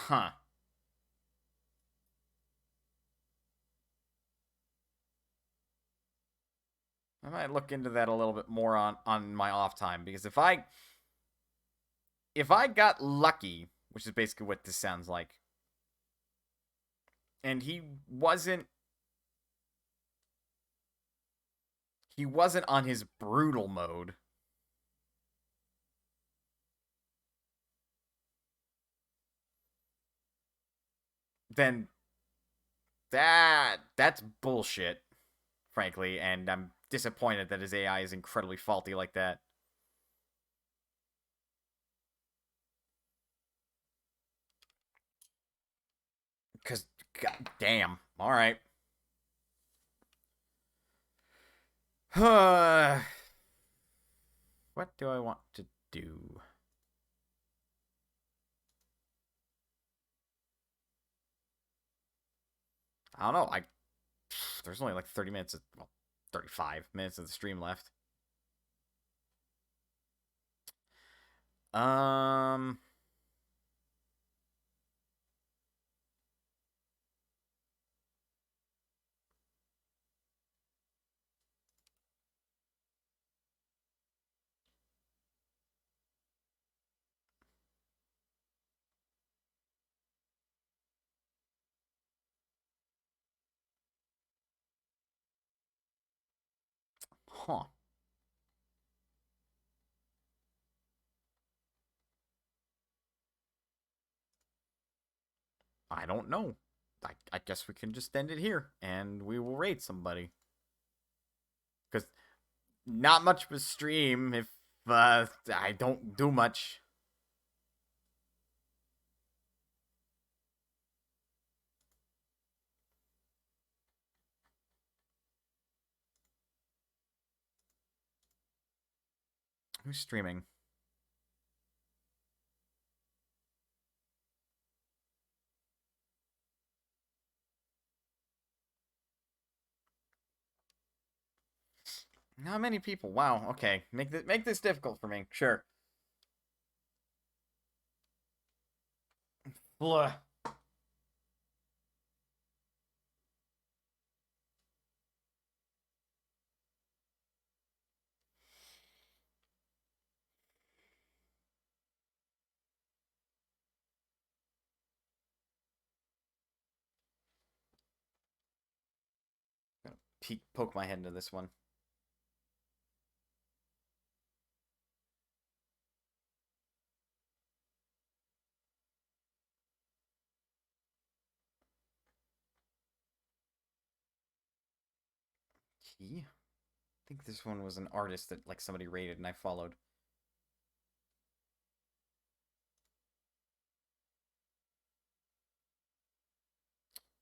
[SPEAKER 1] Huh. I might look into that a little bit more on my off time, because if I got lucky, which is basically what this sounds like, and he wasn't he wasn't on his brutal mode, then that's bullshit, frankly, and I'm disappointed that his AI is incredibly faulty like that. Because, god damn. Alright. What do I want to do? I don't know. There's only like 30 minutes, well, 35 minutes of the stream left. Huh. I don't know. I guess we can just end it here, and we will raid somebody. Because not much of a stream if I don't do much. Who's streaming? Not many people. Wow. Okay. Make this difficult for me. Sure. Blah. Poke my head into this one. Key? I think this one was an artist that like somebody rated and I followed.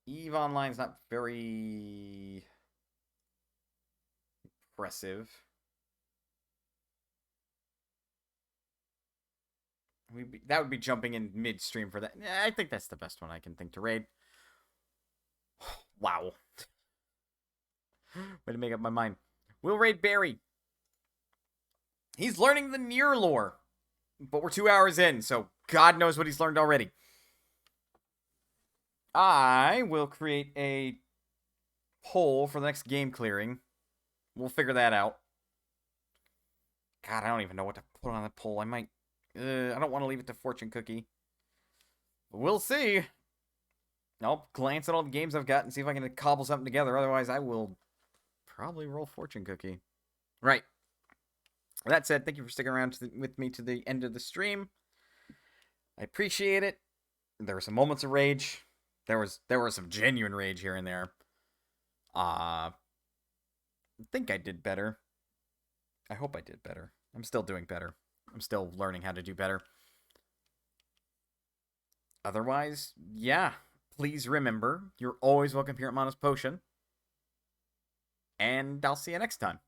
[SPEAKER 1] EVE Online's not very impressive. That would be jumping in midstream for that. I think that's the best one I can think to raid. Wow. Way to make up my mind. We'll raid Barry. He's learning the Nier lore. But we're 2 hours in, so God knows what he's learned already. I will create a poll for the next game clearing. We'll figure that out. God, I don't even know what to put on the poll. I might... I don't want to leave it to Fortune Cookie. But we'll see. I'll glance at all the games I've got and see if I can cobble something together. Otherwise, I will probably roll Fortune Cookie. Right. That said, thank you for sticking around with me to the end of the stream. I appreciate it. There were some moments of rage. There was some genuine rage here and there. I think I did better. I hope I did better. I'm still doing better. I'm still learning how to do better. Otherwise, yeah. Please remember, you're always welcome here at Monos Potion. And I'll see you next time.